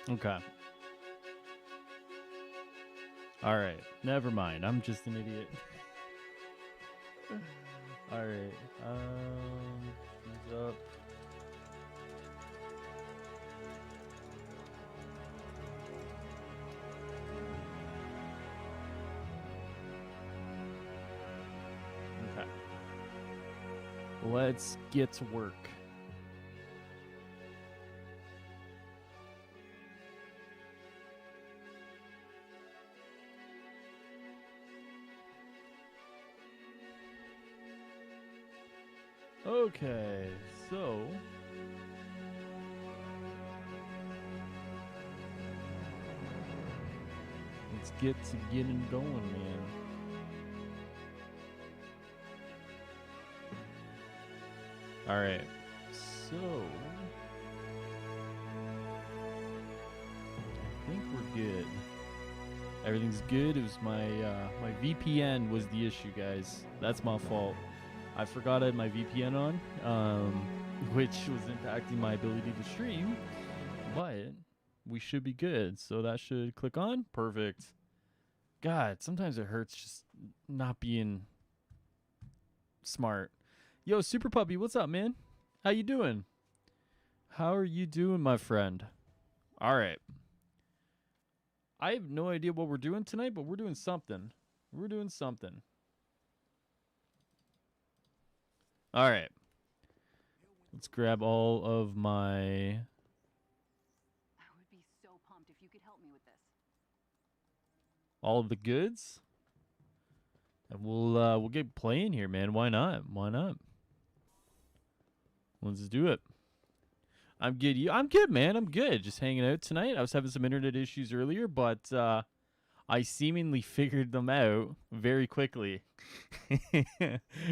Okay. All right. Never mind. I'm just an idiot. All right. Who's up? Okay. Let's get to work. Okay, so let's get to getting going, man. All right, so I think we're good. Everything's good. It was my VPN was the issue, guys. That's my fault. I forgot I had my VPN on, which was impacting my ability to stream, but we should be good. So that should click on. Perfect. God, sometimes it hurts just not being smart. Yo, Super Puppy, what's up, man? How you doing? How are you doing, my friend? All right. I have no idea what we're doing tonight, but we're doing something. We're doing something. All right. Let's grab all of my. I would be so pumped if you could help me with this. All of the goods. And we'll get playing here, man. Why not? Why not? Let's do it. I'm good. I'm good, man. I'm good. Just hanging out tonight. I was having some internet issues earlier, but I seemingly figured them out very quickly.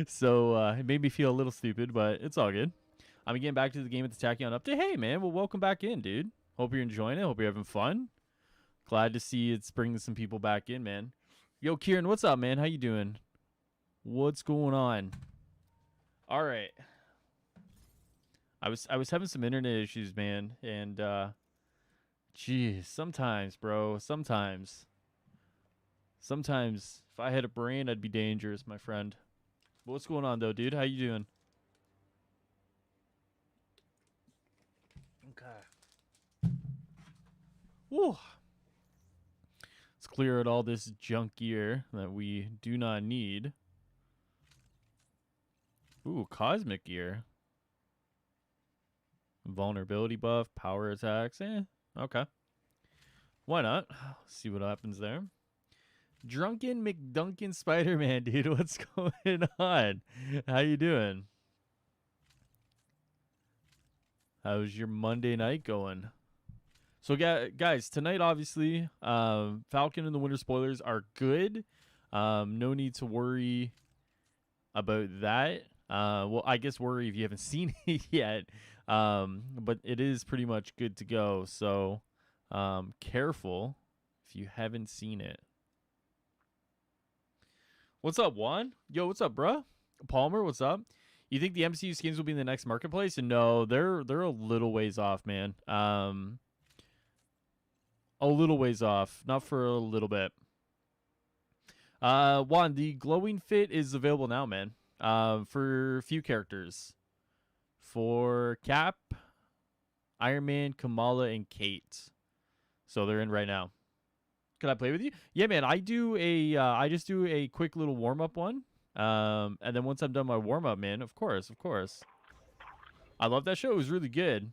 So it made me feel a little stupid, but it's all good. I'm getting back to the game at the Tachyon update. Hey, man. Well, welcome back in, dude. Hope you're enjoying it. Hope you're having fun. Glad to see it's bringing some people back in, man. Yo, Kieran, what's up, man? How you doing? What's going on? All right. I was having some internet issues, man, and geez, sometimes, bro, sometimes if I had a brain, I'd be dangerous, my friend. But what's going on, though, dude? How you doing? Okay. Woo. Let's clear out all this junk gear that we do not need. Ooh, cosmic gear. Vulnerability buff, power attacks. Okay. Why not? See what happens there. Drunken McDunkin Spider-Man, dude. What's going on? How you doing? How's your Monday night going? So, guys, tonight, obviously, Falcon and the Winter spoilers are good. No need to worry about that. Well, I guess worry if you haven't seen it yet. But it is pretty much good to go. So, careful if you haven't seen it. What's up, Juan? Yo, what's up, bruh? Palmer, what's up? You think the MCU skins will be in the next marketplace? And no, they're a little ways off, man. A little ways off, not for a little bit. Juan, the glowing fit is available now, man. For a few characters, for Cap, Iron Man, Kamala, and Kate. So they're in right now. Can I play with you? Yeah, man. I just do a quick little warm up one. And then once I'm done my warm up, man, of course. I love that show. It was really good.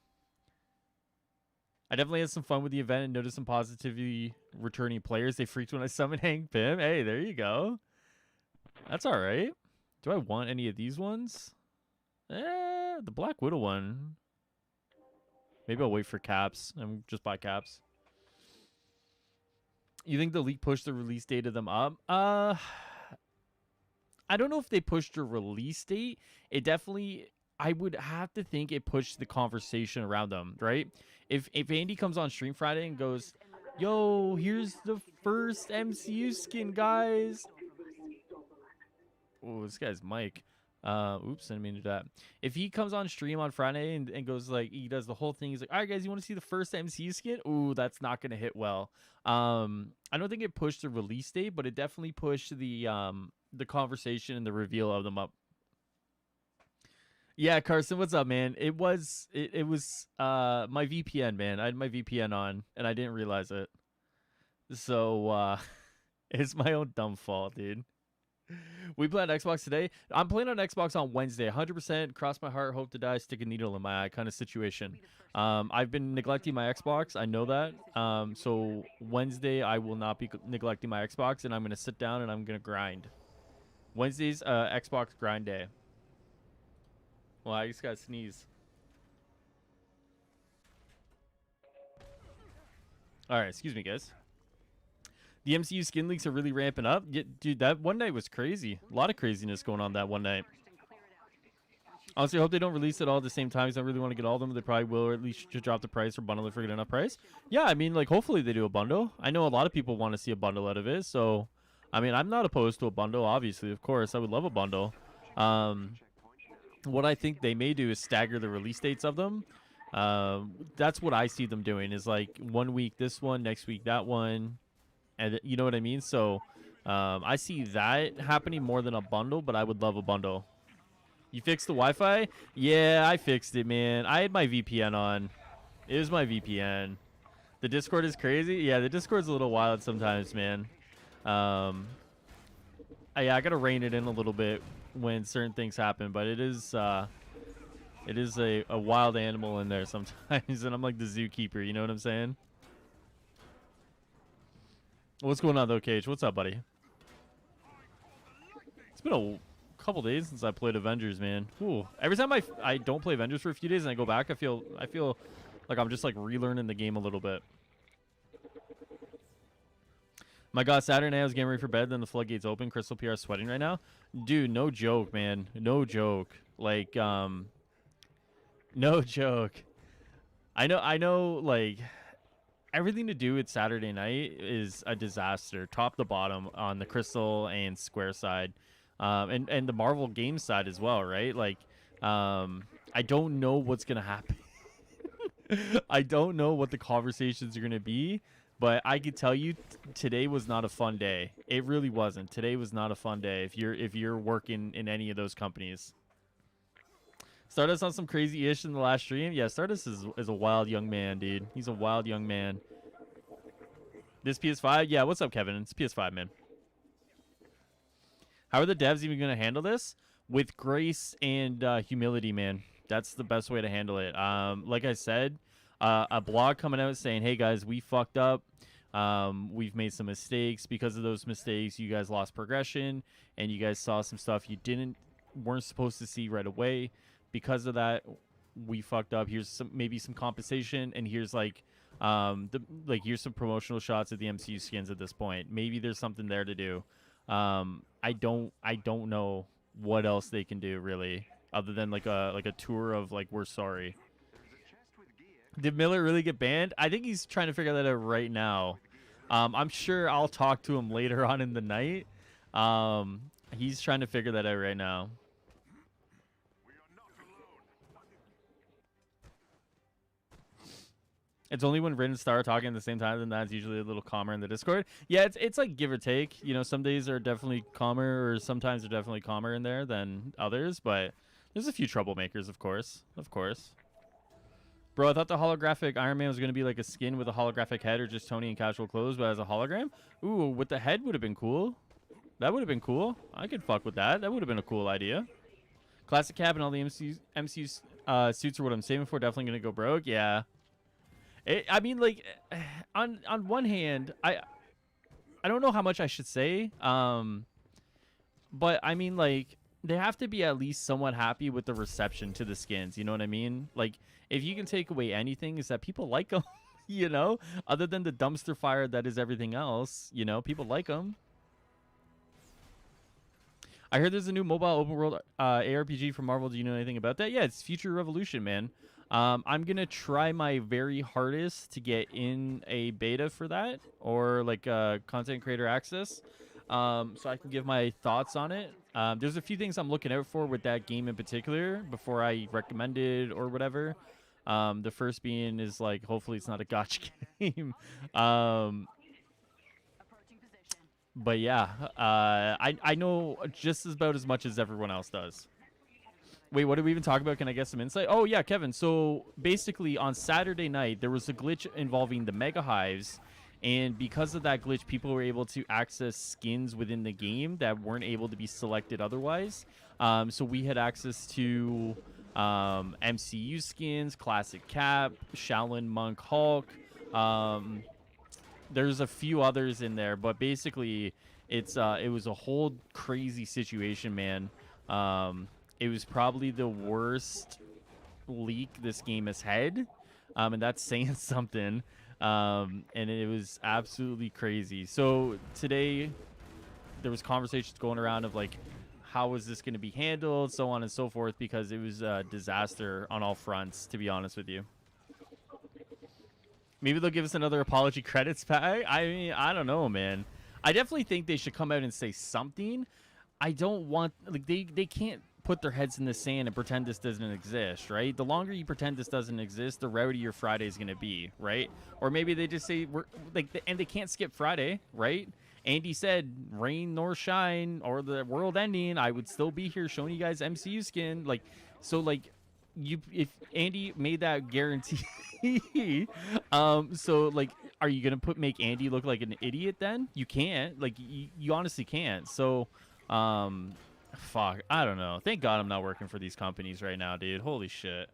I definitely had some fun with the event and noticed some positivity returning players. They freaked when I summoned Hank Pym. Hey, there you go. That's all right. Do I want any of these ones? The Black Widow one. Maybe I'll wait for caps and just buy caps. You think the leak pushed the release date of them up? I don't know if they pushed a release date. It definitely, I would have to think it pushed the conversation around them, right? If Andy comes on stream Friday and goes, yo, here's the first MCU skin, guys. Oh, this guy's mic. Oops, I didn't mean to do that. If he comes on stream on Friday and goes like he does the whole thing, he's like, all right guys, you want to see the first MCU skin? Ooh, that's not gonna hit well. I don't think it pushed the release date, but it definitely pushed the conversation and the reveal of them up. Yeah, Carson, what's up, man? It was my VPN, man. I had my VPN on and I didn't realize it. So it's my own dumb fault, dude. We play on Xbox today. I'm playing on Xbox on Wednesday. 100%. Cross my heart, hope to die, stick a needle in my eye kind of situation. I've been neglecting my Xbox. I know that. So Wednesday, I will not be neglecting my Xbox, and I'm going to sit down and I'm going to grind. Wednesday's Xbox grind day. Well, I just got to sneeze. All right, excuse me, guys. The MCU skin leaks are really ramping up. Yeah, dude, that one night was crazy. A lot of craziness going on that one night. Honestly, I hope they don't release it all at the same time because I really want to get all of them. They probably will, or at least should drop the price or bundle it for a good enough price. Yeah, I mean, like, hopefully they do a bundle. I know a lot of people want to see a bundle out of it. So, I mean, I'm not opposed to a bundle, obviously. Of course, I would love a bundle. What I think they may do is stagger the release dates of them. That's what I see them doing is, like, 1 week this one, next week that one. And you know what I mean? So I see that happening more than a bundle, but I would love a bundle. You fixed the Wi-Fi? Yeah, I fixed it, man. I had my VPN on. It was my VPN. The Discord is crazy. Yeah, the Discord's a little wild sometimes, man. Yeah, I gotta rein it in a little bit when certain things happen, but it is a wild animal in there sometimes, and I'm like the zookeeper. You know what I'm saying? What's going on, though, Cage? What's up, buddy? It's been a couple days since I played Avengers, man. Ooh. Every time I don't play Avengers for a few days and I go back, I feel like I'm just, like, relearning the game a little bit. My God, Saturday night I was getting ready for bed, then the floodgates open. Crystal PR sweating right now. Dude, no joke, man. No joke. Like, no joke. I know, like... Everything to do with Saturday night is a disaster, top to bottom, on the Crystal and Square side, and the Marvel game side as well, right? Like, I don't know what's gonna happen. I don't know what the conversations are gonna be, but I could tell you today was not a fun day. It really wasn't. Today was not a fun day if you're working in any of those companies. Stardust on some crazy ish in the last stream. Yeah, Stardust is a wild young man, dude. He's a wild young man. This PS5? Yeah, what's up, Kevin? It's PS5, man. How are the devs even going to handle this? With grace and humility, man. That's the best way to handle it. Like I said, a blog coming out saying, hey, guys, we fucked up. We've made some mistakes. Because of those mistakes, you guys lost progression, and you guys saw some stuff you weren't supposed to see right away. Because of that, we fucked up. Here's maybe some compensation, and here's like here's some promotional shots of the MCU skins at this point. Maybe there's something there to do. I don't know what else they can do really, other than like a tour of like we're sorry. Did Miller really get banned? I think he's trying to figure that out right now. I'm sure I'll talk to him later on in the night. He's trying to figure that out right now. It's only when Rin and Star are talking at the same time, then that's usually a little calmer in the Discord. Yeah, it's like give or take. You know, some days are definitely calmer, or sometimes they're definitely calmer in there than others. But there's a few troublemakers, of course. Of course. Bro, I thought the holographic Iron Man was going to be like a skin with a holographic head or just Tony in casual clothes, but as a hologram? Ooh, with the head would have been cool. That would have been cool. I could fuck with that. That would have been a cool idea. Classic Cap and all the MCU suits are what I'm saving for. Definitely going to go broke. Yeah. I mean, like, on one hand, I don't know how much I should say, but I mean, like, they have to be at least somewhat happy with the reception to the skins. You know what I mean? Like, if you can take away anything, is that people like them. You know, other than the dumpster fire that is everything else. You know, people like them. I heard there's a new mobile open world ARPG from Marvel. Do you know anything about that? Yeah, it's Future Revolution, man. I'm going to try my very hardest to get in a beta for that, or like content creator access. so I can give my thoughts on it. There's a few things I'm looking out for with that game in particular before I recommend it or whatever. The first being is like, hopefully it's not a gotcha game. Approaching position. But yeah, I know just about as much as everyone else does. Wait, what did we even talk about? Can I get some insight? Oh yeah, Kevin. So basically, on Saturday night, there was a glitch involving the Mega Hives, and because of that glitch, people were able to access skins within the game that weren't able to be selected otherwise. So we had access to MCU skins, Classic Cap, Shaolin Monk Hulk. There's a few others in there, but basically, it was a whole crazy situation, man. It was probably the worst leak this game has had, and that's saying something. And it was absolutely crazy. So today, there was conversations going around of like, how is this going to be handled, so on and so forth, because it was a disaster on all fronts, to be honest with you. Maybe they'll give us another apology credits pack. I mean, I don't know, man. I definitely think they should come out and say something. I don't want, like, they can't put their heads in the sand and pretend this doesn't exist, right? The longer you pretend this doesn't exist, the rowdier your Friday is going to be, right? Or maybe they just say, we're like, and they can't skip Friday, right? Andy said, rain nor shine or the world ending, I would still be here showing you guys MCU skin. Like, so like, if Andy made that guarantee, so like, are you gonna make Andy look like an idiot then? You can't. Like, you honestly can't. So, fuck, I don't know. Thank God I'm not working for these companies right now, dude. Holy shit.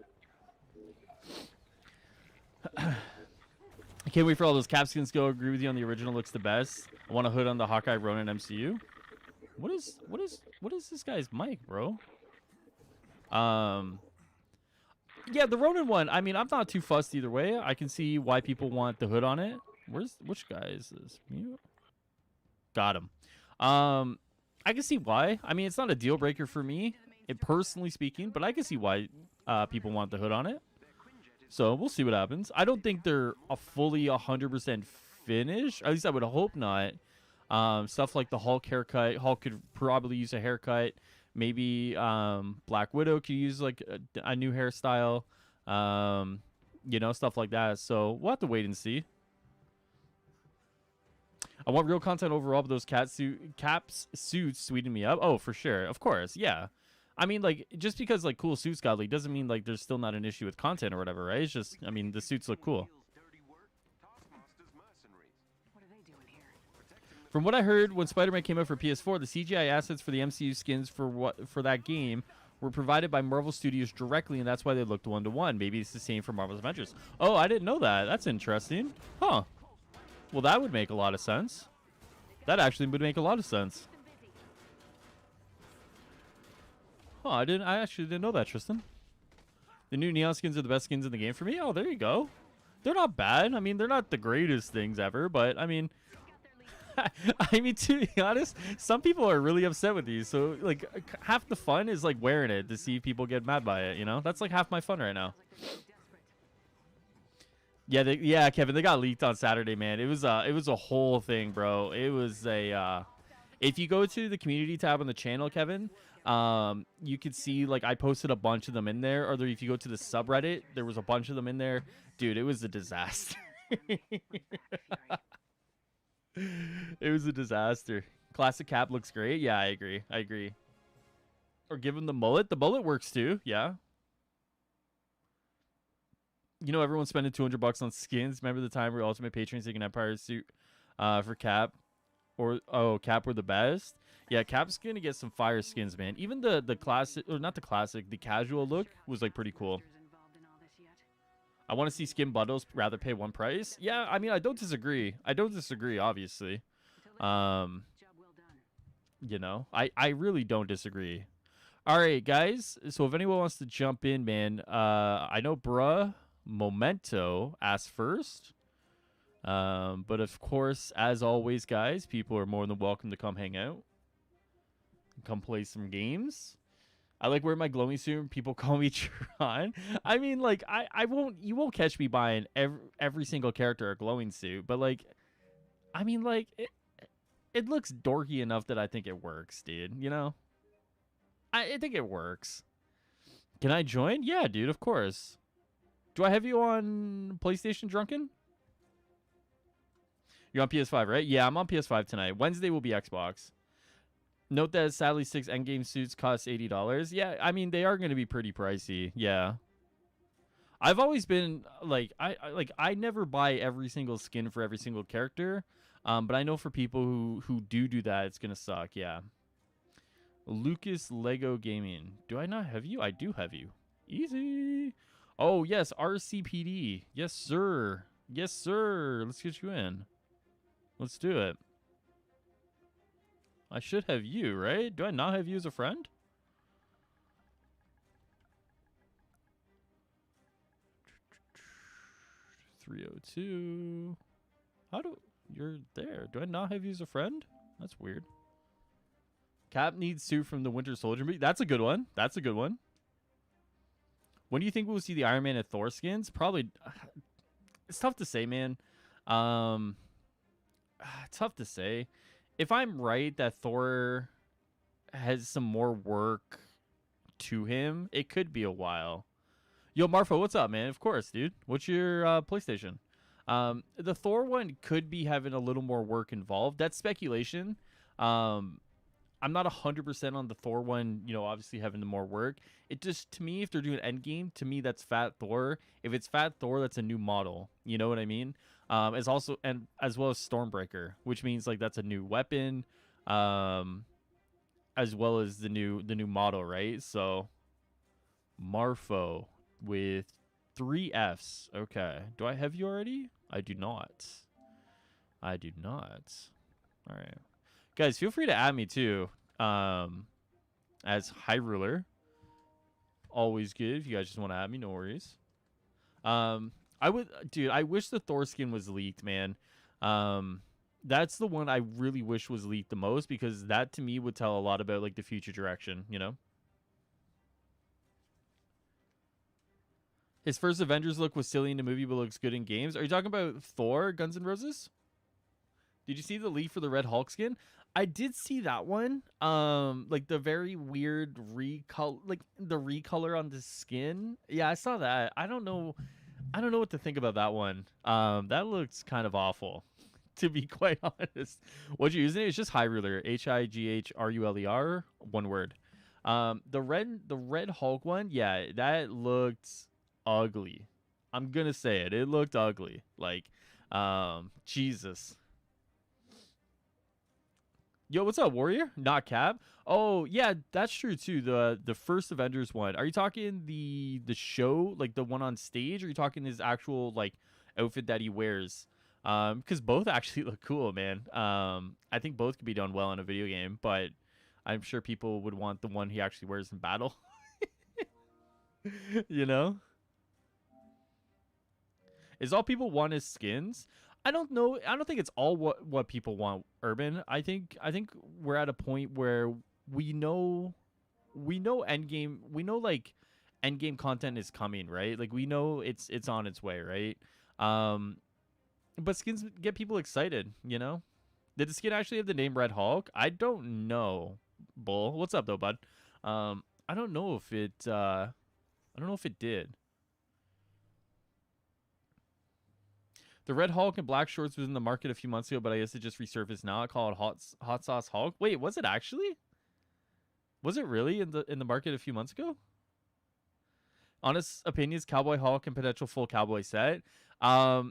I can't wait for all those cap skins to go. Agree with you on the original looks the best. I want a hood on the Hawkeye Ronin MCU. What is this guy's mic, bro? Yeah, the Ronin one. I mean, I'm not too fussed either way. I can see why people want the hood on it. Which guy is this? Mute. Got him. I can see why. I mean, it's not a deal breaker for me, personally speaking, but I can see why people want the hood on it. So we'll see what happens. I don't think they're a fully 100% finished. At least I would hope not. Stuff like the Hulk haircut. Hulk could probably use a haircut. Maybe Black Widow could use like a new hairstyle. You know, stuff like that. So we'll have to wait and see. I want real content overall, but those caps suits sweeten me up. Oh, for sure. Of course. Yeah. I mean, like, just because, like, cool suits got leaked doesn't mean, like, there's still not an issue with content or whatever, right? It's just, I mean, the suits look cool. What are they doing here? From what I heard, when Spider-Man came out for PS4, the CGI assets for the MCU skins for that game were provided by Marvel Studios directly, and that's why they looked one-to-one. Maybe it's the same for Marvel's Avengers. Oh, I didn't know that. That's interesting. Huh. Well, that would make a lot of sense. That actually would make a lot of sense. Oh, I actually didn't know that, Tristan. The new neon skins are the best skins in the game for me. Oh, there you go. They're not bad. I mean, they're not the greatest things ever, but I mean, I mean, to be honest, some people are really upset with these. So, like, half the fun is like wearing it to see people get mad by it. You know, that's like half my fun right now. Yeah, Kevin, they got leaked on Saturday, man. It was a whole thing, bro. It was a if you go to the community tab on the channel, Kevin, you could see, like, I posted a bunch of them in there. Or if you go to the subreddit, there was a bunch of them in there. Dude, it was a disaster. It was a disaster. Classic Cap looks great. Yeah, I agree. Or give him the mullet. The mullet works too. Yeah. You know, everyone's spending $200 on skins. Remember the time where Ultimate Patrons taking Empire suit for Cap? Or, oh, Cap were the best? Yeah, Cap's going to get some fire skins, man. Even the classic, or not the classic, the casual look was, like, pretty cool. I want to see skin bundles, rather pay one price. Yeah, I mean, I don't disagree. Obviously. You know, I really don't disagree. All right, guys. So if anyone wants to jump in, man, I know Bruh Momento asked first. But of course, as always, guys, people are more than welcome to come hang out. Come play some games. I like wearing my glowing suit and people call me Tron. I mean, like, you won't catch me buying every single character a glowing suit, but like, I mean, like, it looks dorky enough that I think it works, dude. You know, I think it works. Can I join? Yeah, dude. Of course. Do I have you on PlayStation Drunken? You're on PS5, right? Yeah, I'm on PS5 tonight. Wednesday will be Xbox. Note that sadly 6 endgame suits cost $80. Yeah, I mean they are going to be pretty pricey. Yeah. I've always been like I never buy every single skin for every single character. But I know for people who do that, it's going to suck. Yeah. Lucas Lego Gaming. Do I not have you? I do have you. Easy. Oh, yes, RCPD. Yes, sir. Yes, sir. Let's get you in. Let's do it. I should have you, right? Do I not have you as a friend? $302. How do... You're there. Do I not have you as a friend? That's weird. Cap needs suit from the Winter Soldier movie. That's a good one. That's a good one. When do you think we'll see the Iron Man and Thor skins? Probably... It's tough to say, man. Tough to say. If I'm right that Thor has some more work to him, it could be a while. Yo, Marfo, what's up, man? Of course, dude. What's your PlayStation? The Thor one could be having a little more work involved. That's speculation. I'm not 100% on the Thor one, you know, obviously having the more work. It just, to me, if they're doing Endgame, to me, that's Fat Thor. If it's Fat Thor, that's a new model. You know what I mean? It's also, and as well as Stormbreaker, which means like that's a new weapon, as well as the new model, right? So, Marfo with 3 Fs. Okay. Do I have you already? I do not. I do not. All right. Guys, feel free to add me too. As High Ruler. Always good. If you guys just want to add me, no worries. I would, dude, I wish the Thor skin was leaked, man. That's the one I really wish was leaked the most, because that to me would tell a lot about like the future direction, you know? His first Avengers look was silly in the movie, but looks good in games. Are you talking about Thor, Guns N' Roses? Did you see the leak for the Red Hulk skin? I did see that one. Like the very weird recolor, like the recolor on the skin. Yeah, I saw that. I don't know what to think about that one. That looks kind of awful, to be quite honest. What you using it? It's just High Ruler. HIGHRULER. One word. The red Hulk one. Yeah, that looked ugly. I'm gonna say it. It looked ugly. Like, Jesus. Yo, what's up, Warrior? Not Cap. Oh, yeah, that's true too. The first Avengers one. Are you talking the show, like the one on stage, or are you talking his actual like outfit that he wears? Because both actually look cool, man. I think both could be done well in a video game, but I'm sure people would want the one he actually wears in battle. You know? Is all people want is skins? I don't know. I don't think it's all what people want, Urban. I think we're at a point where we know endgame. We know like endgame content is coming, right? Like we know it's on its way, right? But skins get people excited, you know? Did the skin actually have the name Red Hulk? I don't know. Bull. What's up though, bud? I don't know if it did. The Red Hulk and Black Shorts was in the market a few months ago, but I guess it just resurfaced now. I call it Hot Sauce Hulk. Wait, was it actually? Was it really in the market a few months ago? Honest opinions: Cowboy Hulk and potential full cowboy set. I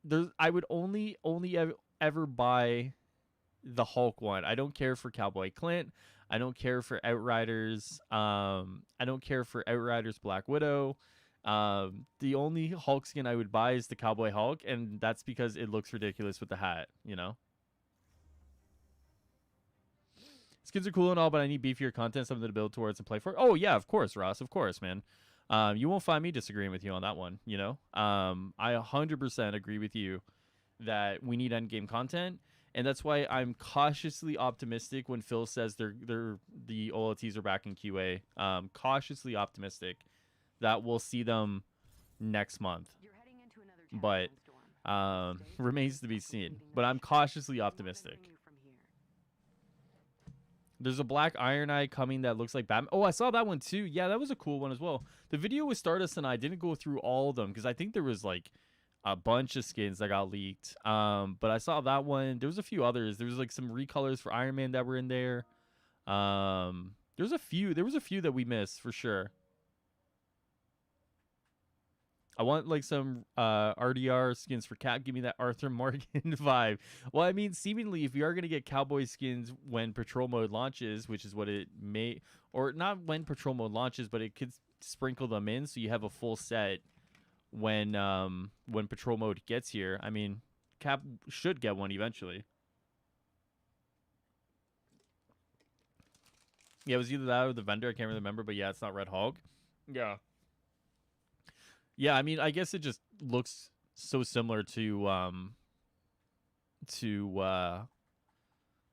would only ever buy the Hulk one. I don't care for Cowboy Clint. I don't care for Outriders. I don't care for Outriders Black Widow. The only Hulk skin I would buy is the Cowboy Hulk, and that's because it looks ridiculous with the hat, you know? Skins are cool and all, but I need beefier content, something to build towards and play for. Oh, yeah, of course, Ross. Of course, man. You won't find me disagreeing with you on that one, you know? I 100% agree with you that we need endgame content, and that's why I'm cautiously optimistic when Phil says the OLTs are back in QA. Cautiously optimistic that we'll see them next month. You're heading into another But storm. Remains to be seen, but I'm cautiously optimistic. There's a black Iron Eye coming that looks like Batman. Oh, I saw that one too. Yeah, that was a cool one as well. The video with Stardust and I didn't go through all of them because I think there was like a bunch of skins that got leaked. But I saw that one. There was a few others. There was like some recolors for Iron Man that were in there. There was a few that we missed for sure. I want like some RDR skins for Cap. Give me that Arthur Morgan vibe. Well, I mean, seemingly, if you are going to get cowboy skins when patrol mode launches, which is what it may, or not when patrol mode launches, but it could sprinkle them in so you have a full set when patrol mode gets here. I mean, Cap should get one eventually. Yeah, it was either that or the vendor. I can't really remember, but yeah, it's not Red Hulk. Yeah. Yeah, I mean, I guess it just looks so similar to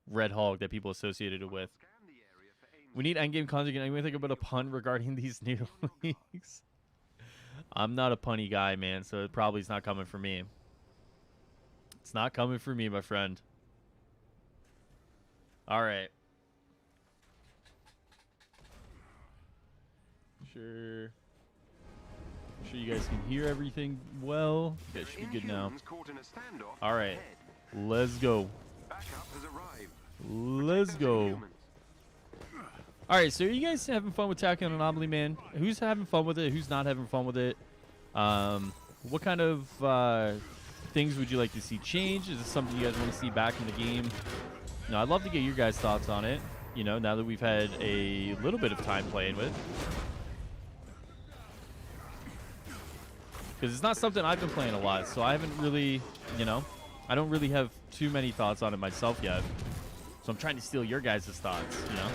Red Hulk that people associated it with. We need endgame content. Can anyone think about a pun regarding these new leaks? I'm not a punny guy, man, so it probably is not coming for me. It's not coming for me, my friend. All right. Sure you guys can hear everything well. You guys should be good now. All right, let's go. Let's go. All right, so are you guys having fun with Tachyon Anomaly, man? Who's having fun with it? Who's not having fun with it? What kind of things would you like to see change? Is this something you guys want to see back in the game? No, I'd love to get your guys' thoughts on it. You know, now that we've had a little bit of time playing with. Because it's not something I've been playing a lot, so I haven't really, you know, I don't really have too many thoughts on it myself yet. So I'm trying to steal your guys' thoughts, you know?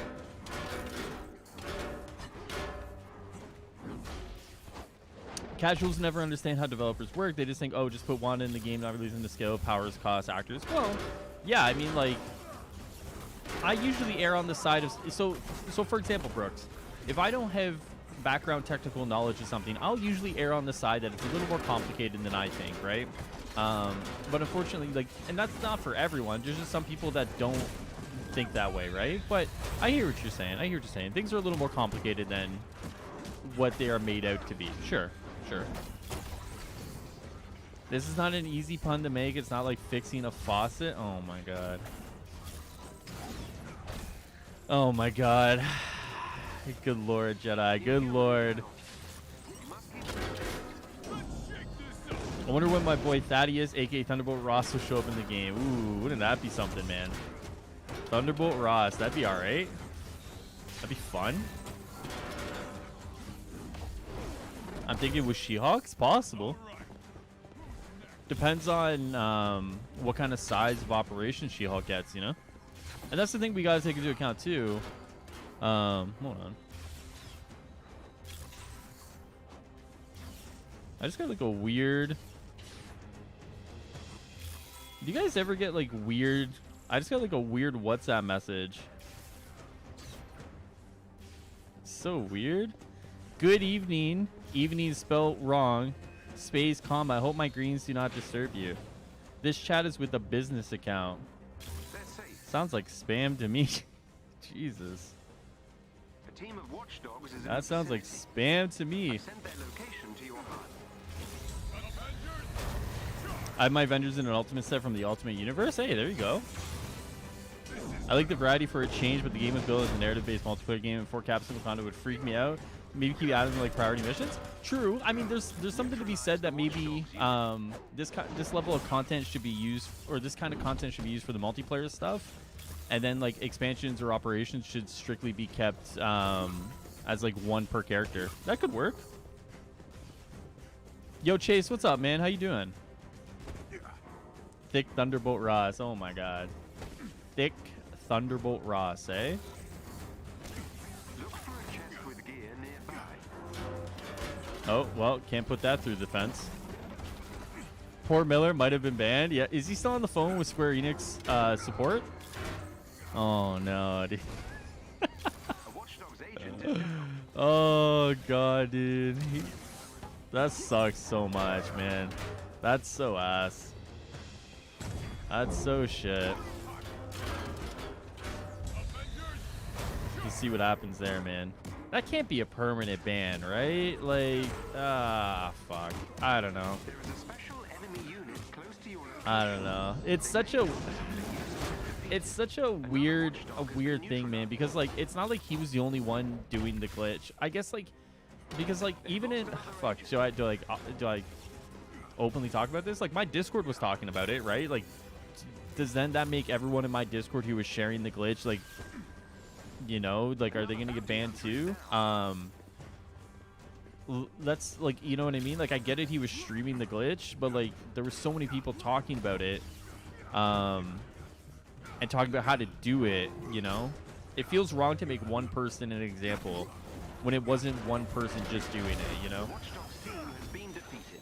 Casuals never understand how developers work. They just think, oh, just put Wanda in the game, not releasing the scale, powers, costs, actors. Well, yeah, I mean, like, I usually err on the side of... So for example, Brooks, if I don't have background technical knowledge of something, I'll usually err on the side that it's a little more complicated than I think, right? But unfortunately, like, and that's not for everyone. There's just some people that don't think that way, right? But I hear what you're saying. I hear what you're saying. Things are a little more complicated than what they are made out to be. Sure. This is not an easy pun to make. It's not like fixing a faucet. Oh my god. Oh my god. Good lord, Jedi. Good lord. I wonder when my boy Thaddeus, aka Thunderbolt Ross, will show up in the game. Ooh, wouldn't that be something, man? Thunderbolt Ross. That'd be alright. That'd be fun. I'm thinking with She-Hulk, it's possible. Depends on what kind of size of operation She-Hulk gets, you know? And that's the thing we gotta take into account, too. Hold on. I just got like a weird... Do you guys ever get like weird... I just got like a weird WhatsApp message. So weird. Good evening. Evening spelled wrong. Space comma. I hope my greens do not disturb you. This chat is with a business account. Sounds like spam to me. Jesus. A team of watchdogs is that sounds like spam to me. I have my Avengers in an Ultimate set from the Ultimate Universe. Hey, there you go. I like the variety for a change, but the game was built as a narrative-based multiplayer game, and 4 caps single content would freak me out. Maybe keep adding like priority missions. True. I mean, there's something to be said that maybe this level of content should be used, or this kind of content should be used for the multiplayer stuff, and then like expansions or operations should strictly be kept as like one per character. That could work. Yo, Chase, what's up, man? How you doing? Thick Thunderbolt Ross. Oh my God. Thick Thunderbolt Ross, eh? Oh, well, can't put that through the fence. Poor Miller might have been banned. Yeah, is he still on the phone with Square Enix support? Oh, no, dude. Oh, God, dude. That sucks so much, man. That's so ass. That's so shit. Let's see what happens there, man. That can't be a permanent ban, right? Like, fuck. I don't know. There is a special enemy unit close to your I don't know. It's such a weird thing, man, because like it's not like he was the only one doing the glitch. I guess like because like even in fuck, do I openly talk about this? Like my Discord was talking about it, right? Like does then that make everyone in my Discord who was sharing the glitch like, you know, like are they going to get banned too? That's like, you know what I mean? Like I get it, he was streaming the glitch, but like there were so many people talking about it and talking about how to do it, you know? It feels wrong to make one person an example when it wasn't one person just doing it, you know?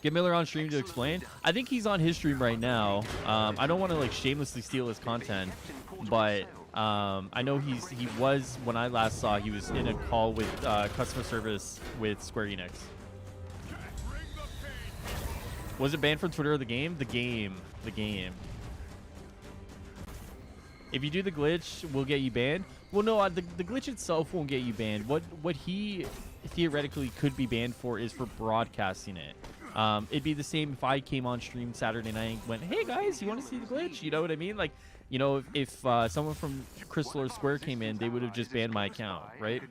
Get Miller on stream to explain. I think he's on his stream right now. I don't want to like shamelessly steal his content, but I know he was, when I last saw, he was in a call with customer service with Square Enix. Was it banned from Twitter or the game? The game. If you do the glitch, we'll get you banned. Well, no, the glitch itself won't get you banned. What he theoretically could be banned for is for broadcasting it. It'd be the same if I came on stream Saturday night and went, hey guys, you want to see the glitch? You know what I mean? Like, you know, if someone from Crystal or Square came in, they would have just banned my account, right?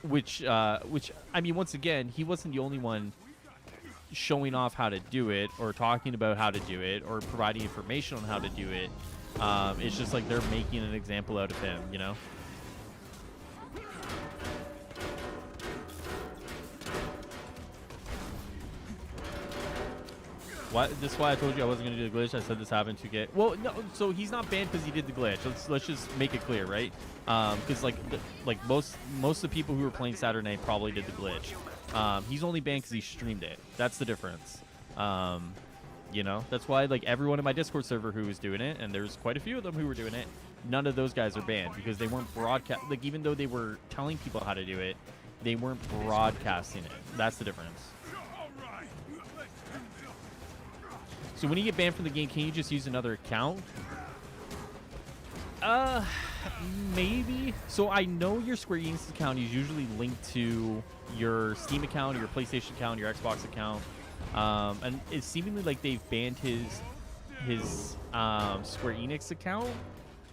Which I mean, once again, he wasn't the only one showing off how to do it or talking about how to do it or providing information on how to do it. It's just like they're making an example out of him, you know? This is why I told you I wasn't going to do the glitch. I said this happened to get... Well, no, so he's not banned because he did the glitch. Let's just make it clear, right? Because like most of the people who were playing Saturday night probably did the glitch. He's only banned because he streamed it. That's the difference. You know, that's why like everyone in my Discord server who was doing it, and there's quite a few of them who were doing it, none of those guys are banned because they weren't broadcast. Like even though they were telling people how to do it, they weren't broadcasting it. That's the difference. So when you get banned from the game, can you just use another account? Maybe. So I know your Square Enix account is usually linked to your Steam account, or your PlayStation account, your Xbox account. And it's seemingly like they've banned his Square Enix account.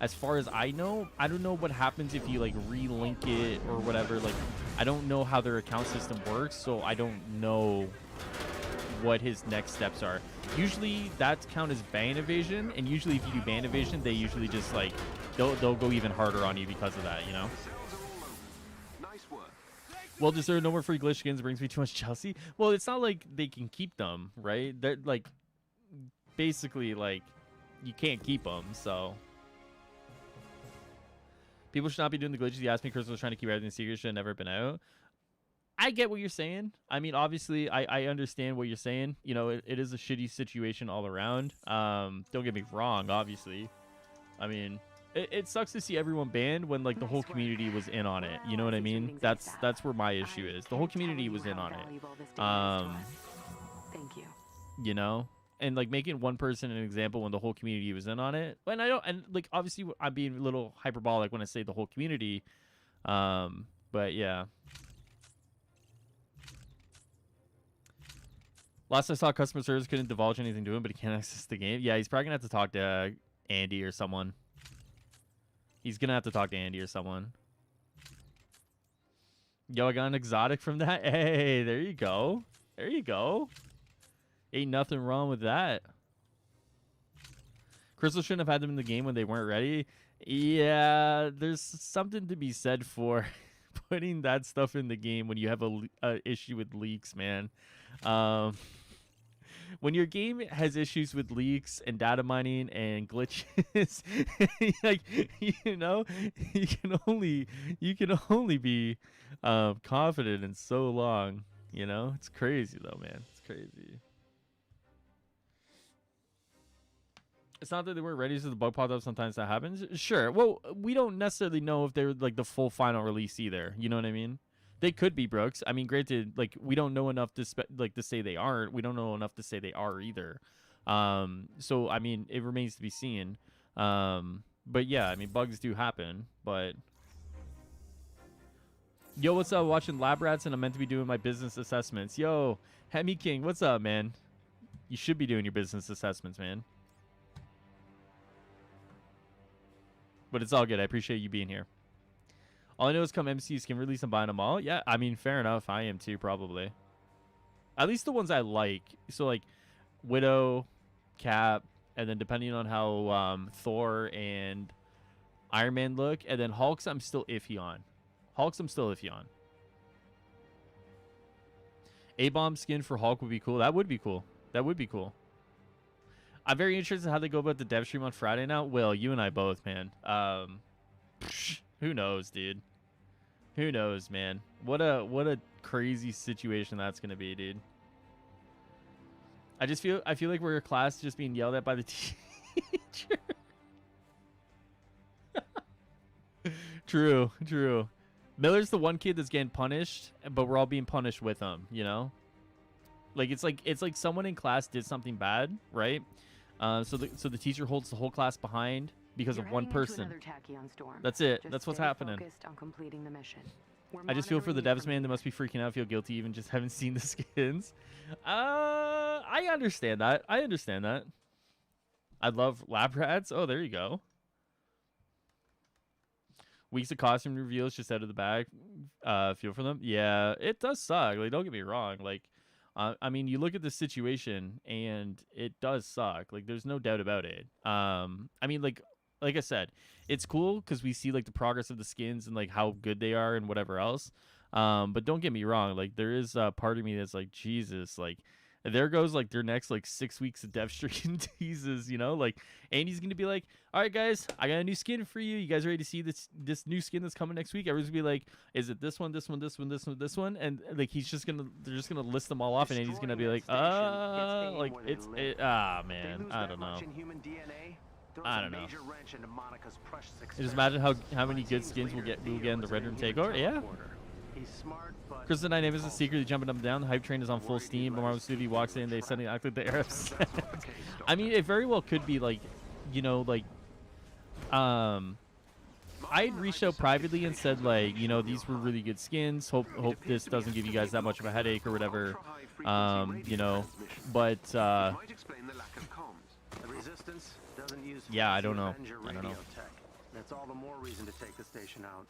As far as I know, I don't know what happens if you like relink it or whatever. Like, I don't know how their account system works, so I don't know what his next steps are. Usually that count as ban evasion, and usually if you do ban evasion, they usually just like they'll go even harder on you because of that, you know. Well, deserve no more free glitch skins brings me too much Chelsea. Well, it's not like they can keep them, right? They're like basically like you can't keep them, so people should not be doing the glitches. He asked me, Chris was trying to keep everything secret, should have never been out. I get what you're saying. I mean, obviously, I understand what you're saying. You know, it is a shitty situation all around. Don't get me wrong, obviously. I mean, it sucks to see everyone banned when, like, the whole community was in on it. You know what I mean? That's where my issue is. The whole community was in on it. Thank you. You know? And, like, making one person an example when the whole community was in on it. And, like, obviously, I'm being a little hyperbolic when I say the whole community. But, yeah. Last I saw, customer service couldn't divulge anything to him, but he can't access the game. Yeah, he's probably going to have to talk to Andy or someone. He's going to have to talk to Andy or someone. Yo, I got an exotic from that. Hey, there you go. There you go. Ain't nothing wrong with that. Crystal shouldn't have had them in the game when they weren't ready. Yeah, there's something to be said for putting that stuff in the game when you have a issue with leaks, man. When your game has issues with leaks and data mining and glitches, like, you know, you can only be confident in so long. You know, it's crazy though, man. It's crazy. It's not that they weren't ready, so the bug popped up. Sometimes that happens. Sure. Well, we don't necessarily know if they're like the full final release either. You know what I mean? They could be, Brooks. I mean, granted, like we don't know enough to to say they aren't. We don't know enough to say they are either. So I mean, it remains to be seen. But yeah, I mean, bugs do happen. But yo, what's up? Watching Lab Rats, and I'm meant to be doing my business assessments. Yo, Hemi King, what's up, man? You should be doing your business assessments, man. But it's all good. I appreciate you being here. All I know is come MCU skin release, I'm buying them all. Yeah, I mean, fair enough. I am too, probably. At least the ones I like. So, like, Widow, Cap, and then depending on how Thor and Iron Man look. And then Hulk's I'm still iffy on. A-bomb skin for Hulk would be cool. That would be cool. I'm very interested in how they go about the dev stream on Friday now. Will, you and I both, man. Who knows, dude? Who knows, man? What a crazy situation that's gonna be, dude. I feel like we're a class just being yelled at by the teacher. True. Miller's the one kid that's getting punished, but we're all being punished with him, you know? Like it's like someone in class did something bad, right? So the teacher holds the whole class behind because of one person. That's it. That's what's happening. On completing the mission. I just feel for the devs, man. They must be freaking out, feel guilty, even just haven't seen the skins. I understand that. I love Lab Rats. Oh, there you go. Weeks of costume reveals just out of the bag. Feel for them. Yeah, it does suck. Like, don't get me wrong. Like, I mean, you look at the situation, and it does suck. Like, there's no doubt about it. I mean, like I said, it's cool because we see like the progress of the skins and like how good they are and whatever else. But don't get me wrong. Like, there is a part of me that's like, Jesus, like, there goes like their next like 6 weeks of dev stream teases, you know? Like, Andy's gonna be like, all right, guys, I got a new skin for you. You guys ready to see this new skin that's coming next week? Everyone's gonna be like, is it this one, this one, this one, this one, this one? And like they're just gonna list them all off, and Andy's gonna be like, man, I don't know. Just imagine how many good skins we'll get in the Red Room Takeover. Yeah. Chris the Dynamics is secretly jumping up and down. The hype train is on full steam. Marvel Studio walks in. They suddenly act like the Arabs. I mean, it very well could be like, you know, like, I reached out privately and said like, you know, these were really good skins. Hope this doesn't give you guys that much of a headache or whatever. You know, but yeah, I don't know. That's all the more reason to take the station out.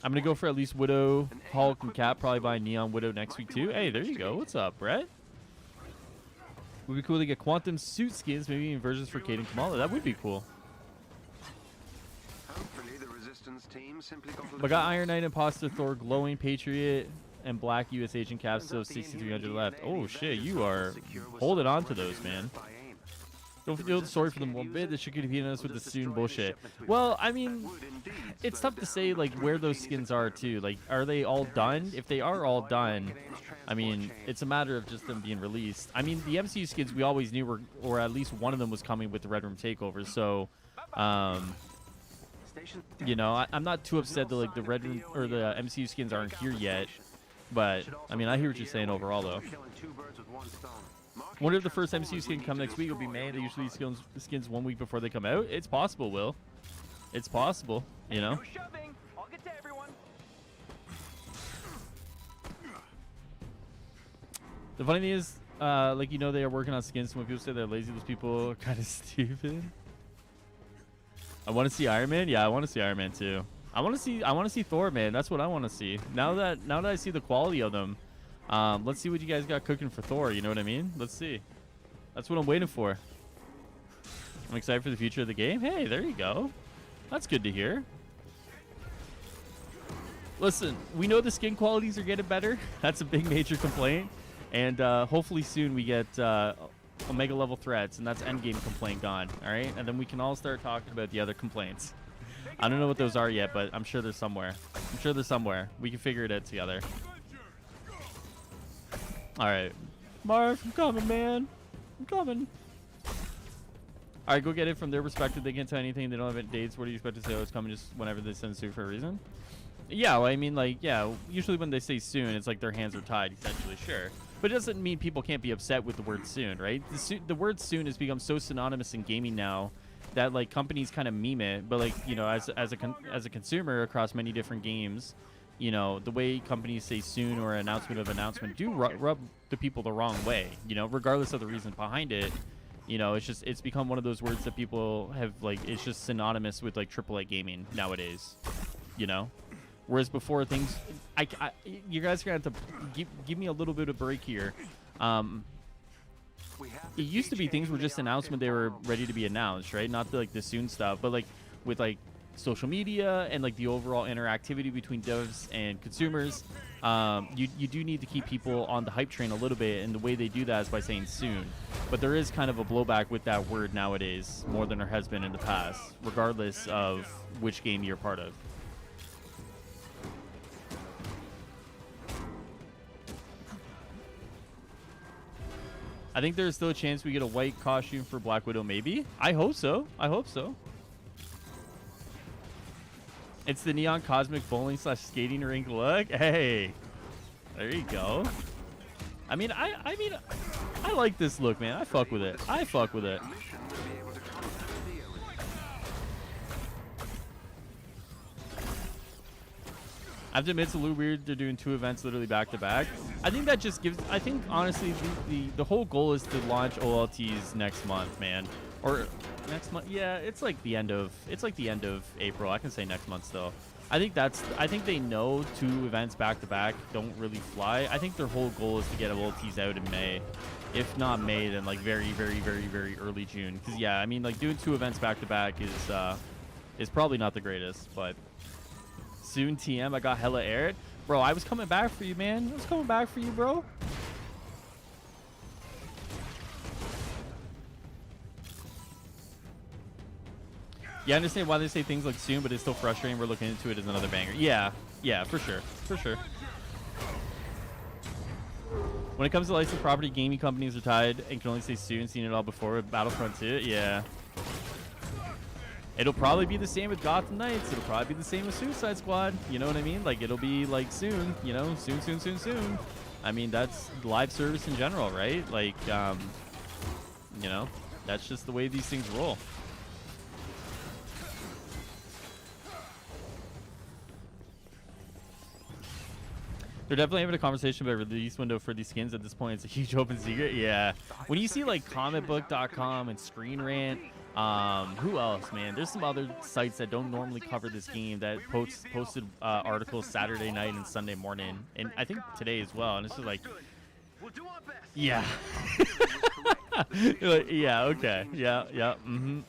I'm gonna go for at least Widow, Hulk, and Cap. Probably buy Neon Widow next week too. Hey, there you go. What's up, Brett? Would be cool to get Quantum suit skins, maybe even versions for Kate and Kamala. That would be cool. But got Iron Knight, Imposter, Thor, Glowing Patriot, and Black U.S. Agent Cap. So 6,300 left. Oh shit, you are holding on to those, man. Don't feel sorry for them one bit. They should compete us with the student bullshit. Well, I mean, it's tough to say like where those skins are too. Like, are they all done? If they are all done, I mean, it's a matter of just them being released. I mean, the MCU skins we always knew were, or at least one of them was coming with the Red Room Takeover. So, you know, I'm not too upset that like the Red Room or the MCU skins aren't here yet. But I mean, I hear what you're saying overall though. Wonder if the first MCU skin come next week will be May. They usually skins 1 week before they come out. It's possible, Will. It's possible, you know. I'll get to everyone. The funny thing is, like, you know, they are working on skins. When people say they're lazy, those people are kind of stupid. I want to see Iron Man. Yeah, I want to see Iron Man too. I want to see Thor, man. That's what I want to see. Now that I see the quality of them. Let's see what you guys got cooking for Thor. You know what I mean? Let's see. That's what I'm waiting for. I'm excited for the future of the game. Hey, there you go. That's good to hear. Listen, we know the skin qualities are getting better. That's a big major complaint. And hopefully soon we get Omega level threats, and that's endgame complaint gone. All right? And then we can all start talking about the other complaints. I don't know what those are yet, but I'm sure they're somewhere. We can figure it out together. All right, Marv, I'm coming, man. I'm coming. All right, go get it. From their perspective, they can't tell anything. They don't have any dates. What do you expect to say? Oh, it's coming just whenever they send suit for a reason. Yeah, well, I mean, like, yeah, usually when they say soon, it's like their hands are tied, essentially, sure. But it doesn't mean people can't be upset with the word soon, right? The word soon has become so synonymous in gaming now that, like, companies kind of meme it. But, like, you know, as a consumer across many different games, you know, the way companies say soon or announcement of announcement do rub the people the wrong way, you know, regardless of the reason behind it. You know, it's become one of those words that people have, like, it's just synonymous with, like, AAA gaming nowadays, you know? Whereas before things, you guys are going to have to give me a little bit of break here. It used to be things were just announced when they were ready to be announced, right? Not like the soon stuff, but like with like social media and like the overall interactivity between devs and consumers, you do need to keep people on the hype train a little bit, and the way they do that is by saying soon. But there is kind of a blowback with that word nowadays more than there has been in the past, regardless of which game you're part of. I think there's still a chance we get a white costume for Black Widow, maybe. I hope so. I hope so. It's the neon cosmic bowling / skating rink look. Hey, there you go. I mean, I like this look, man. I fuck with it. I fuck with it. I have to admit, it's a little weird they're doing 2 events literally back to back. I think that just gives, I think honestly the whole goal is to launch OLTs next month, man. Or next month. Yeah, it's like the end of April. I can say next month still. I think they know 2 events back to back don't really fly. I think their whole goal is to get OLTs out in May. If not May, then like very, very, very, very early June. Cause yeah, I mean, like doing 2 events back to back is probably not the greatest, but soon TM, I got hella aired. Bro, I was coming back for you, man. I was coming back for you, bro. Yeah, I understand why they say things like soon, but it's still frustrating. We're looking into it as another banger. Yeah, for sure. For sure. When it comes to licensed property, gaming companies are tied and can only say soon. Seen it all before with Battlefront 2. Yeah. It'll probably be the same with Gotham Knights. It'll probably be the same with Suicide Squad. You know what I mean? Like, it'll be like soon, you know, soon. I mean, that's live service in general, right? Like, you know, that's just the way these things roll. They're definitely having a conversation about release window for these skins. At this point, it's a huge open secret. Yeah. When you see like comicbook.com and Screen Rant, who else, man? There's some other sites that don't normally cover this game that posted articles Saturday night and Sunday morning, and I think today as well. And it's just like, yeah, you're like, yeah, okay, yeah, mm-hmm.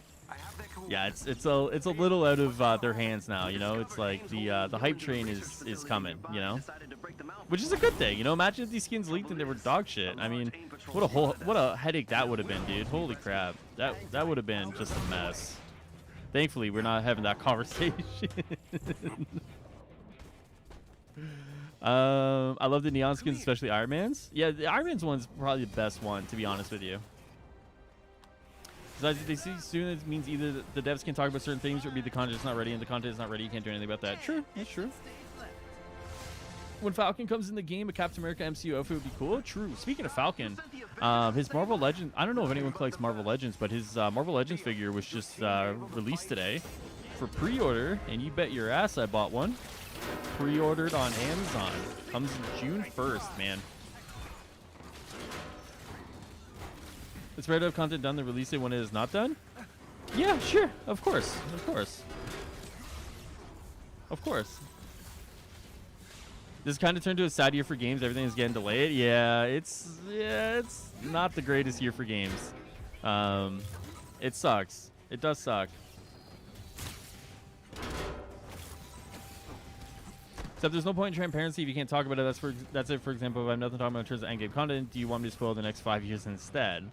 Yeah, it's a little out of their hands now. You know, it's like the hype train is coming. You know, which is a good thing. You know, imagine if these skins leaked and they were dog shit. I mean, what a headache that would have been, dude. Holy crap, that would have been just a mess. Thankfully, we're not having that conversation. I love the neon skins, especially Iron Man's. Yeah, the Iron Man's one's probably the best one, to be honest with you. So they see soon, it means either the devs can talk about certain things or be the content's not ready, and the content is not ready. You can't do anything about that. True, that's true. When Falcon comes in the game, a Captain America MCU outfit would be cool. True. Speaking of Falcon, his Marvel Legends, I don't know if anyone collects Marvel Legends, but his Marvel Legends figure was just released today for pre-order, and you bet your ass I bought one. Pre-ordered on Amazon. Comes June 1st, man. It's rare to have content done, to release it when it is not done? Yeah, sure. Of course. This kind of turned to a sad year for games. Everything is getting delayed. Yeah, it's not the greatest year for games. It sucks. It does suck. Except there's no point in transparency if you can't talk about it. That's it. For example, if I have nothing to talk about in terms of endgame content, do you want me to spoil the next 5 years instead?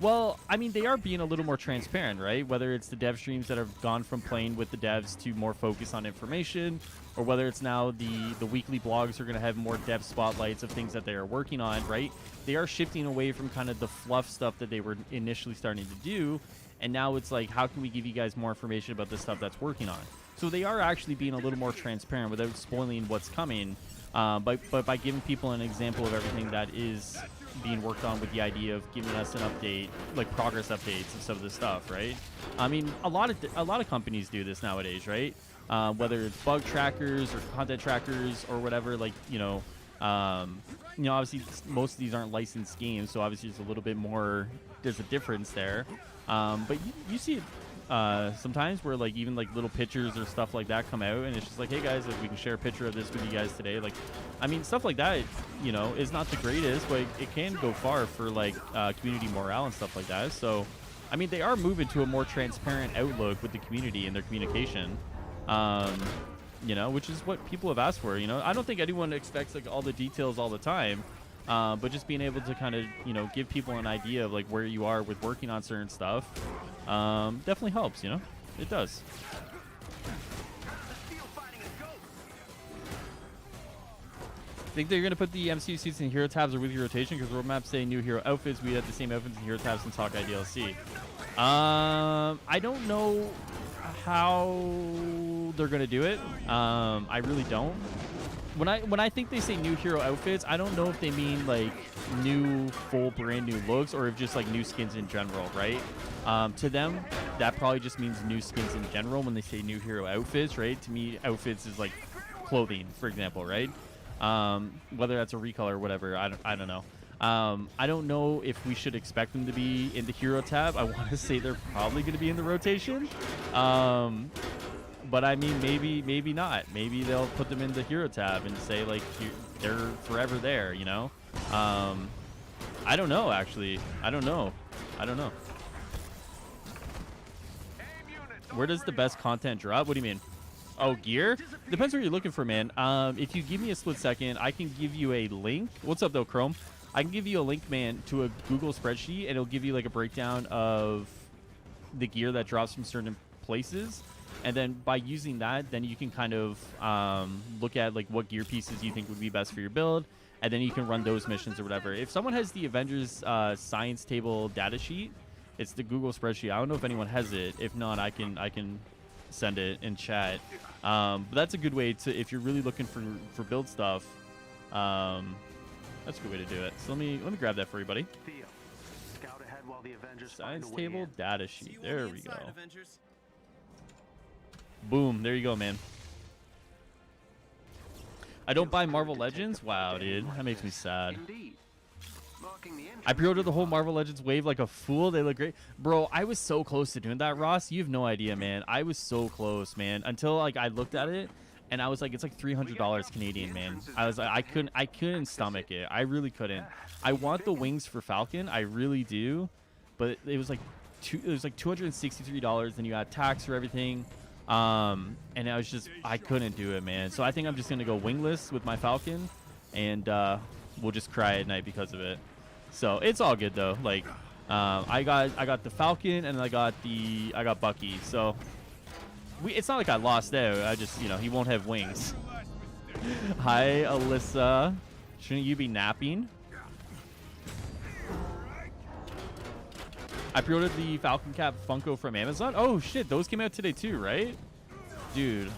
Well, I mean, they are being a little more transparent, right? Whether it's the dev streams that have gone from playing with the devs to more focus on information, or whether it's now the weekly blogs are going to have more dev spotlights of things that they are working on, right? They are shifting away from kind of the fluff stuff that they were initially starting to do, and now it's like, how can we give you guys more information about the stuff that's working on? So they are actually being a little more transparent without spoiling what's coming, but by giving people an example of everything that is being worked on, with the idea of giving us an update, like progress updates of some of this stuff, right? I mean, a lot of companies do this nowadays, right? Whether it's bug trackers or content trackers or whatever, like, obviously most of these aren't licensed games, so obviously there's a little bit more, there's a difference there. But you see it sometimes where like even like little pictures or stuff like that come out, and it's just like, hey guys, like we can share a picture of this with you guys today. Like, I mean, stuff like that, is not the greatest, but it can go far for like community morale and stuff like that. So, I mean, they are moving to a more transparent outlook with the community and their communication. Which is what people have asked for. I don't think anyone expects like all the details all the time, but just being able to kind of give people an idea of like where you are with working on certain stuff definitely helps. It does. Think they're gonna put the MCU suits in hero tabs or with your rotation, because roadmaps say new hero outfits. We had the same outfits in hero tabs since Hawkeye DLC. I don't know how they're gonna do it. I really don't. When I think they say new hero outfits, I don't know if they mean like new full brand new looks, or if just like new skins in general, right? To them, that probably just means new skins in general when they say new hero outfits, right? To me, outfits is like clothing, for example, right? Whether that's a recolor or whatever, I don't know. I don't know if we should expect them to be in the hero tab. I want to say they're probably going to be in the rotation. But I mean, maybe not. Maybe they'll put them in the hero tab and say like they're forever there, I don't know, actually. I don't know. Where does the best content drop? What do you mean? Oh, gear? Depends what you're looking for, man. If you give me a split second, I can give you a link. What's up, though, Chrome? I can give you a link, man, to a Google spreadsheet, and it'll give you, like, a breakdown of the gear that drops from certain places. And then by using that, then you can kind of look at, like, what gear pieces you think would be best for your build, and then you can run those missions or whatever. If someone has the Avengers science table data sheet, it's the Google spreadsheet. I don't know if anyone has it. If not, I can send it in chat. But that's a good way to, if you're really looking for build stuff, that's a good way to do it. So let me grab that for you, buddy. Theo, scout ahead while the Avengers Science find a way table in. data sheet. There we go. Avengers. Boom. There you go, man. I don't buy Marvel Legends? Wow, dude. That makes me sad. Indeed. Marking the I pre-ordered the whole Marvel Legends wave like a fool. They look great. Bro, I was so close to doing that, Ross. You have no idea, man. I was so close, man. Until like I looked at it and I was like, it's like $300 Canadian, man. I was like, I couldn't stomach it. I really couldn't. I want the wings for Falcon. I really do. But it was like $263, then you add tax for everything. And I was just, I couldn't do it, man. So I think I'm just gonna go wingless with my Falcon, and we'll just cry at night because of it. So it's all good though. Like, I got the Falcon, and I got Bucky. So it's not like I lost there. I just, he won't have wings. Hi, Alyssa. Shouldn't you be napping? I pre-ordered the Falcon Cap Funko from Amazon. Oh shit, those came out today too, right? Dude,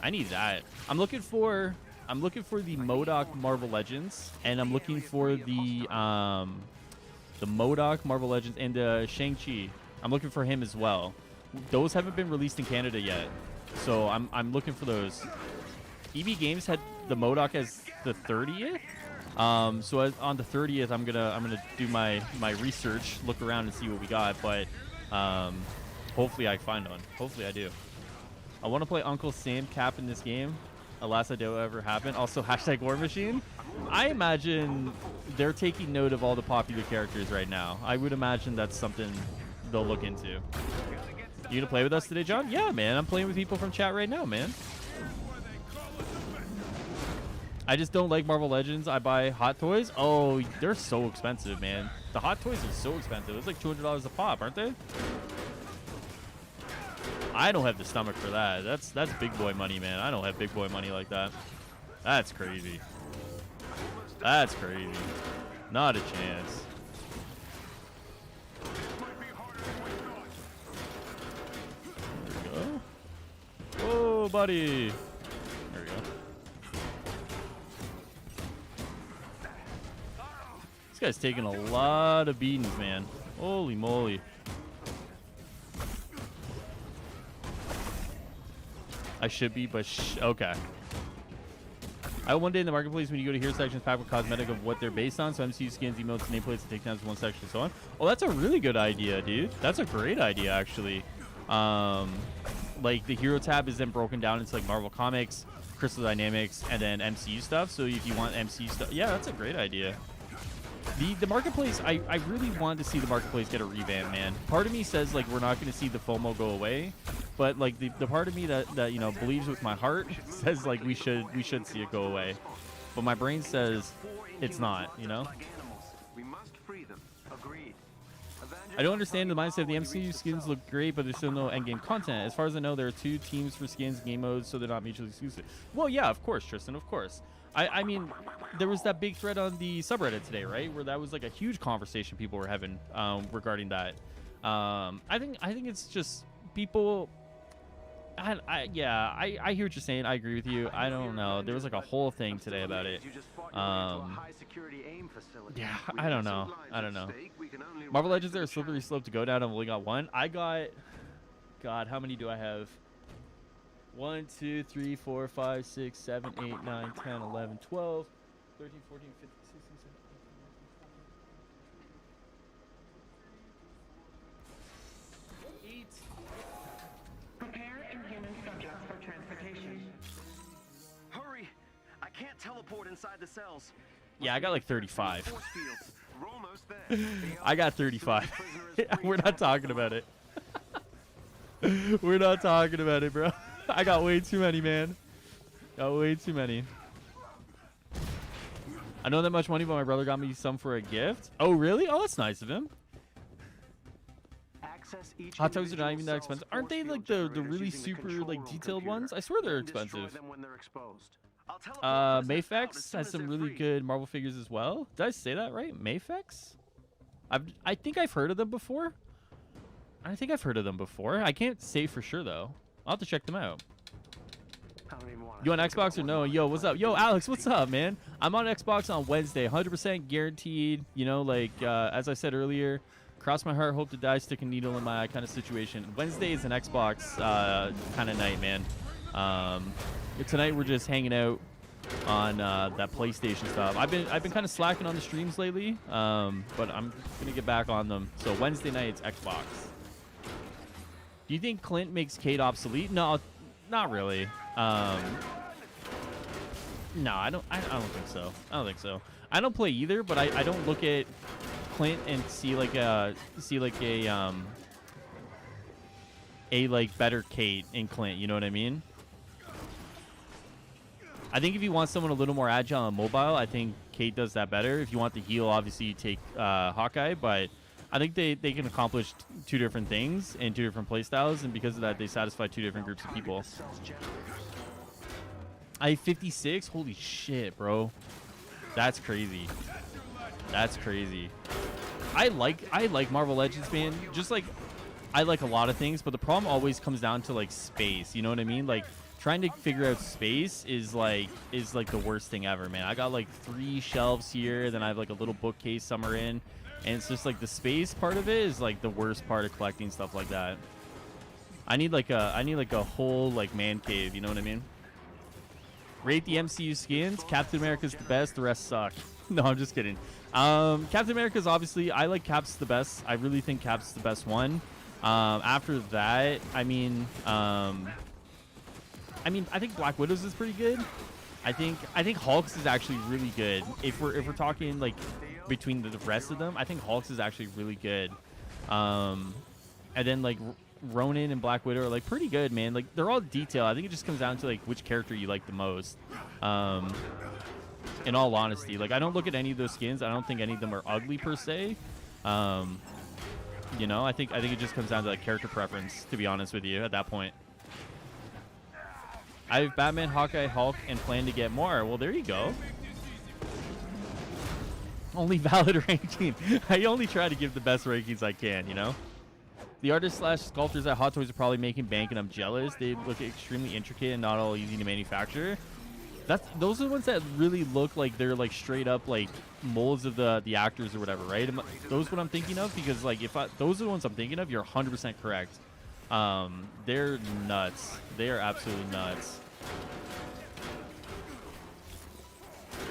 I need that. I'm looking for the MODOK Marvel Legends, and I'm looking for the MODOK Marvel Legends and the Shang-Chi. I'm looking for him as well. Those haven't been released in Canada yet, so I'm looking for those. EB Games had the MODOK as the 30th. So on the 30th, I'm gonna do my research, look around and see what we got. But hopefully I find one. Hopefully I do. I want to play Uncle Sam Cap in this game. Alas, I doubt it will ever happen. Also, hashtag War Machine. I imagine they're taking note of all the popular characters right now. I would imagine that's something they'll look into. You gonna play with us today, John? Yeah, man. I'm playing with people from chat right now, man. I just don't like Marvel Legends. I buy Hot Toys. Oh, they're so expensive, man. The Hot Toys are so expensive. It's like $200 a pop, aren't they? I don't have the stomach for that. That's big boy money, man. I don't have big boy money like that. That's crazy. That's crazy. Not a chance. nobody. There we go. This guy's taking a lot of beatings, man. Holy moly. I should be, but okay. I one day in the marketplace when you go to hero sections packed with cosmetic of what they're based on, so MCU skins, emotes, nameplates, and takedowns in one section, and so on. Oh, that's a really good idea, dude. That's a great idea, actually. Like the hero tab is then broken down into like Marvel Comics, Crystal Dynamics, and then MCU stuff. So if you want MCU stuff, yeah, that's a great idea. The marketplace, I really wanted to see the marketplace get a revamp, man. Part of me says like we're not going to see the FOMO go away, but like the part of me that you know believes with my heart says like we should see it go away, but my brain says it's not, you know. We must free them. Agreed. I don't understand the mindset of the MCU skins look great, but there's still no endgame content. As far as I know, there are 2 teams for skins, game modes, so they're not mutually exclusive. Well, yeah, of course, Tristan, of course. I mean, there was that big thread on the subreddit today, right, where that was like a huge conversation people were having regarding that. I think it's just people. I hear what you're saying. I agree with you. I don't know. There was like a whole thing today about it. Yeah, I don't know. Marvel Legends are a slippery slope to go down. I've only got 1. I got, God, how many do I have? 1, 2, 3, 4, 5, 6, 7, 8, 9, 10, 11, 12, 13, 14, 15, 16, 17, 18. Prepare inhuman subjects for transportation. Hurry! I can't teleport inside the cells. Yeah, I got like 35. Force fields. We're almost there. I got 35. We're not talking about it. We're not talking about it, bro. I got way too many, man. Got way too many. I know that much money, but my brother got me some for a gift. Oh, really? Oh, that's nice of him. Hot togs are not even that expensive. Aren't they like the really super like detailed ones? I swear they're expensive. Mayfex has some really good Marvel figures as well. Did I say that right? Mayfex? I think I've heard of them before. I can't say for sure though. I'll have to check them out. You on Xbox or no? Yo, what's up? Yo, Alex, what's up, man? I'm on Xbox on Wednesday, 100% guaranteed. You know, like as I said earlier, cross my heart, hope to die, stick a needle in my eye kind of situation. Wednesday is an Xbox kind of night, man. Tonight we're just hanging out on that PlayStation stuff. I've been kind of slacking on the streams lately, but I'm gonna get back on them. So Wednesday night it's Xbox. Do you think Clint makes Kate obsolete? No, not really. No, I don't think so. I don't play either, but I don't look at Clint and see like a like better Kate in Clint. You know what I mean? I think if you want someone a little more agile and mobile, I think Kate does that better. If you want the heal, obviously you take Hawkeye, but I think they can accomplish 2 different things in 2 different playstyles, and because of that, they satisfy 2 different groups of people. I have 56? Holy shit, bro. That's crazy. That's crazy. I like Marvel Legends, man. Just like I like a lot of things, but the problem always comes down to like space. You know what I mean? Like trying to figure out space is like the worst thing ever, man. I got like 3 shelves here, then I have like a little bookcase somewhere in. And it's just like the space part of it is like the worst part of collecting stuff like that. I need like a whole like man cave, you know what I mean? Rate the MCU skins. Captain America's the best, the rest suck. No, I'm just kidding. Captain America's obviously, I like Cap's the best. I really think Cap's the best one. After that, I think Black Widow's is pretty good. I think Hulk's is actually really good. If we're talking like between the rest of them, I think Hulk's is actually really good. And then like Ronin and Black Widow are like pretty good, man. Like they're all detailed. I think it just comes down to like which character you like the most. In all honesty, like I don't look at any of those skins. I don't think any of them are ugly per se. You know, I think it just comes down to like character preference, to be honest with you, at that point. I have Batman, Hawkeye, Hulk, and plan to get more. Well, there you go. Only valid ranking. I only try to give the best rankings I can, you know? The artists slash sculptors at Hot Toys are probably making bank, and I'm jealous. They look extremely intricate and not all easy to manufacture. Those are the ones that really look like they're like straight up like molds of the actors or whatever, right? Those what I'm thinking of? Because like those are the ones I'm thinking of, you're 100% correct. They're nuts. They are absolutely nuts.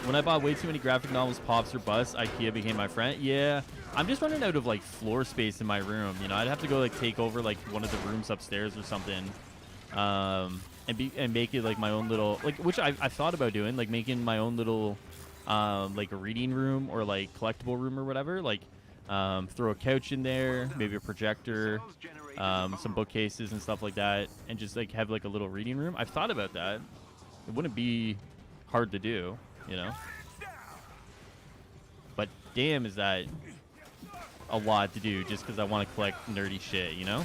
When I bought way too many graphic novels, pops or busts, IKEA became my friend. Yeah, I'm just running out of like floor space in my room. You know, I'd have to go like take over like one of the rooms upstairs or something, and make it like my own little like, which I thought about doing, like making my own little like a reading room or like collectible room or whatever. Like throw a couch in there, maybe a projector, some bookcases and stuff like that, and just like have like a little reading room. I've thought about that. It wouldn't be hard to do. You know, but damn, is that a lot to do just because I want to collect nerdy shit, you know?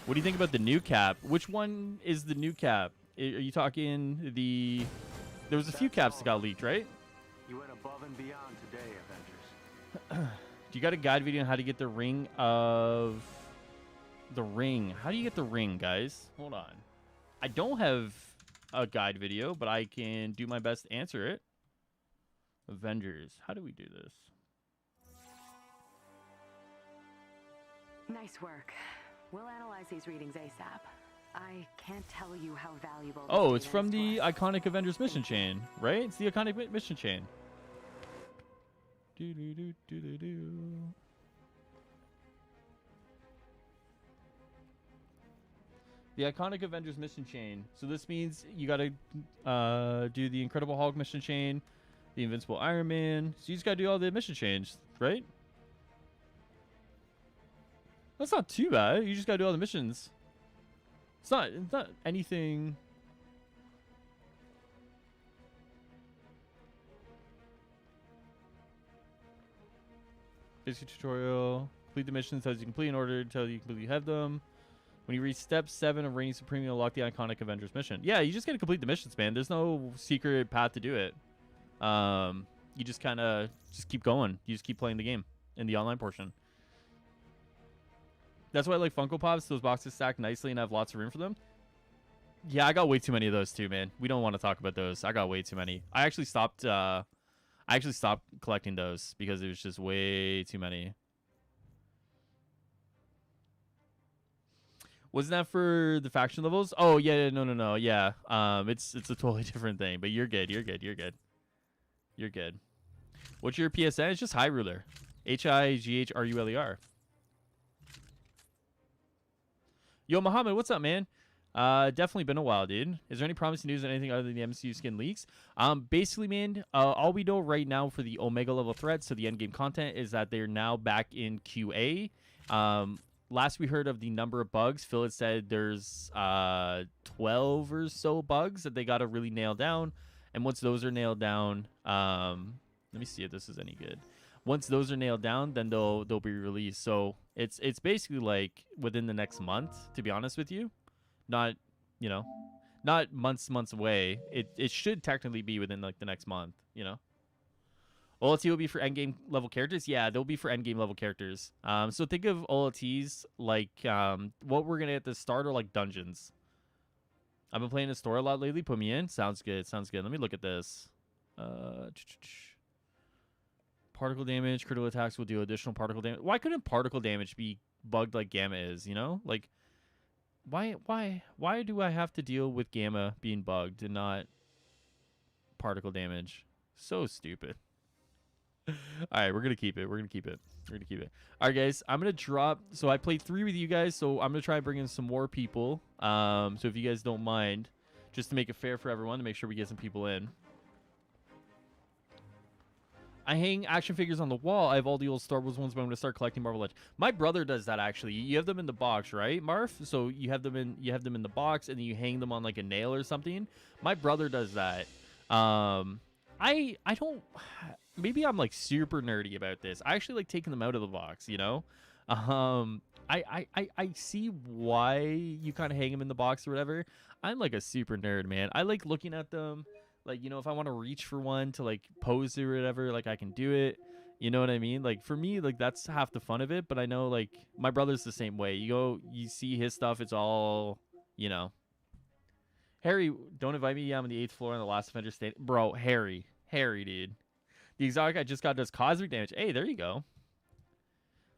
What do you think about the new cap? Which one is the new cap? Are you talking the... There was a few caps that got leaked, right? You went above and beyond today, Avengers. Do you got a guide video on how to get the ring of... The ring. How do you get the ring, guys? Hold on. I don't have a guide video, but I can do my best to answer it. Avengers. How do we do this? Nice work. We'll analyze these readings ASAP. I can't tell you how valuable. Oh, it's from the iconic Avengers mission chain, right? It's the iconic mission chain. Do do do do do do. The iconic Avengers mission chain. So this means you got to do the Incredible Hulk mission chain, the Invincible Iron Man. So you just got to do all the mission chains, right? That's not too bad. You just got to do all the missions. It's not anything. Basic tutorial. Complete the missions as you complete in order until you completely have them. When you reach step 7 of Reigning Supreme, you'll unlock the iconic Avengers mission. Yeah, you just gotta complete the missions, man. There's no secret path to do it. You just kind of just keep going. You just keep playing the game in the online portion. That's why I like Funko Pops. Those boxes stack nicely and have lots of room for them. Yeah, I got way too many of those too, man. We don't want to talk about those. I got way too many. I actually stopped collecting those because it was just way too many. Wasn't that for the faction levels? Oh yeah, no. Yeah, it's a totally different thing. But you're good. You're good. What's your PSN? It's just High Ruler, HIGHRULER. Yo, Muhammad, what's up, man? Definitely been a while, dude. Is there any promising news on anything other than the MCU skin leaks? Basically, man, all we know right now for the Omega level threats, so the endgame content, is that they're now back in QA. Last we heard of the number of bugs, Phil had said there's 12 or so bugs that they got to really nail down. And once those are nailed down, let me see if this is any good. Once those are nailed down, then they'll be released. So it's basically like within the next month, to be honest with you. Not, you know, not months away. It should technically be within like the next month, you know. OLT will be for endgame level characters. Yeah, they'll be for endgame level characters. So think of OLTs like what we're gonna get at the start, or like dungeons. I've been playing the store a lot lately. Put me in. Sounds good. Let me look at this. Particle damage. Critical attacks will do additional particle damage. Why couldn't particle damage be bugged like Gamma is? You know, like why do I have to deal with Gamma being bugged and not particle damage? So stupid. All right, we're gonna keep it. All right, guys, I'm gonna drop. So I played 3 with you guys, so I'm gonna try and bring in some more people. So if you guys don't mind, just to make it fair for everyone, to make sure we get some people in. I hang action figures on the wall. I have all the old Star Wars ones, but I'm gonna start collecting Marvel Legends. My brother does that actually. You have them in the box, right, Marv? So you have them in the box, and then you hang them on like a nail or something. My brother does that. I don't. Maybe I'm like super nerdy about this. I actually like taking them out of the box, you know. I see why you kind of hang them in the box or whatever. I'm like a super nerd, man. I like looking at them. Like, you know, if I want to reach for one to like pose or whatever, like I can do it. You know what I mean? Like for me, like that's half the fun of it. But I know like my brother's the same way. You go, you see his stuff. It's all, you know. Harry, don't invite me. Yeah, I'm on the 8th floor on the last Avengers state. Bro, Harry, dude. The exotic I just got does cosmic damage. Hey, there you go.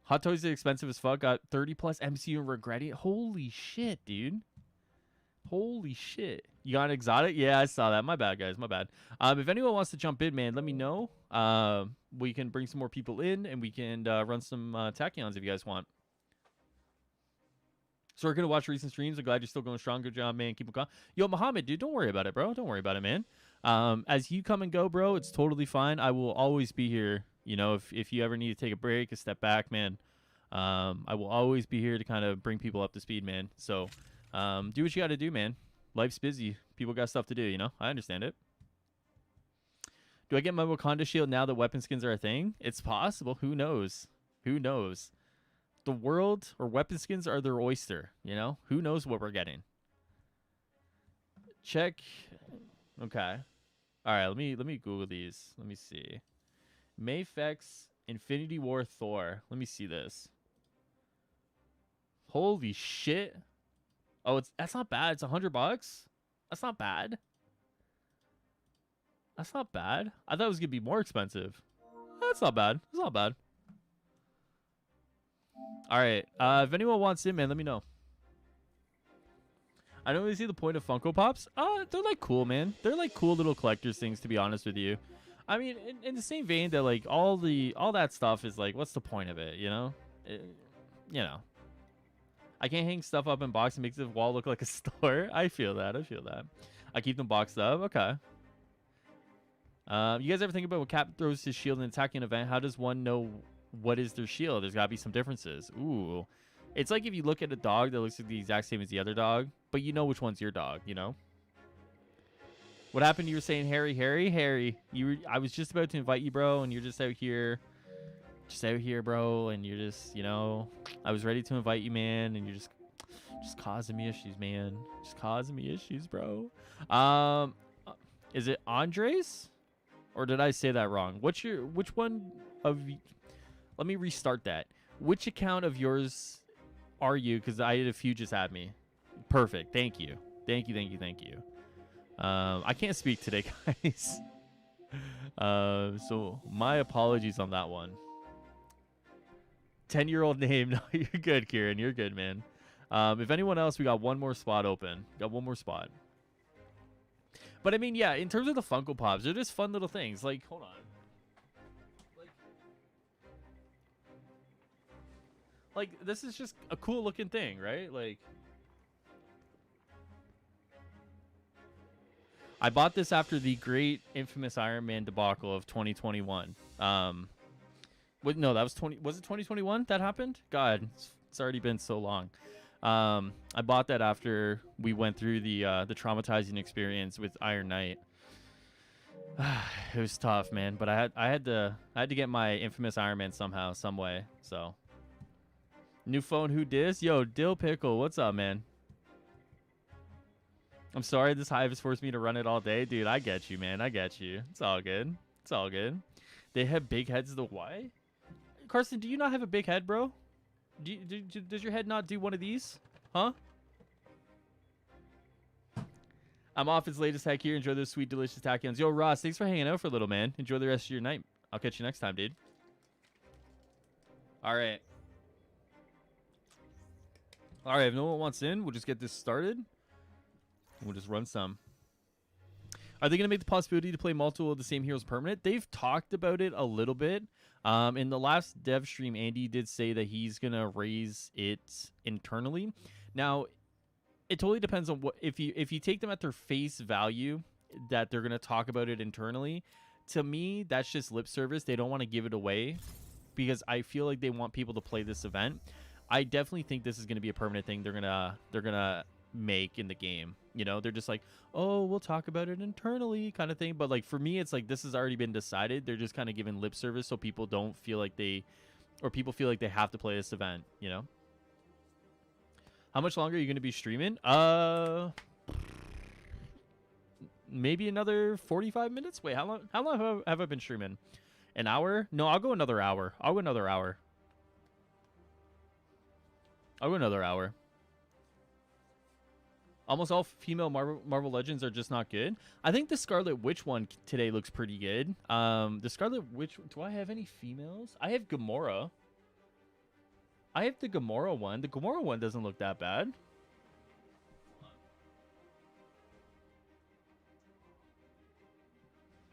Hot Toys is expensive as fuck. Got 30 plus MCU and regretting it. Holy shit, dude. Holy shit. You got an exotic? Yeah, I saw that. My bad, guys. My bad. If anyone wants to jump in, man, let me know. We can bring some more people in, and we can run some tachyons if you guys want. So we're going to watch recent streams. I'm glad you're still going strong. Good job, man. Keep it going. Yo, Muhammad, dude, don't worry about it, bro. Don't worry about it, man. As you come and go, bro, it's totally fine. I will always be here. You know, if you ever need to take a break, a step back, man, I will always be here to kind of bring people up to speed, man. So do what you got to do, man. Life's busy. People got stuff to do, you know? I understand it. Do I get my Wakanda shield now that weapon skins are a thing? It's possible. Who knows? Who knows? The world or weapon skins are their oyster, you know? Who knows what we're getting? Check. Okay. All right, let me Google these. Let me see. Mayfex Infinity War Thor. Let me see this. Holy shit. Oh, that's not bad. It's $100. That's not bad. That's not bad. I thought it was gonna be more expensive. That's not bad. It's not bad. All right. If anyone wants in, man, let me know. I don't really see the point of Funko Pops. They're like cool, man. They're like cool little collector's things, to be honest with you. I mean, in the same vein that like all that stuff is like, what's the point of it? You know, you know. I can't hang stuff up in box and makes the wall look like a store. I feel that. I keep them boxed up. Okay. You guys ever think about when Cap throws his shield in an attacking event? How does one know what is their shield? There's got to be some differences. Ooh. It's like if you look at a dog that looks like the exact same as the other dog, but you know which one's your dog, you know? What happened? You were saying, Harry. I was just about to invite you, bro, and you're just out here, bro, and you're just, you know, I was ready to invite you, man, and you're just causing me issues, man. Just causing me issues, bro. Is it Andres? Or did I say that wrong? Which one of you? Let me restart that. Which account of yours are you? Because I had a few just at me. Perfect. Thank you. I can't speak today, guys. So my apologies on that one. 10-year-old name. No, you're good, Kieran. You're good, man. If anyone else, we got one more spot open. But I mean, yeah, in terms of the Funko Pops, they're just fun little things. Like, hold on. Like this is just a cool looking thing, right? Like, I bought this after the great infamous Iron Man debacle of 2021. No, that was was it 2021 that happened? God, it's already been so long. I bought that after we went through the traumatizing experience with Iron Knight. It was tough, man, but I had to get my infamous Iron Man somehow, some way. So, new phone, who dis? Yo, Dill Pickle, what's up, man? I'm sorry, this hive has forced me to run it all day, dude. I get you, man. I get you. It's all good. They have big heads. Why? Carson, do you not have a big head, bro? Does your head not do one of these? Huh? I'm off its latest hack here. Enjoy those sweet, delicious tachyons. Yo, Ross, thanks for hanging out for a little, man. Enjoy the rest of your night. I'll catch you next time, dude. All right. If no one wants in, we'll just get this started. We'll just run some. Are they going to make the possibility to play multiple of the same heroes permanent? They've talked about it a little bit. In the last dev stream, Andy did say that he's going to raise it internally. Now, it totally depends on what if you take them at their face value that they're going to talk about it internally. To me, that's just lip service. They don't want to give it away because I feel like they want people to play this event. I definitely think this is going to be a permanent thing. They're going to make in the game. You know, they're just like, oh, we'll talk about it internally kind of thing. But like for me, it's like this has already been decided. They're just kind of giving lip service so people don't feel like people feel like they have to play this event, you know? How much longer are you going to be streaming? Maybe another 45 minutes. Wait, how long have I been streaming? An hour? No, I'll go another hour. I'll go another hour. I'll go another hour. Almost all female Marvel Legends are just not good. I think the Scarlet Witch one today looks pretty good. The Scarlet Witch... Do I have any females? I have Gamora. I have the Gamora one. The Gamora one doesn't look that bad.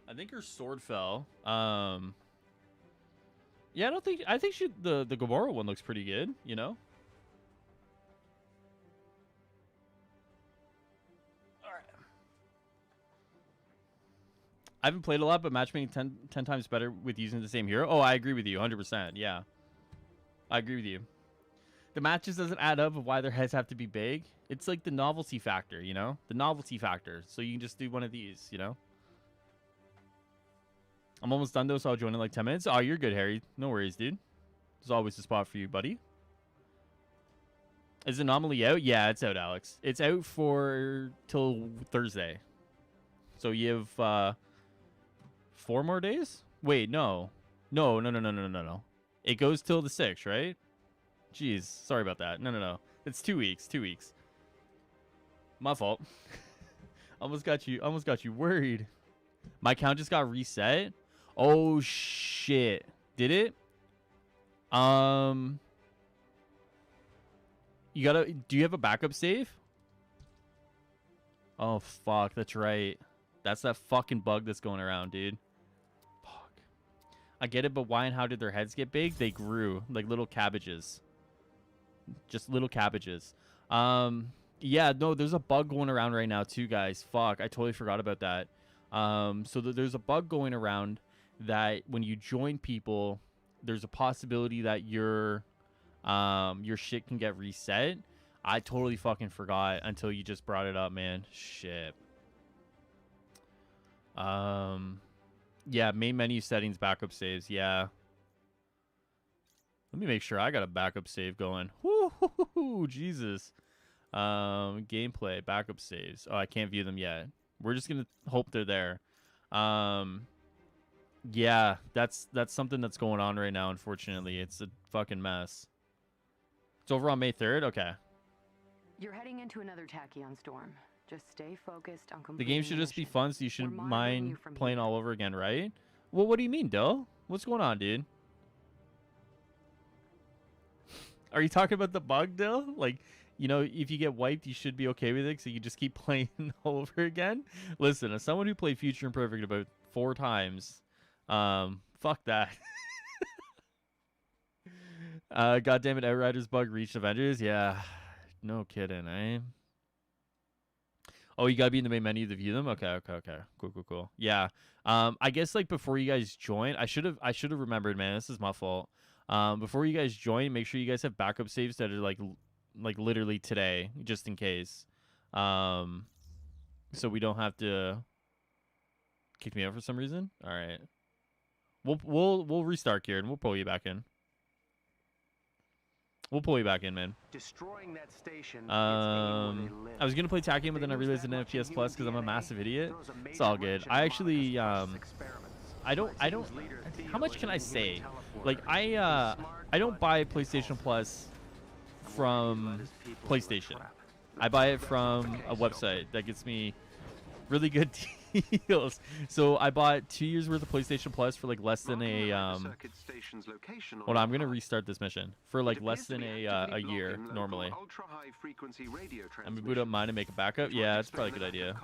I think her sword fell. Yeah, I think the Gamora one looks pretty good, you know? Alright. I haven't played a lot, but matchmaking 10 times better with using the same hero. Oh, I agree with you, 100%. Yeah. I agree with you. The matches doesn't add up of why their heads have to be big. It's like the novelty factor, you know? The novelty factor. So you can just do one of these, you know? I'm almost done, though, so I'll join in like 10 minutes. Oh, you're good, Harry. No worries, dude. There's always a spot for you, buddy. Is Anomaly out? Yeah, it's out, Alex. It's out for till Thursday. So you have 4 more days? Wait, no. No. It goes till the 6th, right? Jeez, sorry about that. No. It's 2 weeks. 2 weeks. My fault. almost got you worried. My account just got reset. Oh shit. Did it? Do you have a backup save? Oh fuck, that's right. That's that fucking bug that's going around, dude. Fuck. I get it, but why and how did their heads get big? They grew like little cabbages. Just little cabbages. Yeah, no, there's a bug going around right now too, guys. Fuck, I totally forgot about that. So there's a bug going around that when you join people, there's a possibility that your shit can get reset. I totally fucking forgot until you just brought it up, man. Shit. Yeah, main menu settings, backup saves. Yeah. Let me make sure I got a backup save going. Woo, Jesus. Gameplay, backup saves. Oh, I can't view them yet. We're just gonna hope they're there. Yeah, that's something that's going on right now, unfortunately. It's a fucking mess. It's over on May 3rd? Okay. You're heading into another tachyon storm. Just stay focused on The completing game should just be mission. fun, so you shouldn't We're monitoring you mind from playing here. all over again, right? Well, what do you mean, Dill? What's going on, dude? Are you talking about the bug, Dill? Like, you know, if you get wiped, you should be okay with it, so you just keep playing all over again? Listen, as someone who played Future Imperfect about 4 times, fuck that. God damn it, Outriders bug reached Avengers? Yeah, no kidding, eh? Oh, you gotta be in the main menu to view them? Okay. Cool. Yeah. I guess like before you guys join, I should have remembered, man. This is my fault. Before you guys join, make sure you guys have backup saves that are like literally today, just in case. So we don't have to kick me out for some reason. All right. We'll restart, Kieran. We'll pull you back in. We'll pull you back in, man. Destroying that station. I was gonna play Tachyon, but then I realized it in FPS Plus because I'm a massive idiot. It's all good. I actually I don't. How much can I say? Like I don't buy PlayStation Plus from PlayStation. I buy it from a website that gets me really good deals. So I bought 2 years worth of PlayStation Plus for like less than a Hold on, I'm gonna restart this mission for like less than a year normally. I'm gonna boot up mine and make a backup. Yeah, that's probably a good idea.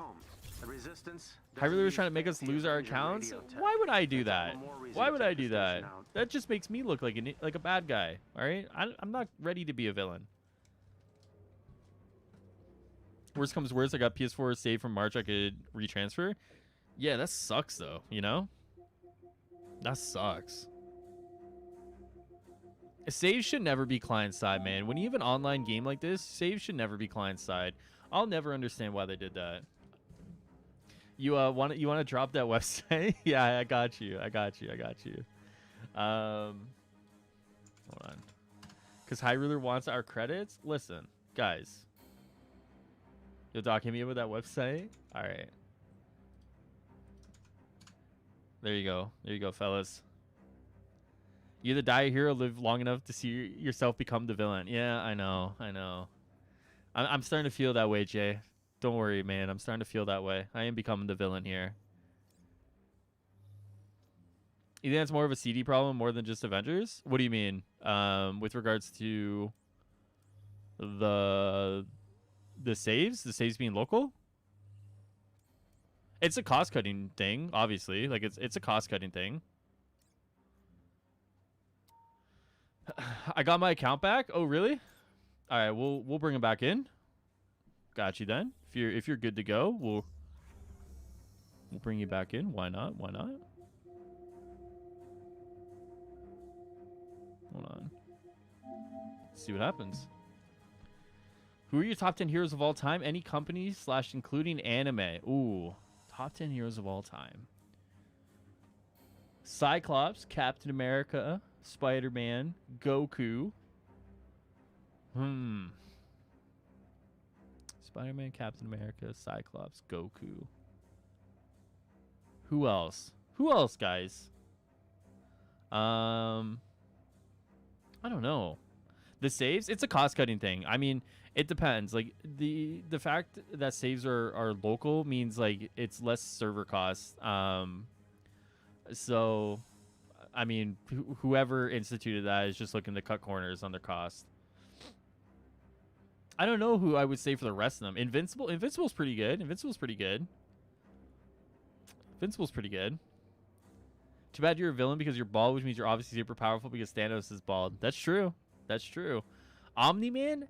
Hyperlord was trying to make us lose our accounts. Why would I do that? Why would I do that? That just makes me look like a bad guy. All right, I'm not ready to be a villain. Worst comes worst, I got PS4 saved from March. I could retransfer. Yeah, that sucks though. You know, that sucks. Saves should never be client side, man. When you have an online game like this, saves should never be client side. I'll never understand why they did that. You want to drop that website? Yeah, I got you. Hold on. Because High Ruler wants our credits. Listen, guys. Yo, Doc, hit me up with that website. All right. There you go, fellas. You either die a hero, live long enough to see yourself become the villain. Yeah, I know. I'm starting to feel that way, Jay. Don't worry, man. I'm starting to feel that way. I am becoming the villain here. You think that's more of a CD problem more than just Avengers? What do you mean? With regards to the saves being local? It's a cost-cutting thing, obviously. Like it's a cost-cutting thing. I got my account back. Oh, really? All right, we'll bring him back in. Got you then. If you're good to go, we'll bring you back in. Why not? Why not? Hold on. Let's see what happens. Who are your top 10 heroes of all time? Any company / including anime. Ooh, top 10 heroes of all time. Cyclops, Captain America, Spider-Man, Goku. Spider-Man, Captain America, Cyclops, Goku. Who else? Who else, guys? I don't know. The saves, it's a cost-cutting thing. I mean, it depends. Like the fact that saves are local means like it's less server costs. So I mean, whoever instituted that is just looking to cut corners on their cost. I don't know who I would say for the rest of them. Invincible's pretty good. Invincible's pretty good. Too bad you're a villain because you're bald, which means you're obviously super powerful because Thanos is bald. That's true. That's true. Omni-Man?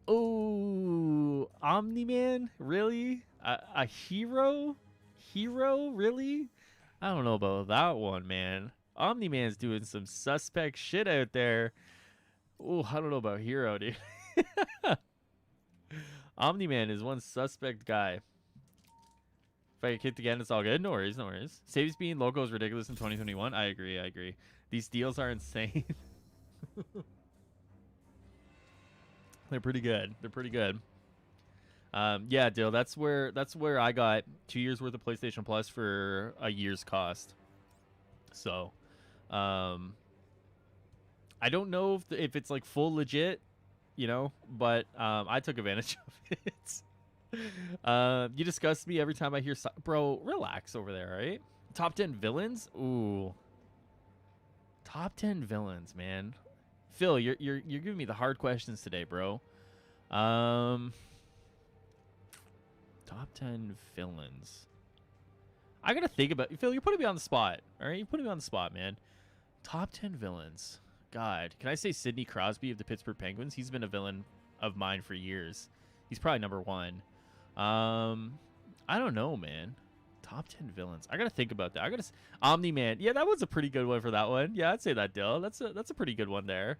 Oh, Omni-Man? Really? A hero? Hero? Really? I don't know about that one, man. Omni-Man's doing some suspect shit out there. Oh, I don't know about hero, dude. Omni-Man is one suspect guy. If I get kicked again, it's all good. No worries, no worries. Saves being logo is ridiculous in 2021. I agree. These deals are insane. They're pretty good. Yeah, Dill, that's where I got 2 years worth of PlayStation Plus for a year's cost. So, I don't know if it's like full legit, you know, but I took advantage of it. You disgust me every time I hear bro, relax over there, right? Top 10 villains? Ooh. Top 10 villains, man. Phil, you're giving me the hard questions today, bro. Top 10 villains. I gotta think about Phil, you're putting me on the spot. Alright? You're putting me on the spot, man. Top 10 villains. God. Can I say Sidney Crosby of the Pittsburgh Penguins? He's been a villain of mine for years. He's probably number one. I don't know, man. Top 10 villains. I gotta think about that. Omni-Man. Yeah, that was a pretty good one for that one. Yeah, I'd say that, Dill. That's a pretty good one there.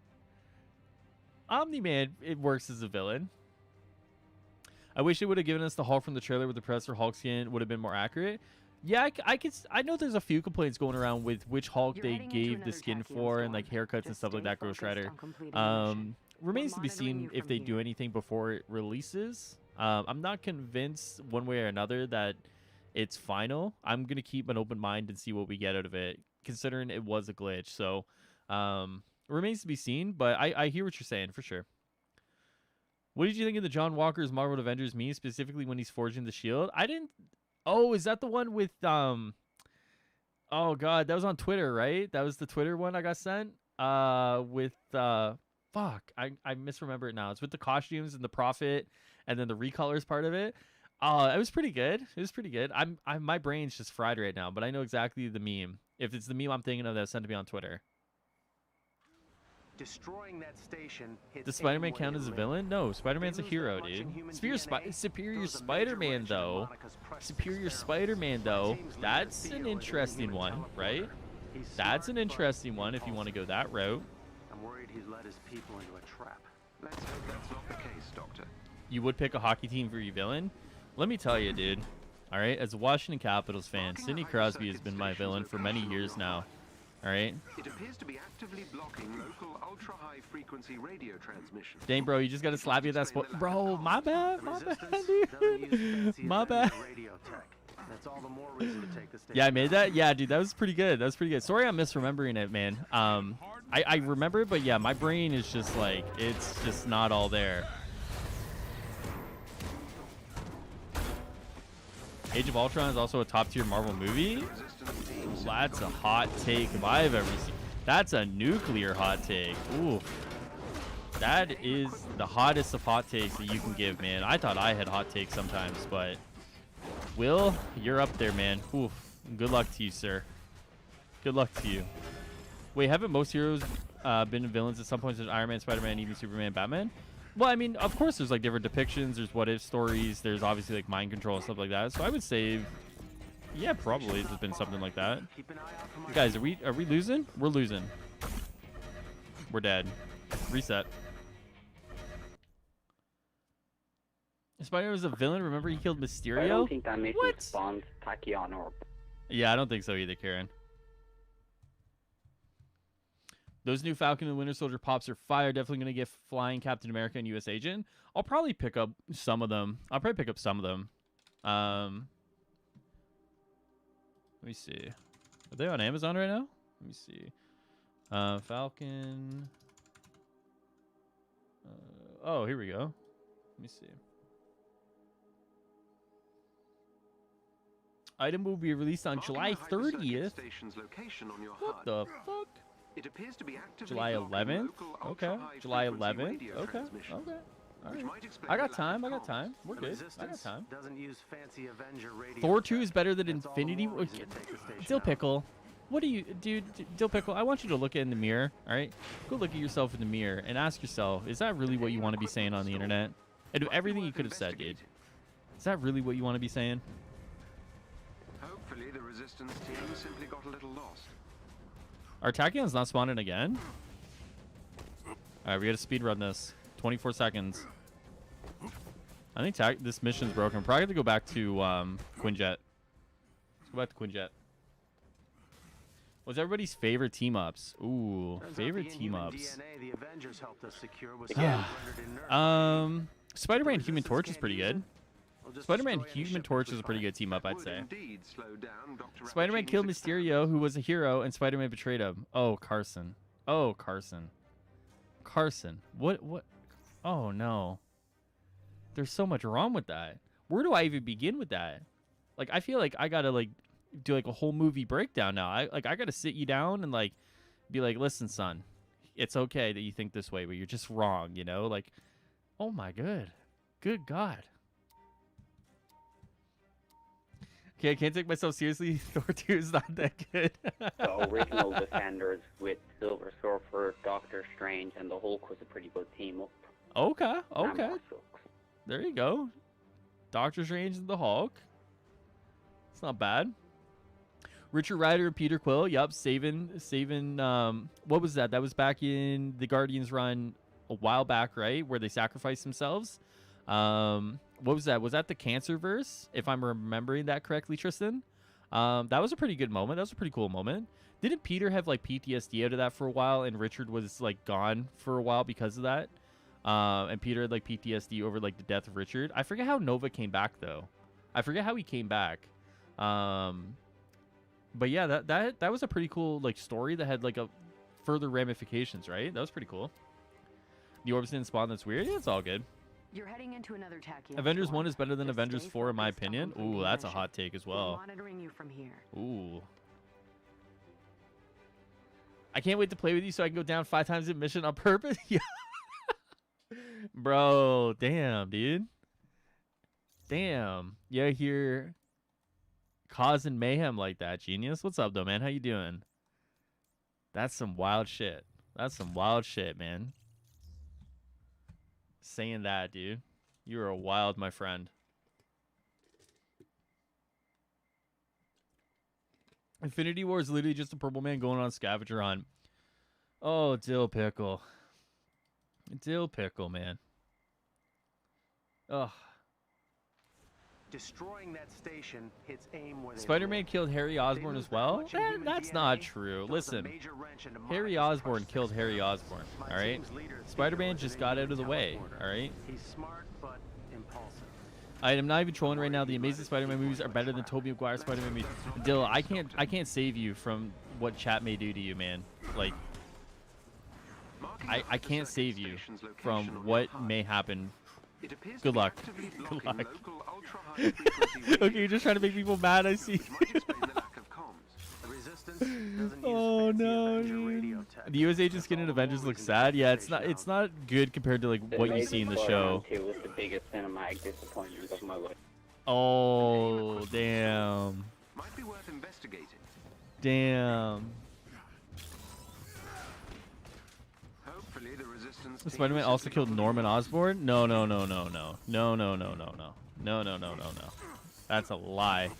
Omni-Man, it works as a villain. I wish it would have given us the Hulk from the trailer with the Professor Hulk skin. Would have been more accurate. Yeah, I know there's a few complaints going around with which Hulk they gave the skin for and like haircuts and stuff like that, Ghost Rider. Remains to be seen if they do anything before it releases. I'm not convinced one way or another that it's final. I'm going to keep an open mind and see what we get out of it, considering it was a glitch. So remains to be seen, but I hear what you're saying for sure. What did you think of the John Walker's Marvel Avengers meme, specifically when he's forging the shield? I didn't... Oh, is that the one with... Oh, God, that was on Twitter, right? That was the Twitter one I got sent? With... Fuck, I misremember it now. It's with the costumes and the Prophet and then the recolors part of it. It was pretty good. It was pretty good. My brain's just fried right now, but I know exactly the meme. If it's the meme I'm thinking of, that sent to me on Twitter. Destroying that station. Does Spider-Man count as a villain? No, Spider-Man's a hero, dude. Superior Spider-Man, though. Superior Spider-Man, though. That's an interesting one, right? That's an interesting one if you want to go that route. I'm worried he's led his people into a trap. Let's hope that's not the case, Doctor. You would pick a hockey team for your villain? Let me tell you, dude. All right, as a Washington Capitals fan, Sidney Crosby has been my villain for many years now. All right. It appears to be actively blocking local ultra-high frequency radio transmission. Dang, bro, you just gotta slap you at that spot. Bro, my bad, dude. My bad. That's all the more reason to take the station. Yeah, I made that. Yeah, dude, that was pretty good. That was pretty good. Sorry, I'm misremembering it, man. I remember it, but yeah, my brain is just like it's just not all there. Age of Ultron is also a top-tier Marvel movie. That's a hot take if I've ever seen. That's a nuclear hot take. Ooh. That is the hottest of hot takes that you can give, man. I thought I had hot takes sometimes, but Will, you're up there, man. Oof. Good luck to you, sir. Good luck to you. Wait, haven't most heroes been villains at some point, such as Iron Man, Spider-Man, even Superman, Batman? Well, I mean, of course, there's like different depictions. There's what-if stories. There's obviously like mind control and stuff like that. So I would say, yeah, probably there's been something like that. Guys, are we losing? We're losing. We're dead. Reset. Spider-Man was a villain. Remember, he killed Mysterio. I don't think that makes What? response Tachyon or. Yeah, I don't think so either, Karen. Those new Falcon and Winter Soldier pops are fire. Definitely going to get Flying Captain America and U.S. Agent. I'll probably pick up some of them. Let me see. Are they on Amazon right now? Let me see. Falcon. Oh, here we go. Let me see. Item will be released on July 30th. What the fuck? It appears to be actively July blocking 11th? local Okay. ultra-high July frequency 11th? radio Okay. transmission, Okay. All which right. might explain I got the lack time. of I got time. comms. We're The good. I got Resistance time. doesn't use fancy Avenger radio. Thor 2 tech. is better than That's all the Infinity more War. reason to take the station Dill out. Pickle. What do you, dude? Dill Pickle, I want you to look in the mirror, all right? Go look at yourself in the mirror and ask yourself, is that really what you want to be saying on the internet? And do everything you could have said, dude. Is that really what you want to be saying? Hopefully, the Resistance team simply got a little lost. Are Tachyons not spawning again? All right, we got to speed run this. 24 seconds. I think this mission's broken. We're probably going to go back to Quinjet. Let's go back to Quinjet. What's everybody's favorite team-ups? Ooh, Turns out favorite the Inhuman team-ups. DNA the Avengers helped us secure was Yeah. rendered inert. Spider-Man The Human Resistance Torch is can't pretty use good. it. We'll just Spider-Man destroy any Human ship Torch we is a pretty find. good team-up, I'd Would say. indeed slow down Dr. Spider-Man Rappaccini's killed experiment. Mysterio, who was a hero, and Spider-Man betrayed him. Oh, Carson. Oh, Carson. Carson. What? Oh, no. There's so much wrong with that. Where do I even begin with that? Like, I feel like I gotta, like, do, like, a whole movie breakdown now. I gotta sit you down and, like, be like, listen, son, it's okay that you think this way, but you're just wrong, you know? Like, oh, my good God. Okay, I can't take myself seriously. Thor 2 is not that good. The original Defenders with Silver Surfer, Doctor Strange, and the Hulk was a pretty good team up. Okay. Namor sucks. There you go. Doctor Strange and the Hulk. It's not bad. Richard Rider and Peter Quill. Yup, saving. What was that? That was back in the Guardians run a while back, right? Where they sacrificed themselves. What was that? Was that the Cancerverse? If I'm remembering that correctly, Tristan. That was a pretty good moment. That was a pretty cool moment. Didn't Peter have like PTSD out of that for a while, and Richard was like gone for a while because of that? And Peter had like PTSD over like the death of Richard. I forget how Nova came back though. I forget how he came back. But yeah, that was a pretty cool like story that had like a further ramifications, right? That was pretty cool. The orbs didn't spawn. That's weird. Yeah, it's all good. You're heading into another tachyon Avengers storm. 1 is better than Just Avengers stay 4 in my focused on opinion. completing Ooh, the that's a mission. hot take as We're well. monitoring you from here. Ooh. I can't wait to play with you so I can go down 5 times in mission on purpose. Yeah. Bro, damn, dude. Damn. Yeah, here causing mayhem like that, genius. What's up, though, man? How you doing? That's some wild shit. That's some wild shit, man. Saying that, dude. You are wild, my friend. Infinity War is literally just a purple man going on a scavenger hunt. Oh, dill pickle. Dill pickle, man. Ugh. Destroying that station hits aim where they Spider-Man live. killed Harry They Osborn lose as that well? much in human That's not DNA, true. throws a Listen, major wrench into Harry Monica's Osborn crushed killed Harry success. Osborn, My alright? team's leader, Theodore, Spider-Man was just an got out Inhuman of the way, teleporter. alright? He's smart but impulsive. I am not even trolling right now. The Amazing Spider-Man movies are better than Tobey Maguire Spider-Man movies. Dill, I can't save you from what chat may do to you, man. Like, I can't save you from what may happen. Good luck. Good luck. Okay, you're just trying to make people mad. I see. Oh no, dude. The U.S. agent skin in Avengers looks sad. Yeah, it's not good compared to like what you see in the show. It was the biggest cinematic disappointment of my life. Oh damn. Might be worth investigating. Damn. Hopefully the resistance. Spider-Man also killed Norman Osborn? No. That's a lie.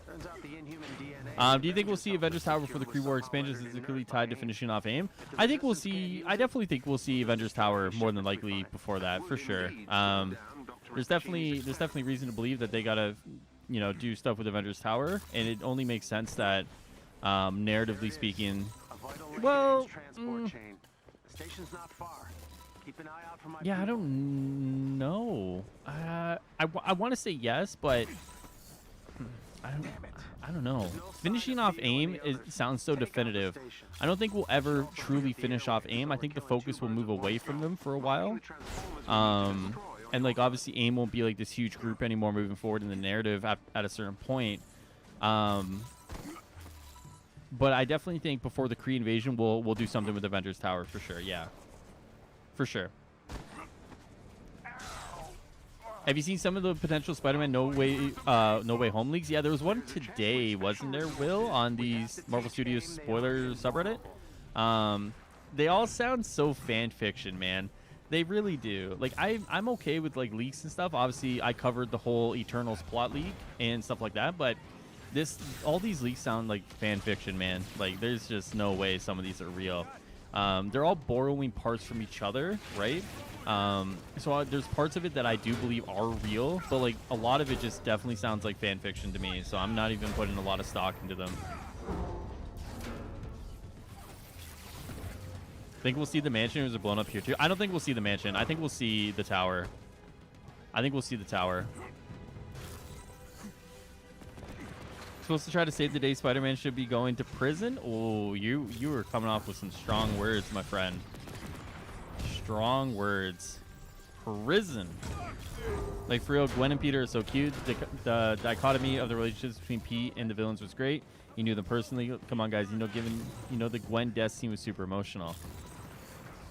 Turns out the inhuman DNA. Do you think we'll see Avengers Tower before the Kree War expansions is clearly tied to finishing off AIM? I definitely think we'll see Avengers Tower more than likely before that, for sure. There's definitely reason to believe that they gotta, do stuff with Avengers Tower, and it only makes sense that, narratively speaking, well, The station's not far. Keep an eye out for my yeah, I don't know. I want to say yes, but I don't know. Finishing off AIM sounds so definitive. I don't think we'll ever truly finish off AIM. I think the focus will move away from them for a while. And like obviously AIM won't be like this huge group anymore moving forward in the narrative at a certain point. But I definitely think before the Kree invasion, we'll do something with Avengers Tower for sure. Yeah, for sure. Have you seen some of the potential Spider-Man No Way Home leaks? Yeah, there was one today, wasn't there, Will, on the Marvel Studios spoiler subreddit? They all sound so fan fiction, man. They really do. Like, I'm okay with like leaks and stuff. Obviously, I covered the whole Eternals plot leak and stuff like that, but all these leaks sound like fan fiction, man. Like, there's just no way some of these are real. They're all borrowing parts from each other, right? So there's parts of it that I do believe are real, but like a lot of it just definitely sounds like fan fiction to me. So I'm not even putting a lot of stock into them. Think we'll see the mansion, or is it blown up here too? I don't think we'll see the mansion. I think we'll see the tower. Supposed to try to save the day. Spider-Man should be going to prison. Oh, you were coming off with some strong words, my friend. Strong words. Prison. Like, for real, Gwen and Peter are so cute. The dichotomy of the relationships between Pete and the villains was great. You knew them personally. Come on, guys. The Gwen death scene was super emotional.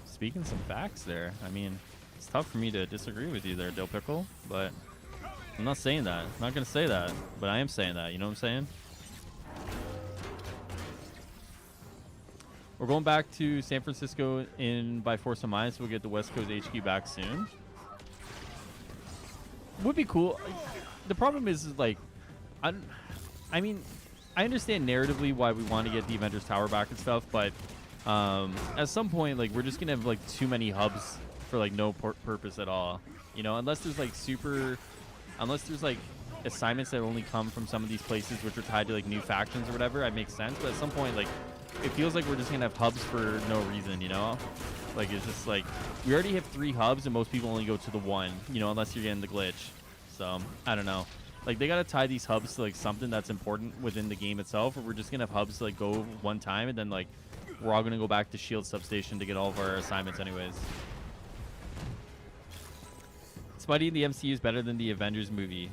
Speaking some facts there. I mean, it's tough for me to disagree with you there, Dill Pickle, but I'm not saying that. I'm not going to say that, but I am saying that. You know what I'm saying? We're going back to San Francisco by force of mind, so we'll get the West Coast HQ back soon. Would be cool. The problem is like, I mean, I understand narratively why we want to get the Avengers Tower back and stuff, but at some point, like, we're just gonna have like too many hubs for like no purpose at all. Unless there's like assignments that only come from some of these places which are tied to like new factions or whatever. It makes sense, but at some point, like, it feels like we're just gonna have hubs for no reason, Like, it's just like we already have 3 hubs and most people only go to the one, unless you're getting the glitch. So I don't know. Like, they gotta tie these hubs to like something that's important within the game itself, or we're just gonna have hubs to like go one time and then like we're all gonna go back to Shield Substation to get all of our assignments anyways. Spidey in the MCU is better than the Avengers movie.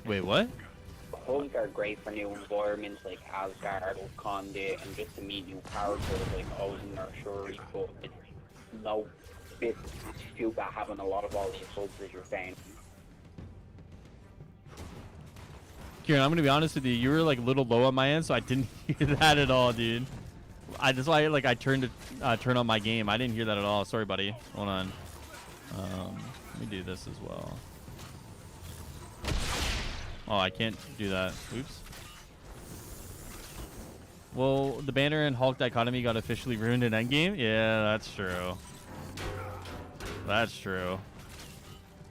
Wait, what? Hubs are great for new environments like Asgard or Wakanda, and just to meet new characters like Odin or Shuri, but it's no bit stupid having a lot of all these hubs, as you're saying. Kieran, I'm gonna be honest with you. You were like a little low on my end, so I didn't hear that at all, dude. That's why I turned on my game. I didn't hear that at all. Sorry, buddy. Hold on. Let me do this as well. Oh, I can't do that. Oops. Well, the Banner and Hulk dichotomy got officially ruined in Endgame? Yeah, that's true. That's true. All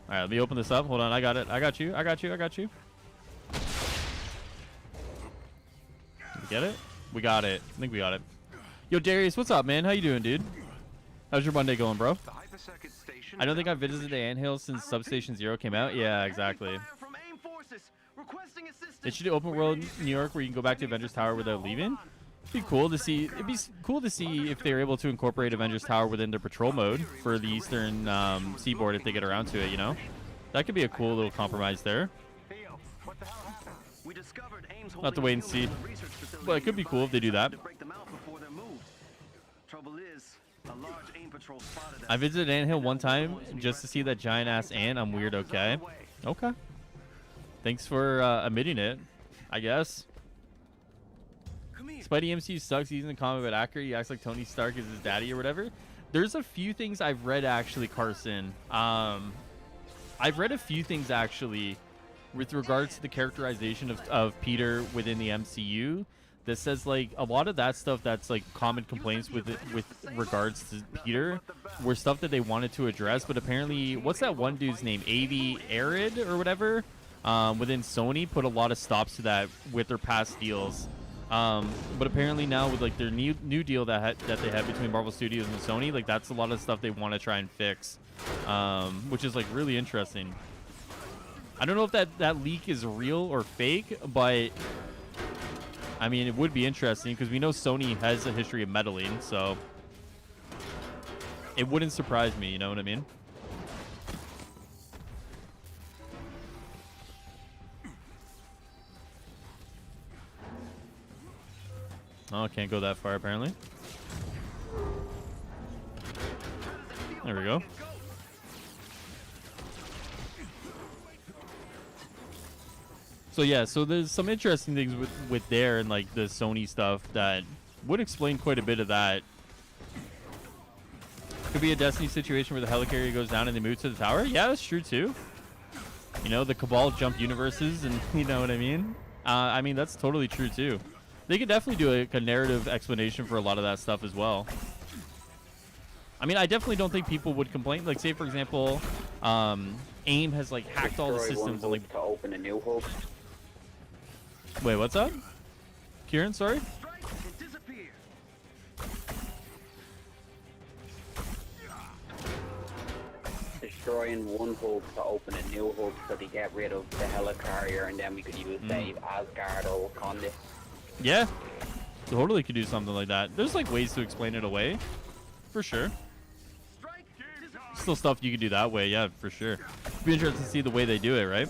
right, let me open this up. Hold on, I got it. I got you. Did we get it? We got it. I think we got it. Yo, Darius, what's up, man? How you doing, dude? How's your Monday going, bro? The hypercircuit station I don't think I've visited the anthill since Substation Zero came out. Yeah, exactly. They should do open world New York where you can go back to Avengers Tower without leaving. It'd be cool to see. It'd be cool to see if they're able to incorporate Avengers Tower within their patrol mode for the Eastern Seaboard if they get around to it. You know, that could be a cool little compromise there. We'll have to wait and see. But it could be cool if they do that. I visited Anthill one time just to see that giant ass ant. I'm weird. Okay. Okay. Thanks for admitting it, I guess. Spidey MCU sucks. He's in the comic but accurate. He acts like Tony Stark is his daddy or whatever. There's a few things I've read actually, Carson. I've read a few things actually with regards to the characterization of Peter within the MCU that says like a lot of that stuff that's like common complaints with regards to Peter were stuff that they wanted to address, but apparently what's that one dude's name, Avi Arad or whatever, within Sony put a lot of stops to that with their past deals. But apparently now with like their new deal that they have between Marvel Studios and Sony, like that's a lot of stuff they want to try and fix, which is like really interesting. I don't know if that leak is real or fake, but I mean it would be interesting because we know Sony has a history of meddling, so it wouldn't surprise me. You know what I mean? Oh, can't go that far apparently. There we go. So yeah, so there's some interesting things with there and like the Sony stuff that would explain quite a bit of that. Could be a Destiny situation where the helicarrier goes down and they move to the tower. Yeah, that's true too. You know, the Cabal jump universes and you know what I mean? I mean, that's totally true too. They could definitely do a narrative explanation for a lot of that stuff as well. I mean, I definitely don't think people would complain. Like, say, for example, AIM has, like, hacked all the systems. And, like, to open a new hub. Wait, what's up? Kieran, sorry? Destroying one hub to open a new hub so they get rid of the helicarrier and then we could use, say, Asgard or Wakanda. Yeah, totally could do something like that. There's like ways to explain it away, for sure. Still stuff you could do that way, yeah, for sure. It'd be interesting to see the way they do it, right?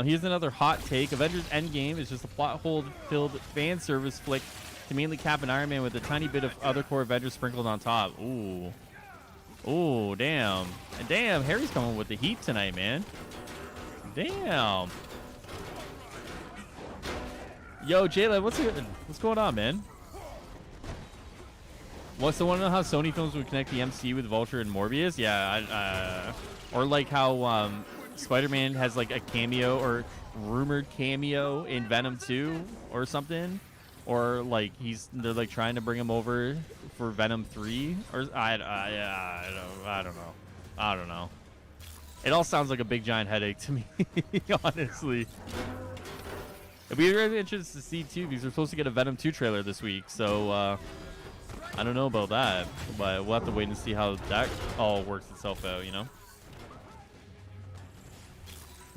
Here's another hot take. Avengers Endgame is just a plot hole-filled fan service flick to mainly Cap and Iron Man with a tiny bit of other core Avengers sprinkled on top. Ooh. Ooh, damn. And damn, Harry's coming with the heat tonight, man. Damn. Yo, Jayla, what's going on, man? What's the one on how Sony films would connect the MCU with Vulture and Morbius? Yeah, or like how Spider-Man has like a cameo or rumored cameo in Venom 2 or something, or like they're like trying to bring him over for Venom 3, or I don't know. It all sounds like a big giant headache to me, honestly. It'd be really interesting to see too because we're supposed to get a Venom 2 trailer this week, so I don't know about that, but we'll have to wait and see how that all works itself out, you know?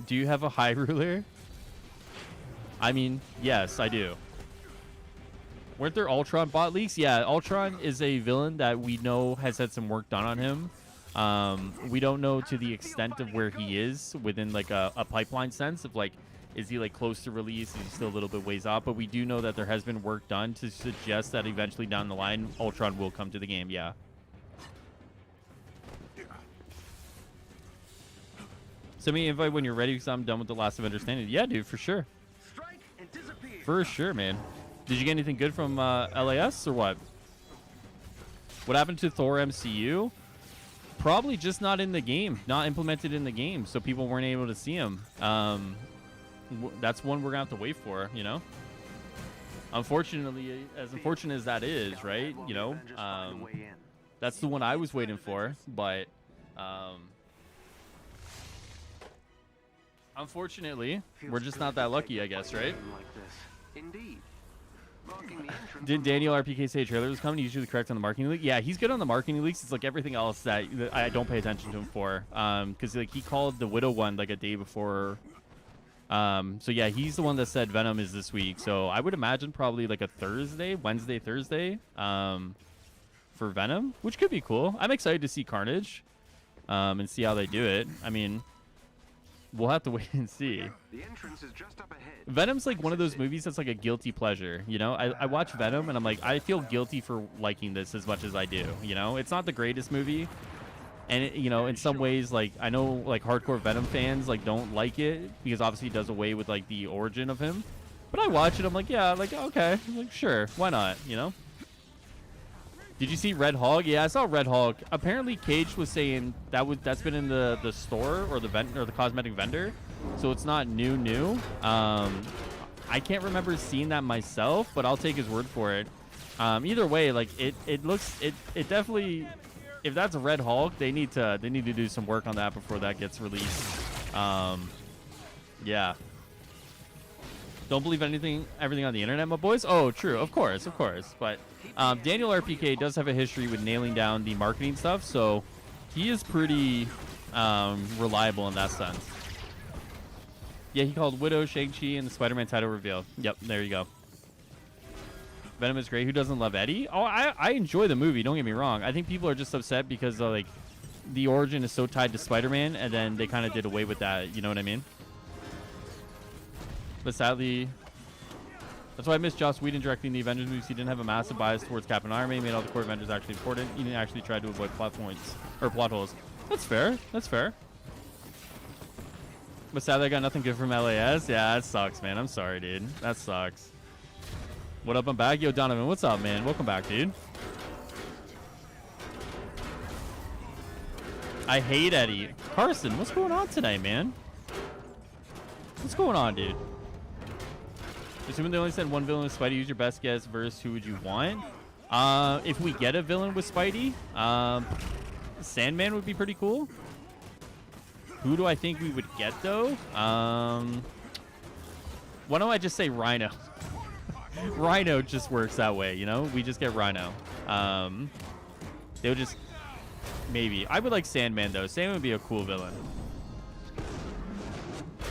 Do you have a high ruler? I mean, yes, I do. Weren't there Ultron bot leaks? Yeah, Ultron is a villain that we know has had some work done on him. We don't know to the extent of where he is within like a pipeline sense of like, is he like close to release? Is he still a little bit ways off? But we do know that there has been work done to suggest that eventually down the line, Ultron will come to the game. Yeah. Send me an invite when you're ready because I'm done with the last Avengers Standing. Yeah, dude, for sure. For sure, man. Did you get anything good from LAS or what? What happened to Thor MCU? Probably just not in the game, not implemented in the game, so people weren't able to see him. That's one we're gonna have to wait for, you know. Unfortunately, as unfortunate as that is, right? You know, that's the one I was waiting for, but unfortunately, we're just not that lucky, I guess, right? Indeed. marking the entrance Did of Daniel RPK say a trailer was coming? He's usually correct on the marketing leak. Yeah, he's good on the marketing leaks. It's like everything else that I don't pay attention to him for. Because like he called the Widow one like a day before. So yeah, he's the one that said Venom is this week. So I would imagine probably like a Wednesday, Thursday, for Venom, which could be cool. I'm excited to see Carnage, and see how they do it. I mean, we'll have to wait and see. the entrance is just up ahead. Venom's like one of those movies that's like a guilty pleasure, you know? I watch Venom and I'm like, I feel guilty for liking this as much as I do, you know? It's not the greatest movie. And, it, you know, in some ways, like, I know, like, hardcore Venom fans, like, don't like it because obviously it does away with, like, the origin of him. But I watch it, I'm like, yeah, like, okay. I'm like, sure, why not, you know? Did you see Red Hog? Yeah, I saw Red Hog. Apparently, Cage was saying that's been in the store or the cosmetic vendor, so it's not new. I can't remember seeing that myself, but I'll take his word for it. Either way, like it definitely, if that's a Red Hulk, they need to do some work on that before that gets released. Yeah. Don't believe everything on the internet, my boys. Oh, true, of course. But Daniel RPK does have a history with nailing down the marketing stuff, so he is pretty reliable in that sense. Yeah, he called Widow, Shang-Chi, and the Spider-Man title reveal. Yep, there you go. Venom is great. Who doesn't love Eddie? Oh, I enjoy the movie. Don't get me wrong. I think people are just upset because like the origin is so tied to Spider-Man, and then they kind of did away with that. You know what I mean? But sadly, that's why I miss Joss Whedon directing the Avengers movies. He didn't have a massive bias towards Cap and Iron Man. He made all the core Avengers actually important. He didn't actually try to avoid plot points or plot holes. That's fair. But sadly, I got nothing good from LAS. Yeah, that sucks, man. I'm sorry, dude. That sucks. What up? I'm back. Yo, Donovan, what's up, man? Welcome back, dude. I hate Eddie. Carson, what's going on tonight, man? What's going on, dude? Assuming they only send one villain with Spidey, use your best guess versus who would you want? If we get a villain with Spidey, Sandman would be pretty cool. Who do I think we would get, though? Why don't I just say Rhino? Rhino just works that way, you know? We just get Rhino. They would just... Maybe. I would like Sandman, though. Sandman would be a cool villain.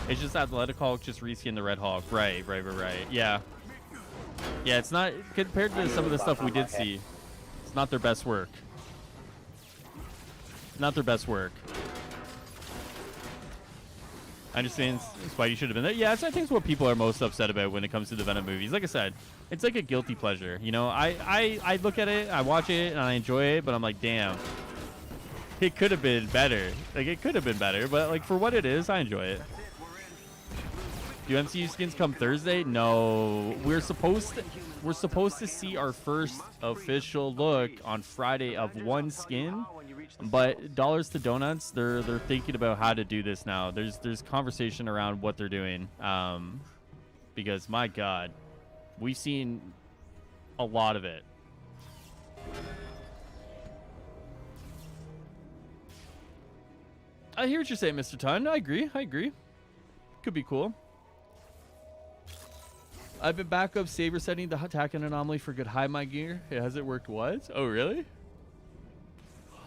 It's just Athletic Hulk just reskin the Red Hulk. Right. Yeah. Yeah, it's not... Compared to some of the stuff we did see, it's not their best work. I understand Spidey should have been there. Yeah, I think it's what people are most upset about when it comes to the Venom movies. Like I said, it's like a guilty pleasure. You know, I look at it, I watch it, and I enjoy it, but I'm like, damn. It could have been better. Like, it could have been better, but, like, for what it is, I enjoy it. Do MCU skins come Thursday? No. We're supposed to see our first official look on Friday of one skin. But Dollars to Donuts, they're thinking about how to do this now. There's conversation around what they're doing. Because my God, we've seen a lot of it. I hear what you're saying, Mr. Tun. I agree. Could be cool. I've been back up saber setting the attack and anomaly for good high my gear. It hasn't worked what? Oh, really?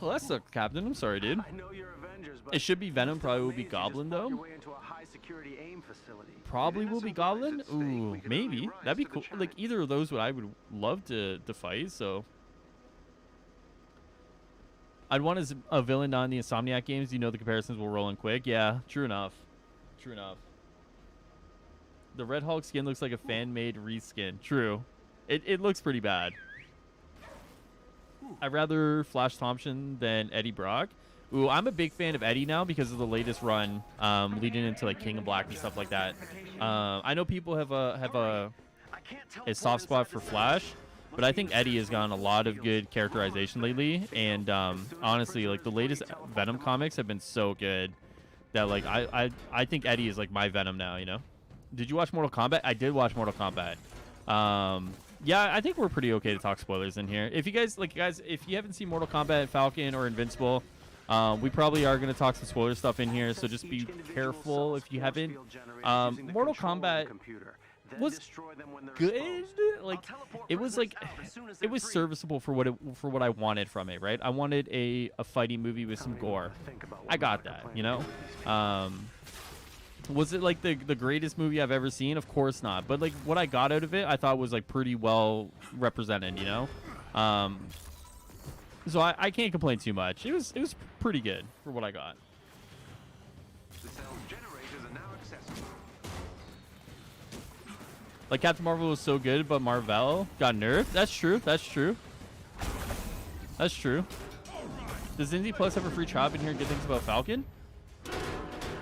Well, that sucks, Captain. I'm sorry, dude. I know you're Avengers, but It should be Venom. Probably will be Goblin, though. Probably will be Goblin. Ooh, maybe. That'd be cool. Like, either of those I would love to fight, so... I'd want a villain on the Insomniac games. You know the comparisons will roll in quick. Yeah, true enough. The Red Hulk skin looks like a fan-made reskin. True. It looks pretty bad. I'd rather Flash Thompson than Eddie Brock. Ooh, I'm a big fan of Eddie now because of the latest run, leading into like King of Black and stuff like that. I know people have a soft spot for Flash, but I think Eddie has gotten a lot of good characterization lately. And honestly, like the latest Venom comics have been so good that like I think Eddie is like my Venom now. You know? Did you watch Mortal Kombat? I did watch Mortal Kombat. Yeah, I think we're pretty okay to talk spoilers in here. If you guys if you haven't seen Mortal Kombat, Falcon, or Invincible, we probably are going to talk some spoiler stuff in here, so just be careful if you haven't. Mortal Kombat, was good. Like it was like it was serviceable for what I wanted from it, right? I wanted a fighting movie with some gore. I got that, you know. Was it like the greatest movie I've ever seen? Of course not. But like what I got out of it, I thought was like pretty well represented, you know. So I can't complain too much. It was pretty good for what I got. The cell's generators are now accessible. Like Captain Marvel was so good, but Marvel got nerfed. That's true. That's true. That's true. Does Disney Plus have a free trial in here and good things about Falcon?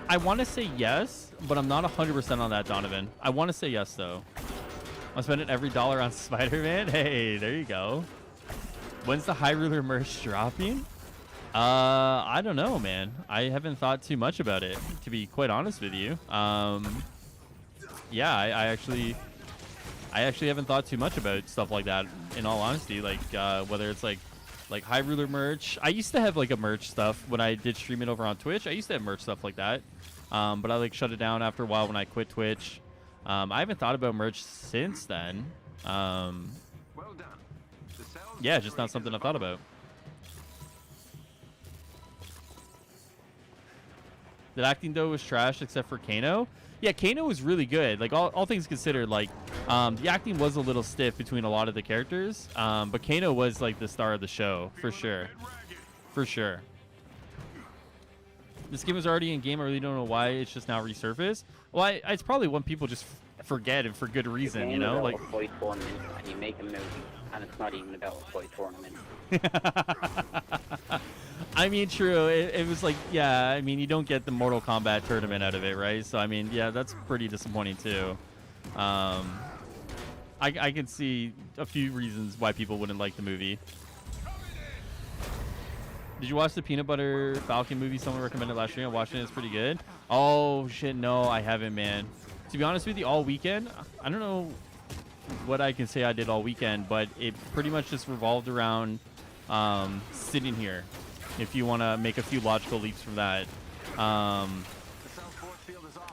I want to say yes, but I'm not 100% on that, Donovan. I want to say yes, though. I'm spending every dollar on Spider-Man. Hey, there you go. When's the High Ruler merch dropping? I don't know, man. I haven't thought too much about it, to be quite honest with you. Yeah, I actually haven't thought too much about stuff like that, in all honesty. Like, whether it's like High Ruler merch. I used to have like a merch stuff when I did stream it over on Twitch. I used to have merch stuff like that. But I like shut it down after a while when I quit Twitch. I haven't thought about merch since then. Well done. The cell's Yeah, just not something I thought about. The acting though was trash except for Kano. Yeah, Kano was really good. Like all things considered, like the acting was a little stiff between a lot of the characters. But Kano was like the star of the show for sure. For sure. This game was already in game. I really don't know why it's just now resurfaced. Well, it's probably when people just forget and for good reason, you know? Like a fight tournament and you make a movie and it's not even about a fight tournament. I mean, true. It was like, yeah, I mean, you don't get the Mortal Kombat tournament out of it, right? So, I mean, yeah, that's pretty disappointing, too. I can see a few reasons why people wouldn't like the movie. Did you watch the Peanut Butter Falcon movie someone recommended last year? I'm watching it. It's pretty good. Oh, shit, no, I haven't, man. To be honest with you, all weekend, I don't know what I can say I did all weekend, but it pretty much just revolved around sitting here. If you want to make a few logical leaps from that, I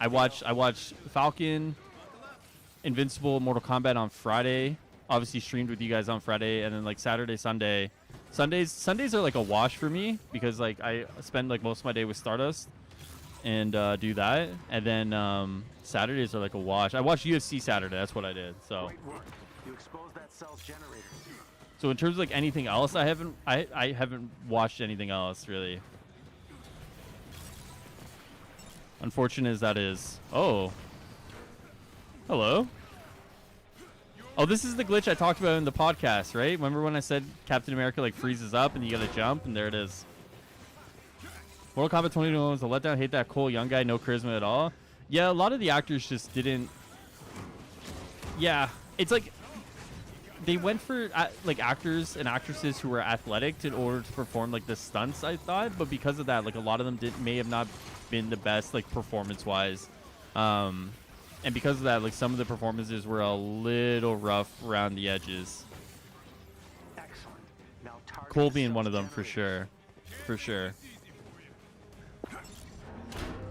watched Falcon, Invincible, Mortal Kombat on Friday. Obviously streamed with you guys on Friday, and then like Saturday, Sunday. Sundays are like a wash for me because like I spend like most of my day with Stardust and do that, and then Saturdays are like a wash. I watched UFC Saturday. That's what I did. So. You exposed that cell's generators. So in terms of like anything else, I haven't watched anything else really. Unfortunate as that is. Oh. Hello. Oh, this is the glitch I talked about in the podcast, right? Remember when I said Captain America like freezes up and you gotta jump, and there it is. Mortal Kombat 2021 was a letdown. Hate that Cole Young guy, no charisma at all. Yeah, a lot of the actors just didn't. Yeah, it's like they went for like actors and actresses who were athletic in order to perform like the stunts, I thought, but because of that, like a lot of them may have not been the best like performance-wise. And because of that, like some of the performances were a little rough around the edges. Excellent. Now target Cole the being one cell's of them for generators. sure. For sure.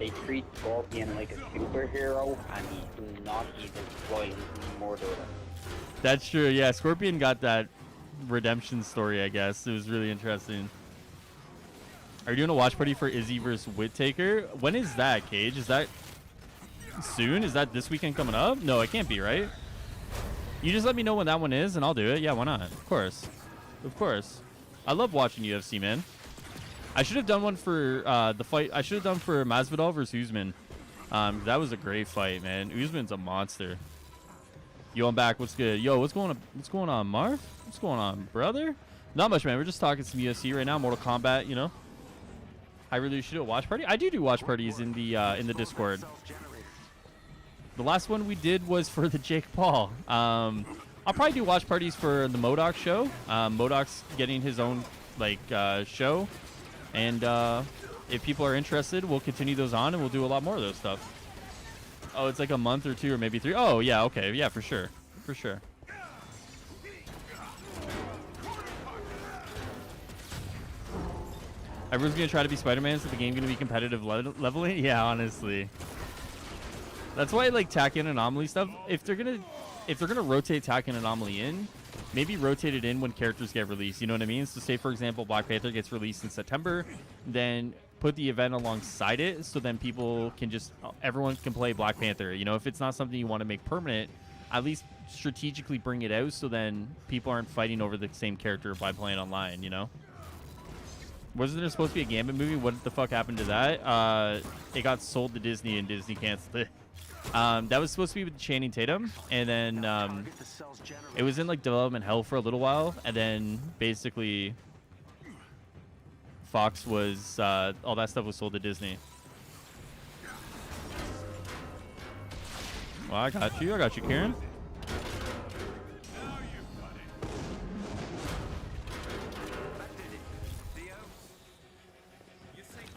They treat Scorpion like a superhero and he's not even trying to murder them. That's true. Yeah, Scorpion got that redemption story, I guess. It was really interesting. Are you doing a watch party for Izzy versus Whittaker? When is that, Cage? Is that soon? Is that this weekend coming up? No, it can't be, right? You just let me know when that one is and I'll do it. Yeah, why not? Of course. Of course. I love watching UFC, man. I should have done one for the fight. I should have done for Masvidal versus Usman. That was a great fight, man. Usman's a monster. Yo, I'm back. What's good? Yo, what's going on? What's going on, Marv? What's going on, brother? Not much, man. We're just talking some UFC right now. Mortal Kombat, you know. I really should do a watch party. I do watch parties in the Discord. The last one we did was for the Jake Paul. I'll probably do watch parties for the MODOK show. MODOK's getting his own like show, and if people are interested, we'll continue those on and we'll do a lot more of those stuff. Oh, it's like a month or 2 or maybe 3. Oh yeah, okay, yeah, for sure, for sure. Everyone's gonna try to be Spider-Man, so the game gonna be competitive leveling. Yeah, honestly. That's why I like tack in anomaly stuff. If they're gonna rotate tack in anomaly in, maybe rotate it in when characters get released. You know what I mean? So say for example, Black Panther gets released in September, then put the event alongside it, so then people can just everyone can play Black Panther. You know, if it's not something you want to make permanent, at least strategically bring it out so then people aren't fighting over the same character by playing online. You know? Wasn't there supposed to be a Gambit movie? What the fuck happened to that? It got sold to Disney and Disney canceled it. That was supposed to be with Channing Tatum, and then it was in like development hell for a little while, and then basically Fox was all that stuff was sold to Disney. Well, I got you, Karen.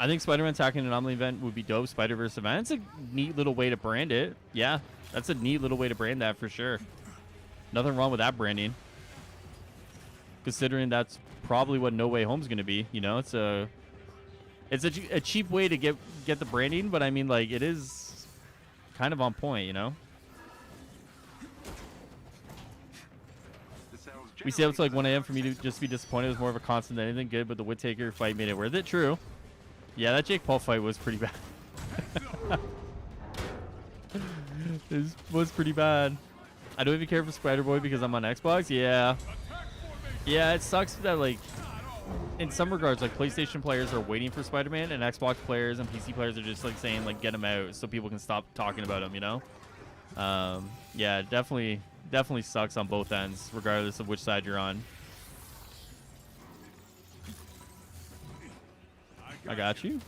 I think Spider-Man attacking an anomaly event would be dope. Spider-Verse event. It's a neat little way to brand it. Yeah, that's a neat little way to brand that for sure. Nothing wrong with that branding. Considering that's probably what No Way Home's going to be. You know, it's a cheap way to get the branding, but I mean, like, it is kind of on point, you know? We say it's like 1 a.m. for me to just be disappointed. It was more of a constant than anything good, but the Whittaker fight made it worth it. True. Yeah, that Jake Paul fight was pretty bad. It was pretty bad. I don't even care for Spider-Boy because I'm on Xbox. Yeah. Yeah, it sucks that, like, in some regards, like, PlayStation players are waiting for Spider-Man, and Xbox players and PC players are just, like, saying, like, get him out so people can stop talking about him, you know? Yeah, definitely sucks on both ends, regardless of which side you're on. I got you.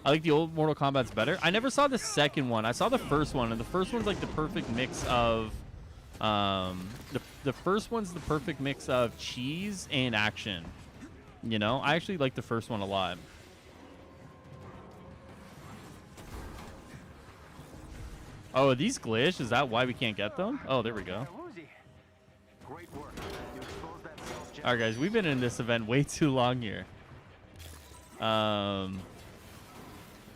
I like the old Mortal Kombat's better. I never saw the second one. I saw the first one, and the first one's like the perfect mix of the first one's the perfect mix of cheese and action. You know, I actually like the first one a lot. Oh, are these glitch? Is that why we can't get them? Oh, there we go. Great work. You exposed that cell's All right, guys, we've been in this event way too long here.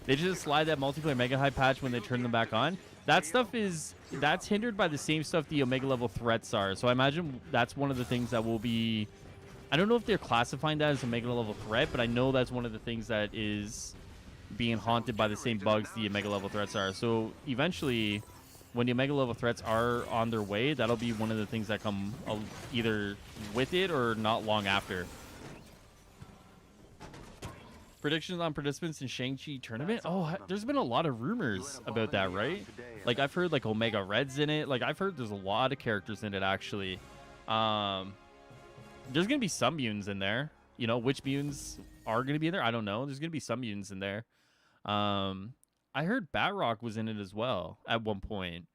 They just slide that multiplayer Mega High patch when they turn them back on. That stuff that's hindered by the same stuff the Omega level threats are. So I imagine that's one of the things that will be. I don't know if they're classifying that as a Omega level threat, but I know that's one of the things that is being haunted by the same bugs the Omega level threats are. So eventually, when the Omega level threats are on their way, that'll be one of the things that come either with it or not long after. Predictions on participants in Shang-Chi tournament? Oh, there's been a lot of rumors about that, right? Like, I've heard, like, Omega Red's in it. Like, I've heard there's a lot of characters in it, actually. There's going to be some mutants in there. You know, which mutants are going to be in there? I don't know. There's going to be some mutants in there. I heard Batroc was in it as well at one point.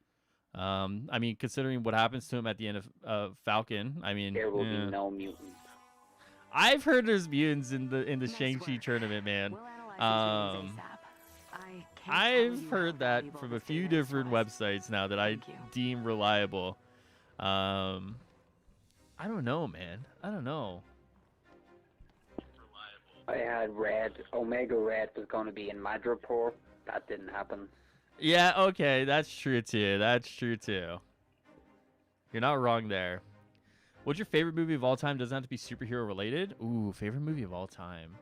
I mean, considering what happens to him at the end of Falcon, I mean, there will be no mutants. I've heard there's mutants in the Shang-Chi tournament, man. I've heard that from a few different websites now that I deem reliable. I don't know, man. I don't know. I had Omega Red was going to be in Madripoor. That didn't happen. Yeah, okay, that's true too. That's true too. You're not wrong there. What's your favorite movie of all time? Doesn't have to be superhero related. Ooh, favorite movie of all time.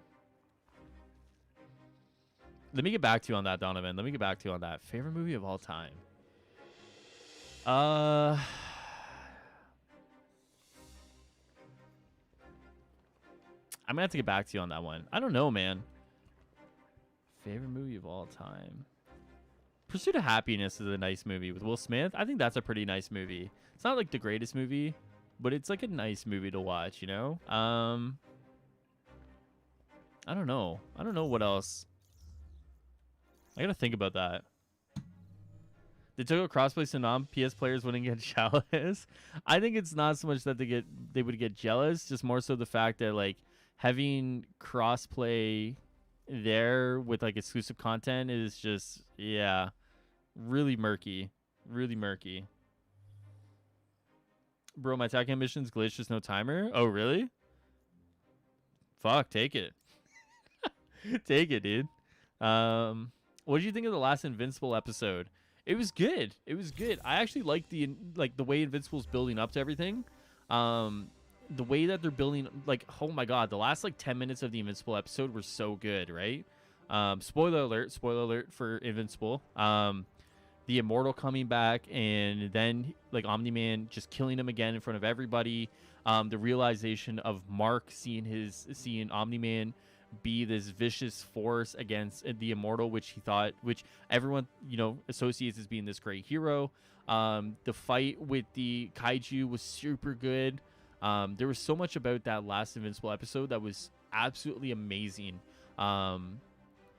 Let me get back to you on that, Donovan. Let me get back to you on that. Favorite movie of all time. I'm gonna have to get back to you on that one. I don't know, man. Favorite movie of all time. Pursuit of Happiness is a nice movie with Will Smith. I think that's a pretty nice movie. It's not like the greatest movie, but it's like a nice movie to watch, you know? I don't know. I don't know what else. I gotta think about that. They took a crossplay so non-PS players wouldn't get jealous. I think it's not so much that they would get jealous, just more so the fact that, like, having crossplay there with, like, exclusive content is just, yeah, really murky. Really murky. Bro, my attack ambition's glitched, just no timer. Oh, really? Fuck, take it. Take it, dude. what did you think of the last Invincible episode? It was good. It was good. I actually like the way Invincible's building up to everything. The way that they're building, like, oh my god, the last like 10 minutes of the Invincible episode were so good, right? Spoiler alert for Invincible. The Immortal coming back, and then like Omni-Man just killing him again in front of everybody. The realization of Mark seeing Omni-Man be this vicious force against the Immortal, which everyone, you know, associates as being this great hero. The fight with the kaiju was super good. There was so much about that last Invincible episode that was absolutely amazing.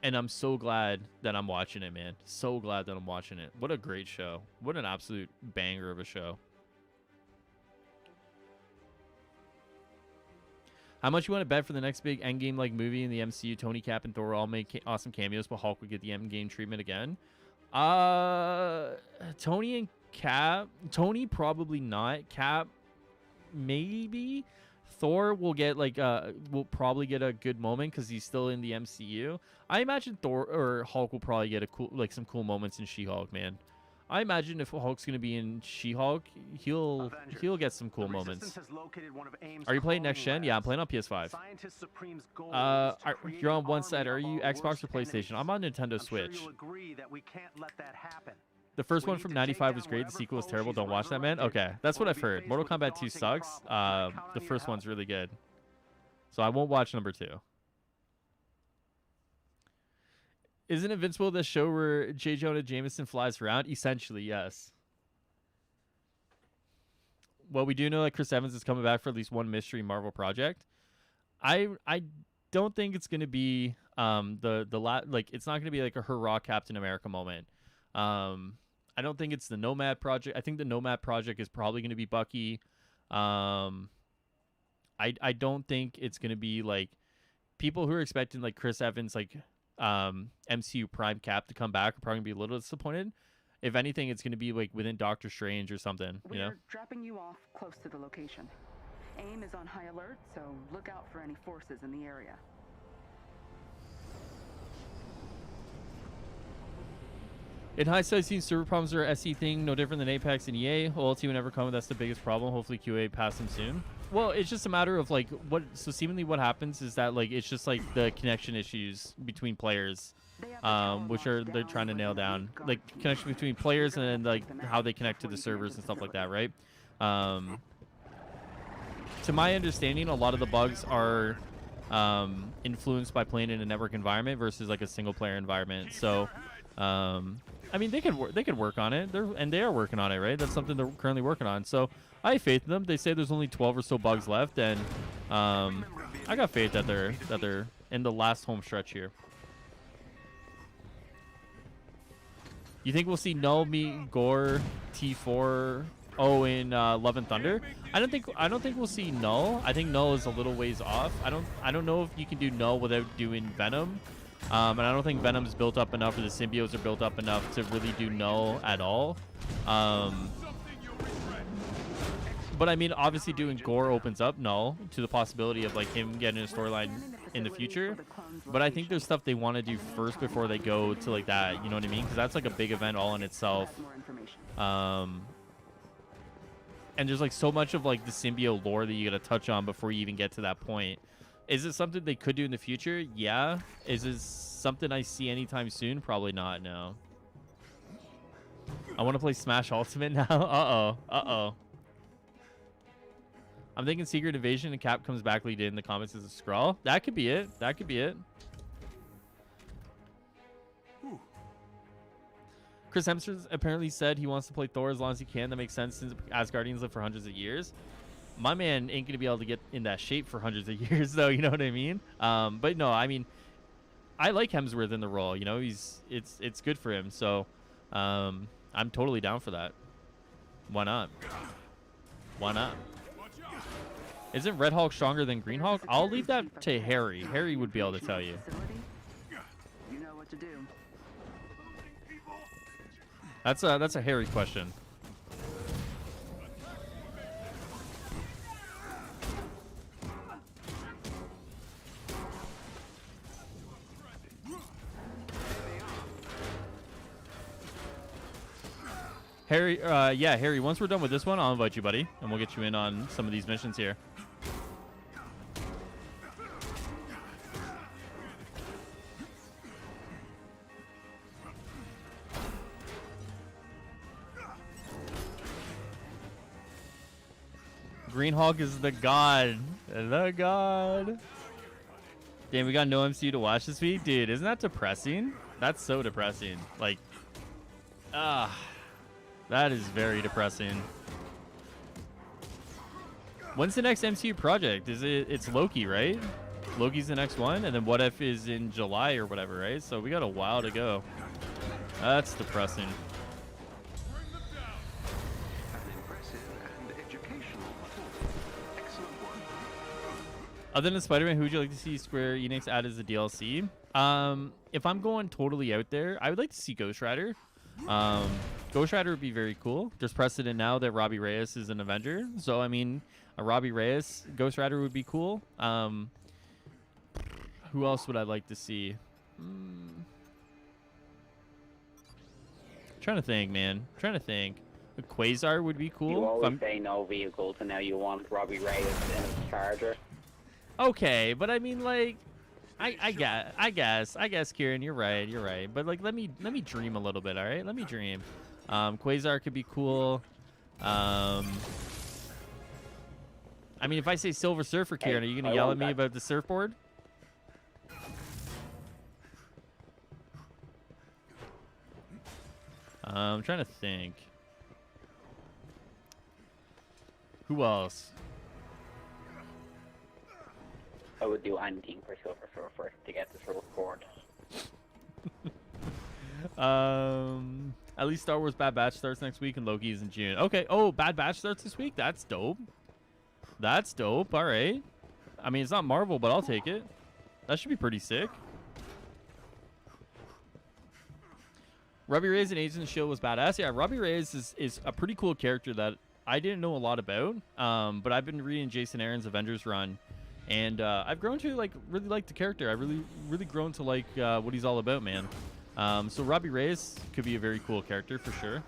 And I'm so glad that I'm watching it, man. So glad that I'm watching it. What a great show. What an absolute banger of a show. How much you want to bet for the next big Endgame like movie in the MCU? Tony, Cap, and Thor all make awesome cameos, but Hulk would get the Endgame treatment again. Tony and Cap. Tony probably not. Cap maybe. Thor will get will probably get a good moment because he's still in the MCU. I imagine Thor or Hulk will probably get some cool moments in She-Hulk, man. I imagine if Hulk's gonna be in She-Hulk, he'll get some cool moments. Are you playing next gen? Yeah, I'm playing on PS5. You're on one side. Are you Xbox or PlayStation? I'm on Nintendo Switch. The first one from '95 was great. The sequel was terrible. Don't watch that, man. Okay, that's what I've heard. Mortal Kombat 2 sucks. The first one's really good, so I won't watch number 2. Isn't Invincible the show where J. Jonah Jameson flies around? Essentially, yes. Well, we do know that Chris Evans is coming back for at least one mystery Marvel project. I don't think it's gonna be it's not gonna be like a hurrah Captain America moment. I don't think it's the Nomad project. I think the Nomad project is probably gonna be Bucky. I don't think it's gonna be like people who are expecting like Chris Evans MCU Prime Cap to come back are probably gonna be a little disappointed. If anything, it's gonna be like within Doctor Strange or something. You know. We're dropping you off close to the location. AIM is on high alert, so look out for any forces in the area. In hindsight, seeing server problems are SE thing, no different than Apex and EA. OLT would never come. That's the biggest problem. Hopefully QA pass them soon. Well, it's just a matter of like so seemingly what happens is that like it's just like the connection issues between players, which they're trying to nail down, like connection between players and then like how they connect to the servers and stuff like that, right? To my understanding, a lot of the bugs are influenced by playing in a network environment versus like a single player environment. So I mean, they could work on it. They are working on it, right? That's something they're currently working on. So I have faith in them. They say there's only 12 or so bugs left, and I got faith that they're in the last home stretch here. You think we'll see Null meet Gore T4 in Love and Thunder? I don't think we'll see Null. I think Null is a little ways off. I don't know if you can do Null without doing Venom. And I don't think Venom's built up enough, or the symbiotes are built up enough to really do Null at all. But I mean, obviously doing Gore opens up Null to the possibility of like him getting a storyline in the future. But I think there's stuff they want to do first before they go to like that. You know what I mean? Because that's like a big event all in itself. And there's like so much of like the symbiote lore that you got to touch on before you even get to that point. Is it something they could do in the future? Yeah. Is this something I see anytime soon? Probably not, no. I want to play Smash Ultimate now. Uh-oh. I'm thinking Secret Invasion and Cap comes back like he did in the comics as a Skrull. That could be it. Chris Hemsworth apparently said he wants to play Thor as long as he can. That makes sense since Asgardians live for hundreds of years. My man ain't gonna be able to get in that shape for hundreds of years, though. You know what I mean? But no, I mean, I like Hemsworth in the role. You know, it's good for him. So, I'm totally down for that. Why not? Isn't Red Hulk stronger than Green Hulk? I'll leave that to Harry. Harry would be able to tell you. You know what to do. That's a Harry question. Harry, yeah, Harry, once we're done with this one, I'll invite you, buddy, and we'll get you in on some of these missions here. Green Hawk is the god. The god. Damn, we got no MCU to watch this week? Dude, isn't that depressing? That's so depressing. Like, that is very depressing. When's the next MCU project? It's Loki, right? Loki's the next one, and then What If is in July or whatever, right? So we got a while to go. That's depressing. Other than Spider-Man, who would you like to see Square Enix add as a DLC? If I'm going totally out there, I would like to see Ghost Rider. Ghost Rider would be very cool. There's precedent now that Robbie Reyes is an Avenger. So, I mean, a Robbie Reyes Ghost Rider would be cool. Who else would I like to see? Trying to think, man. Trying to think. A Quasar would be cool. You always say no vehicles, and now you want Robbie Reyes in his Charger. Okay, but I mean, like, I guess, Kieran, you're right. But like, let me dream a little bit, all right? Let me dream. Quasar could be cool. I mean, if I say Silver Surfer, Kieran, are you gonna yell at me about the surfboard? I'm trying to think. Who else? I would do anything for Silver Surfer to get this record. At least Star Wars Bad Batch starts next week and Loki is in June. Okay. Oh, Bad Batch starts this week? That's dope. That's dope. All right. I mean, it's not Marvel, but I'll take it. That should be pretty sick. Robbie Reyes in Agents of S.H.I.E.L.D. was badass. Yeah, Robbie Reyes is a pretty cool character that I didn't know a lot about. But I've been reading Jason Aaron's Avengers run. And I've grown to really like the character. I really grown to like what he's all about, man. So Robbie Reyes could be a very cool character for sure.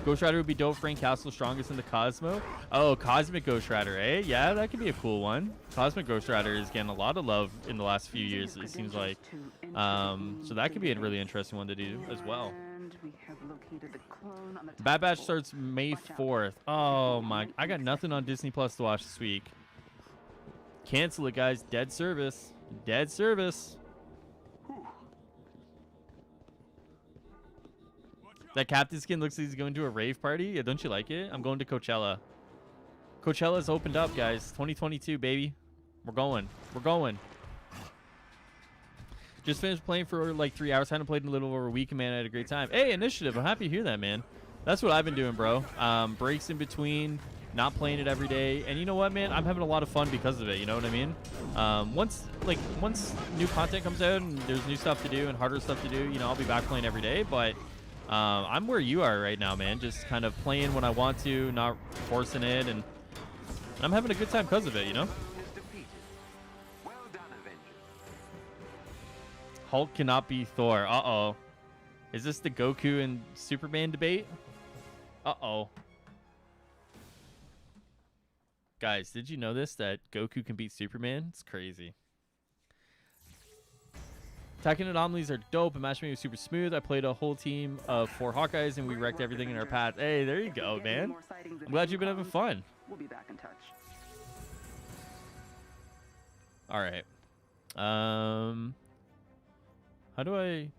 Ghost Rider would be dope. Frank Castle, strongest in the Cosmo. Oh, Cosmic Ghost Rider, eh? Yeah, that could be a cool one. Cosmic Ghost Rider is getting a lot of love in the last few years, it seems like. So that could be a really interesting one to do as well. Bad Batch starts May 4th. Oh my, I got nothing on Disney Plus to watch this week. Cancel it, guys. Dead service. Dead service. That captain skin looks like he's going to a rave party. Yeah, don't you like it? I'm going to Coachella. Coachella's opened up, guys. 2022, baby. We're going. We're going. Just finished playing for like 3 hours. Hadn't played in a little over a week, and man, I had a great time. Hey, Initiative. I'm happy to hear that, man. That's what I've been doing, bro. Breaks in between. Not playing it every day, and you know what, man, I'm having a lot of fun because of it. You know what I mean? Once new content comes out and there's new stuff to do and harder stuff to do, you know, I'll be back playing every day. But I'm where you are right now, man. Just kind of playing when I want to, not forcing it, and I'm having a good time because of it. You know? Well done, Avengers. Hulk cannot be Thor. Uh-oh. Is this the Goku and Superman debate? Uh-oh. Guys, did you know this? That Goku can beat Superman? It's crazy. Attacking anomalies are dope, and matchmaking was super smooth. I played a whole team of 4 Hawkeyes, and we wrecked everything in our path. Hey, there you go, man. I'm glad you've been having fun. We'll be back in touch. All right. How do I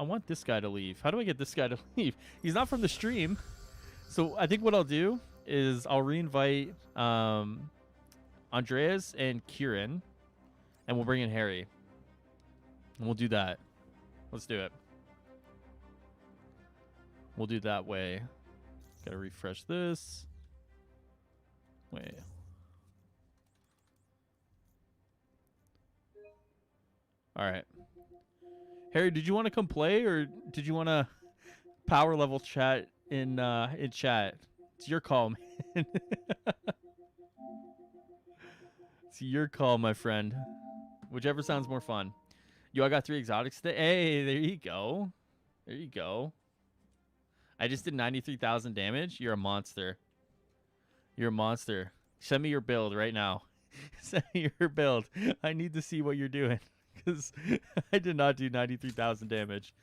want this guy to leave. How do I get this guy to leave? He's not from the stream. So I think what I'll do is I'll reinvite Andreas and Kieran, and we'll bring in Harry. And we'll do that. Let's do it. We'll do that way. Gotta refresh this. Wait. All right. Harry, did you want to come play, or did you want to power level chat in chat? It's your call, man. It's your call, my friend. Whichever sounds more fun. Yo, I got 3 exotics today. Hey, there you go. There you go. I just did 93,000 damage. You're a monster. You're a monster. Send me your build right now. Send me your build. I need to see what you're doing. Because I did not do 93,000 damage.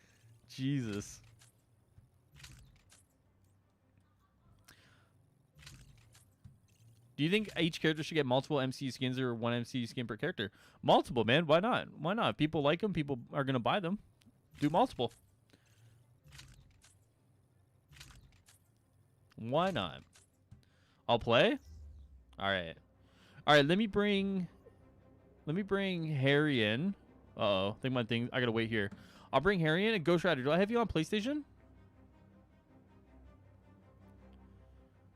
Jesus. Do you think each character should get multiple MCU skins or one MCU skin per character? Multiple, man. Why not? Why not? People like them. People are going to buy them. Do multiple. Why not? I'll play. All right. All right. Let me bring Harry in. Uh-oh. I think my thing. I got to wait here. I'll bring Harry in and Ghost Rider. Do I have you on PlayStation?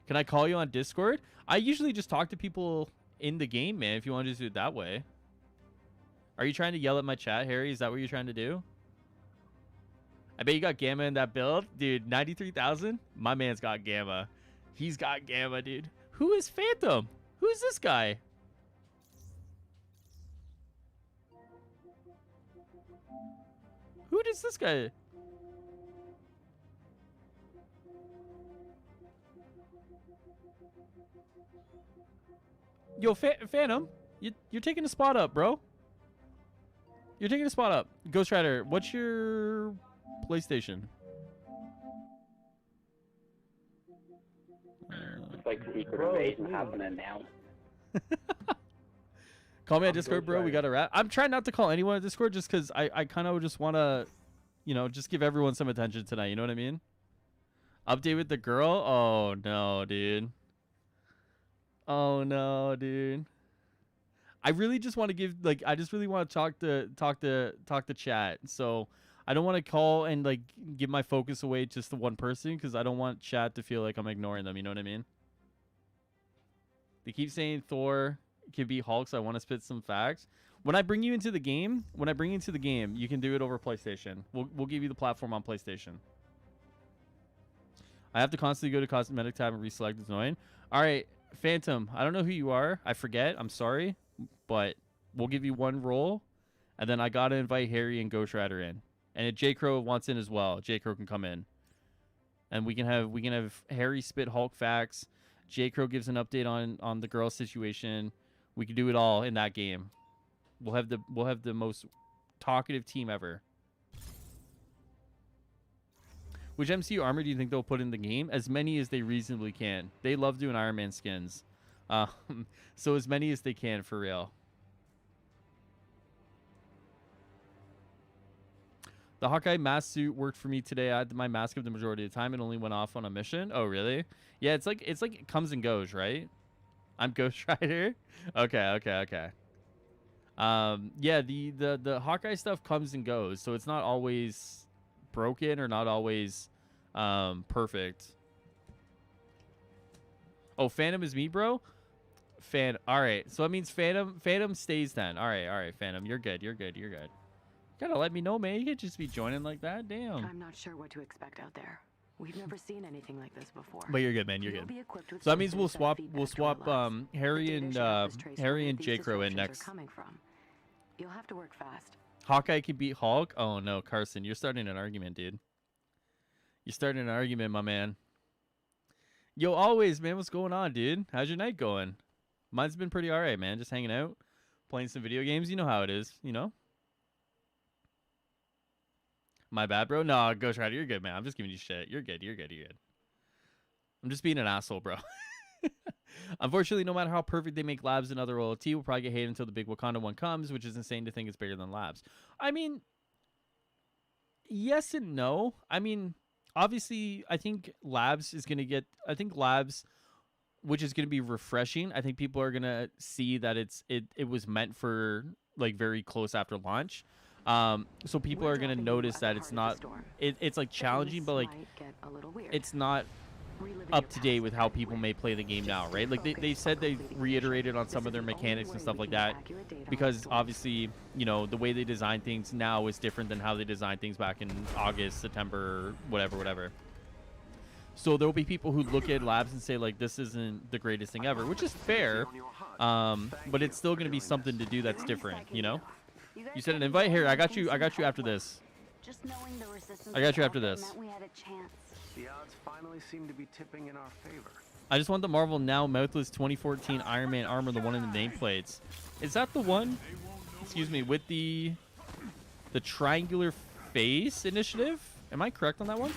Can I call you on Discord? I usually just talk to people in the game, man, if you want to just do it that way. Are you trying to yell at my chat, Harry? Is that what you're trying to do? I bet you got Gamma in that build. Dude, 93,000? My man's got Gamma. He's got Gamma, dude. Who is Phantom? Who is this guy? Who is this guy? Yo, Phantom, you're taking a spot up, bro. You're taking a spot up. Ghost Rider, what's your PlayStation? It's like secret invasion happening now. Call me on Discord, bro. We got a wrap. I'm trying not to call anyone on Discord just because I kind of just want to, you know, just give everyone some attention tonight. You know what I mean? Update with the girl? Oh, no, dude. Oh, no, dude. I really just want to give, like, I just really want to talk to chat. So I don't want to call and, like, give my focus away just to one person because I don't want chat to feel like I'm ignoring them. You know what I mean? They keep saying Thor can beat Hulk, so I want to spit some facts. When I bring you into the game, you can do it over PlayStation. We'll give you the platform on PlayStation. I have to constantly go to cosmetic tab and reselect. It's annoying. All right, Phantom. I don't know who you are. I forget. I'm sorry, but we'll give you one role, and then I gotta invite Harry and Ghost Rider in, and if J Crow wants in as well, J Crow can come in, and we can have Harry spit Hulk facts. J Crow gives an update on the girl situation. We can do it all in that game. We'll have the most talkative team ever. Which MCU armor do you think they'll put in the game? As many as they reasonably can. They love doing Iron Man skins. So as many as they can, for real. The Hawkeye mask suit worked for me today. I had my mask up the majority of the time. It only went off on a mission. Oh, really? Yeah, it's like it comes and goes, right? I'm Ghost Rider. Okay. Yeah, the Hawkeye stuff comes and goes, so it's not always broken or not always perfect. Oh, Phantom is me, bro. All right, so that means Phantom stays then. All right, Phantom, you're good. Gotta let me know, man. You can't just be joining like that. Damn. I'm not sure what to expect out there. We've never seen anything like this before. But you're good, man. You're good. So that means we'll swap Harry and J Crow in next. You'll have to work fast. Hawkeye can beat Hulk? Oh no, Carson, you're starting an argument, dude. You're starting an argument, my man. Yo, always, man. What's going on, dude? How's your night going? Mine's been pretty alright, man. Just hanging out, playing some video games. You know how it is, you know? My bad, bro. No, Ghost Rider, you're good, man. I'm just giving you shit. You're good. I'm just being an asshole, bro. Unfortunately, no matter how perfect they make Labs and other OLT, we'll probably get hated until the big Wakanda one comes, which is insane to think it's bigger than Labs. I mean, yes and no. I mean, obviously, I think Labs, which is going to be refreshing. I think people are going to see that it was meant for, like, very close after launch. So people are going to notice that it's not, it's like challenging, but like it's not up to date with how people may play the game now, right? Like they said they reiterated on some of their mechanics and stuff like that because obviously, you know, the way they design things now is different than how they designed things back in August, September, whatever. So there'll be people who look at Labs and say like, this isn't the greatest thing ever, which is fair. But it's still going to be something to do that's different, you know? You said an invite? Here, I got you after this. Just knowing the resistance I got you was after out there this. meant we had a chance. The odds finally seem to be tipping in our favor. I just want the Marvel Now Mouthless 2014 Iron Man armor, the one in the nameplates. Is that the one? Excuse me, with the triangular face initiative? Am I correct on that one?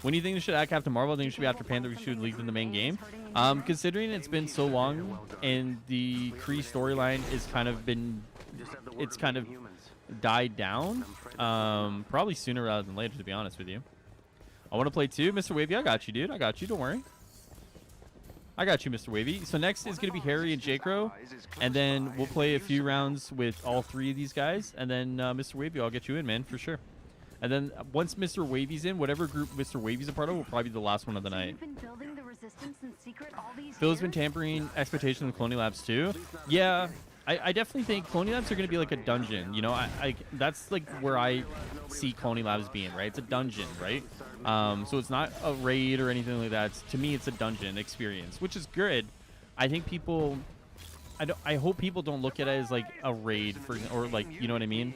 When do you think they should add Captain Marvel? I think it should be after Panther. We should leak in the main game. Considering it's been so long and the Kree storyline is kind of been, it's kind of died down. Probably sooner rather than later, to be honest with you. I want to play too, Mr. Wavy. I got you, dude. I got you. Don't worry. I got you, Mr. Wavy. So next is going to be Harry and J-Crow, and then we'll play a few rounds with all three of these guys, and then Mr. Wavy, I'll get you in, man, for sure. And then once Mr. Wavy's in, whatever group Mr. Wavy's a part of will probably be the last one of the night. You've been building the resistance in secret all these Phil's been years? tampering expectations with Colonial Labs too. Yeah, I definitely think Colonial Labs are going to be like a dungeon. You know, I that's like where I see Colonial Labs being, right? It's a dungeon, right? So it's not a raid or anything like that. To me, it's a dungeon experience, which is good. I think people, I hope people don't look at it as like a raid or like, you know what I mean?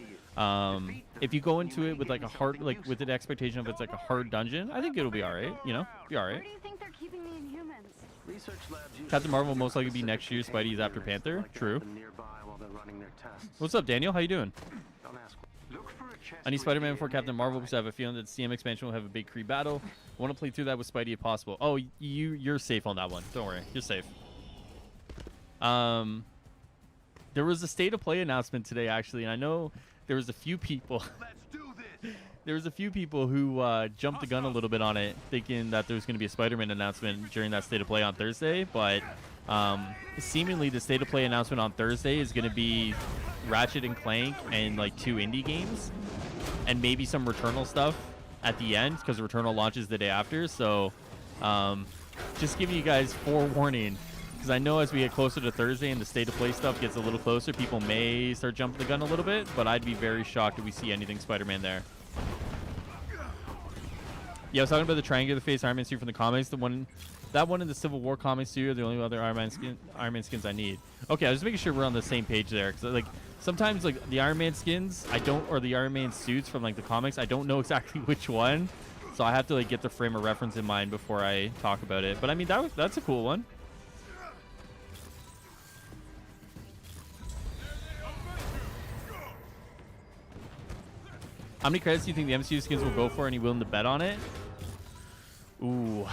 If you go into it with like a hard, like with an expectation of it's like a hard dungeon, I think it'll be all right. You know, be all Where right. do you think they're keeping the Inhumans? Research labs usually Captain Marvel will most likely be next year. Spidey's after Panther. like True. them nearby while they're running their tests. What's up, Daniel? How you doing? Don't ask. Look for a chest I need with Spider-Man before DNA Captain Marvel by. because I have a feeling that the CM expansion will have a big Kree battle. I want to play through that with Spidey if possible. Oh, you're safe on that one. Don't worry, you're safe. There was a state of play announcement today actually, and I know there was a few people. Let's do this. There was a few people who jumped the gun a little bit on it, thinking that there was going to be a Spider-Man announcement during that state of play on Thursday. But seemingly the state of play announcement on Thursday is going to be Ratchet and Clank and like 2 indie games, and maybe some Returnal stuff at the end because Returnal launches the day after. So just giving you guys forewarning, because I know as we get closer to Thursday and the state of play stuff gets a little closer, people may start jumping the gun a little bit. But I'd be very shocked if we see anything Spider-Man there. Yeah, I was talking about the triangular face Iron Man suit from the comics. The one, that one in the Civil War comics too, are the only other Iron Man skins I need. Okay, I was just making sure we're on the same page there, because like sometimes like the Iron Man skins, or the Iron Man suits from like the comics, I don't know exactly which one, so I have to like get the frame of reference in mind before I talk about it. But I mean that's a cool one. How many credits do you think the MCU skins will go for, and you willing to bet on it? Ooh.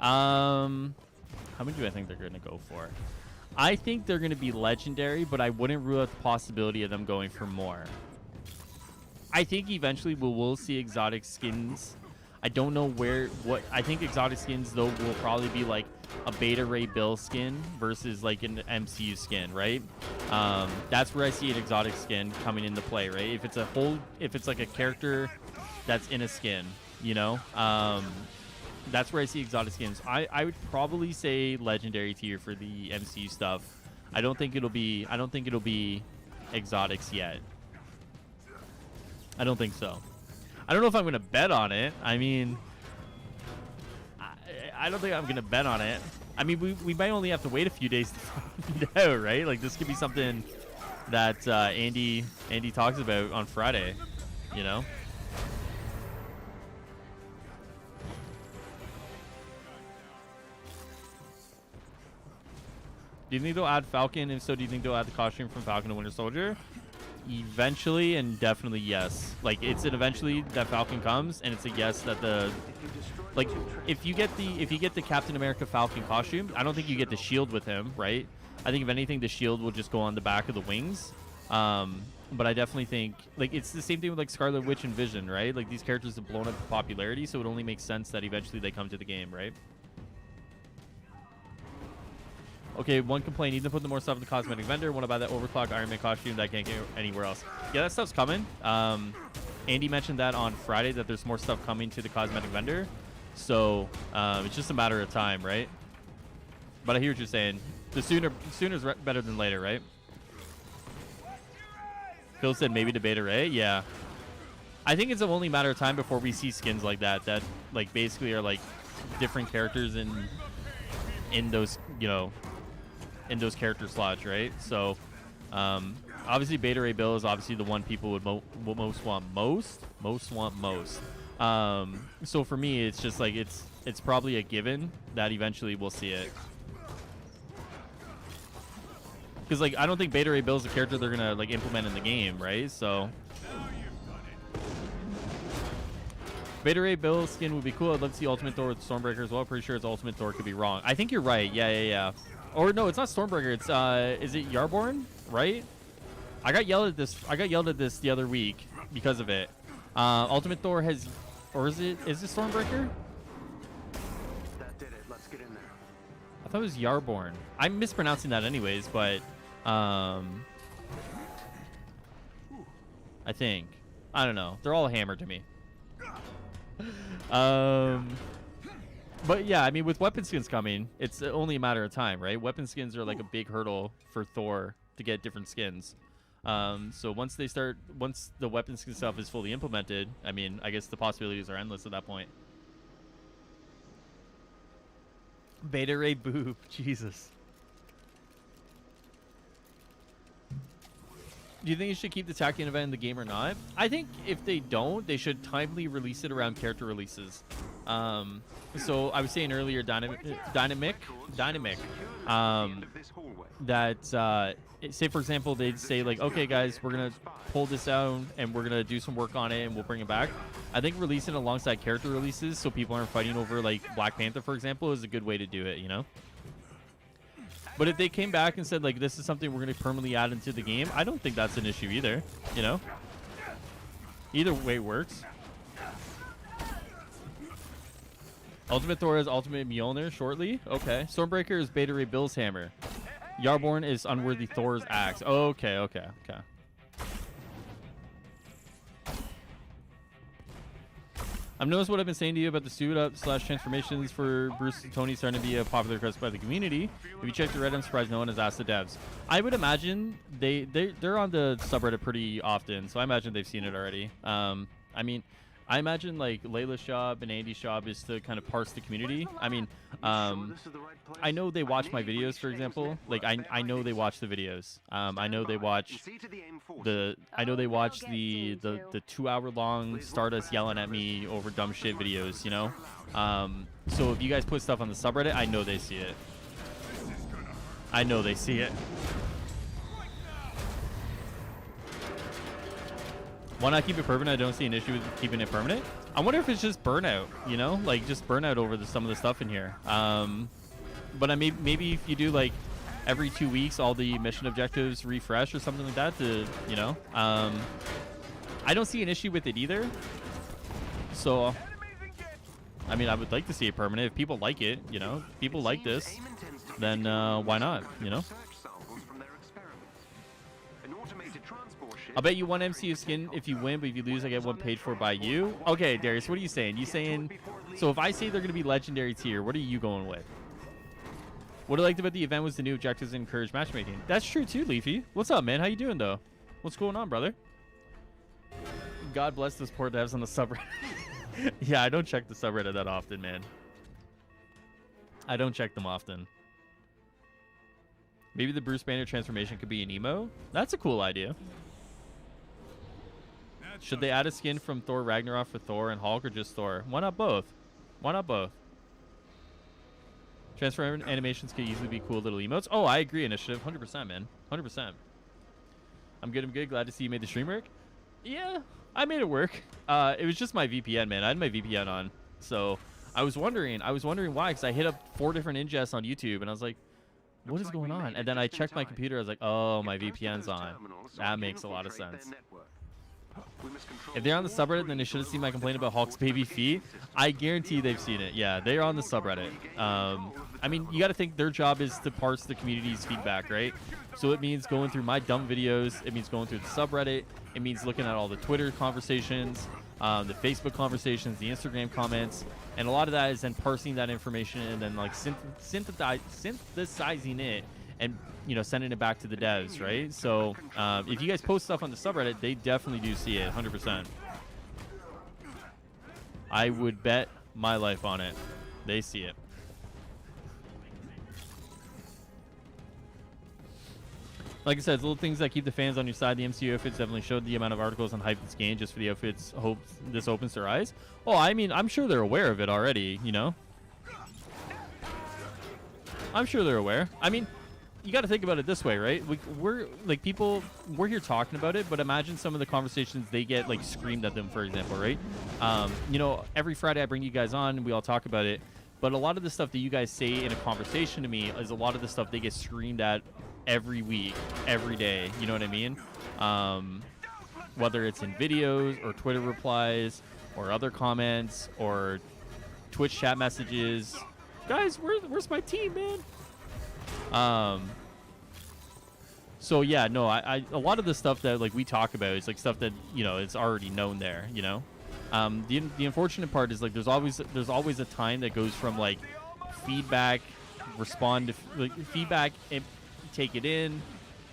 How many do I think they're going to go for? I think they're going to be legendary, but I wouldn't rule out the possibility of them going for more. I think eventually we will see exotic skins. I don't know what. I think exotic skins, though, will probably be like a Beta Ray Bill skin versus like an MCU skin, right? That's where I see an exotic skin coming into play, right? If it's like a character that's in a skin, you know, that's where I see exotic skins. I would probably say legendary tier for the MCU stuff. I don't think it'll be exotics yet. I don't think so. I don't know if I'm gonna bet on it. I mean, I don't think I'm gonna bet on it. I mean, we might only have to wait a few days to find out, right? Like this could be something that Andy talks about on Friday, you know. Do you think they'll add Falcon? If so, do you think they'll add the costume from Falcon and Winter Soldier? Eventually, and definitely yes. Like it's an eventually that Falcon comes, and it's a yes that the like if you get the Captain America Falcon costume, I don't think you get the shield with him, right? I think if anything, the shield will just go on the back of the wings. But I definitely think like it's the same thing with like Scarlet Witch and Vision, right? Like these characters have blown up in popularity, so it only makes sense that eventually they come to the game, right? Okay, one complaint. Need to put the more stuff in the cosmetic vendor. Want to buy that overclock Iron Man costume that I can't get anywhere else. Yeah, that stuff's coming. Andy mentioned that on Friday that there's more stuff coming to the cosmetic vendor. So it's just a matter of time, right? But I hear what you're saying. The sooner's better than later, right? Phil said maybe to Beta Ray. Yeah. I think it's only a matter of time before we see skins like that like basically are like different characters in in those, you know, in those character slots, right? So obviously Beta Ray Bill is obviously the one people would most want most. So for me, it's just like it's probably a given that eventually we'll see it. Because like I don't think Beta Ray Bill is a character they're gonna like implement in the game, right? So Beta Ray Bill skin would be cool. I'd love to see Ultimate Thor with Stormbreaker as well. Pretty sure it's Ultimate Thor, could be wrong. I think you're right. Yeah. Or no, it's not Stormbreaker. It's is it Yarborn, right? I got yelled at this the other week because of it. Ultimate Thor has, or is it Stormbreaker? That did it. Let's get in there. I thought it was Yarborn. I'm mispronouncing that anyways, but I think, I don't know. They're all hammered to me. But yeah, I mean, with weapon skins coming, it's only a matter of time, right? Weapon skins are like a big hurdle for Thor to get different skins. So once the weapon skin stuff is fully implemented, I mean, I guess the possibilities are endless at that point. Beta Ray boob, Jesus. Do you think you should keep the Tachyon event in the game or not? I think if they don't, they should timely release it around character releases. So I was saying earlier, Dynamic, that say for example they'd say like, okay guys, we're gonna pull this out and we're gonna do some work on it and we'll bring it back. I think releasing alongside character releases so people aren't fighting over like Black Panther, for example, is a good way to do it, you know. But if they came back and said like, this is something we're gonna permanently add into the game, I don't think that's an issue either, you know. Either way works. Ultimate Thor is Ultimate Mjolnir shortly. Okay. Stormbreaker is Beta Ray Bill's hammer. Yarborn is Unworthy Thor's axe. Okay. I've noticed what I've been saying to you about the suit up / transformations for Bruce and Tony starting to be a popular request by the community. If you check the Reddit, I'm surprised no one has asked the devs. I would imagine they're on the subreddit pretty often, so I imagine they've seen it already. I mean, I imagine like Layla's job and Andy's job is to kind of parse the community. I mean, I know they watch my videos, for example. Like I know they watch the videos. I know they watch the 2-hour-long Stardust yelling at me over dumb shit videos, you know. So if you guys put stuff on the subreddit, I know they see it. Why not keep it permanent? I don't see an issue with keeping it permanent. I wonder if it's just burnout, you know, like just burnout over some of the stuff in here. But I mean, maybe if you do like every 2 weeks, all the mission objectives refresh or something like that to, you know, I don't see an issue with it either. So, I mean, I would like to see it permanent. If people like it, you know, people like this, then why not, you know? I'll bet you one MCU skin if you win, but if you lose, I get one paid for by you. Okay, Darius, what are you saying? You saying, so if I say they're going to be legendary tier, what are you going with? What I liked about the event was the new objectives and encourage matchmaking. That's true too, Leafy. What's up, man? How you doing, though? What's going on, brother? God bless those poor devs on the subreddit. Yeah, I don't check the subreddit that often, man. I don't check them often. Maybe the Bruce Banner transformation could be an emo? That's a cool idea. Should they add a skin from Thor Ragnarok for Thor and Hulk, or just Thor? Why not both? Transfer animations could easily be cool little emotes. Oh, I agree, Initiative. 100%, man. 100%. I'm good. Glad to see you made the stream work. Yeah, I made it work. It was just my VPN, man. I had my VPN on. So I was wondering why, because I hit up 4 different ingests on YouTube, and I was like, what is going on? And then I checked my computer. I was like, oh, my VPN's on. That makes a lot of sense. If they're on the subreddit, then they should have seen my complaint about Hulk's baby feet. I guarantee they've seen it. Yeah, they're on the subreddit. I mean, you got to think their job is to parse the community's feedback, right? So it means going through my dumb videos. It means going through the subreddit. It means looking at all the Twitter conversations, the Facebook conversations, the Instagram comments. And a lot of that is then parsing that information and then like synthesizing it and, you know, sending it back to the devs, right? So if you guys post stuff on the subreddit, they definitely do see it, 100%. I would bet my life on it. They see it. Like I said, it's little things that keep the fans on your side. The MCU outfits definitely showed the amount of articles and hype it's gained just for the outfits. Hope this opens their eyes. Oh, I mean, I'm sure they're aware of it already, you know? I'm sure they're aware. I mean, you got to think about it this way, right? We're like people, we're here talking about it, but imagine some of the conversations they get like screamed at them, for example, right? You know, every Friday I bring you guys on and we all talk about it, but a lot of the stuff that you guys say in a conversation to me is a lot of the stuff they get screamed at every week, every day. You know what I mean? Whether it's in videos or Twitter replies or other comments or Twitch chat messages. Guys, where's my team, man? So yeah, no, I a lot of the stuff that like we talk about is like stuff that, you know, it's already known there, you know. The unfortunate part is like there's always a time that goes from like feedback, respond to like feedback, take it in,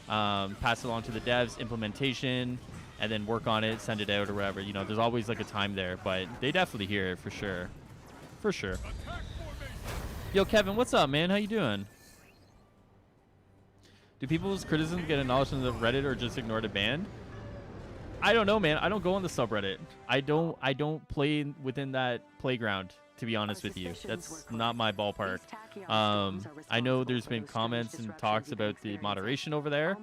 pass it along to the devs, implementation, and then work on it, send it out or whatever. You know, there's always like a time there, but they definitely hear it for sure, for sure. Yo, Kevin, what's up, man? How you doing? Do people's criticisms get acknowledged in the Reddit or just ignored and banned? I don't know, man. I don't go on the subreddit. I don't play within that playground, to be honest with you. That's not my ballpark. I know there's been comments and talks about the moderation over there.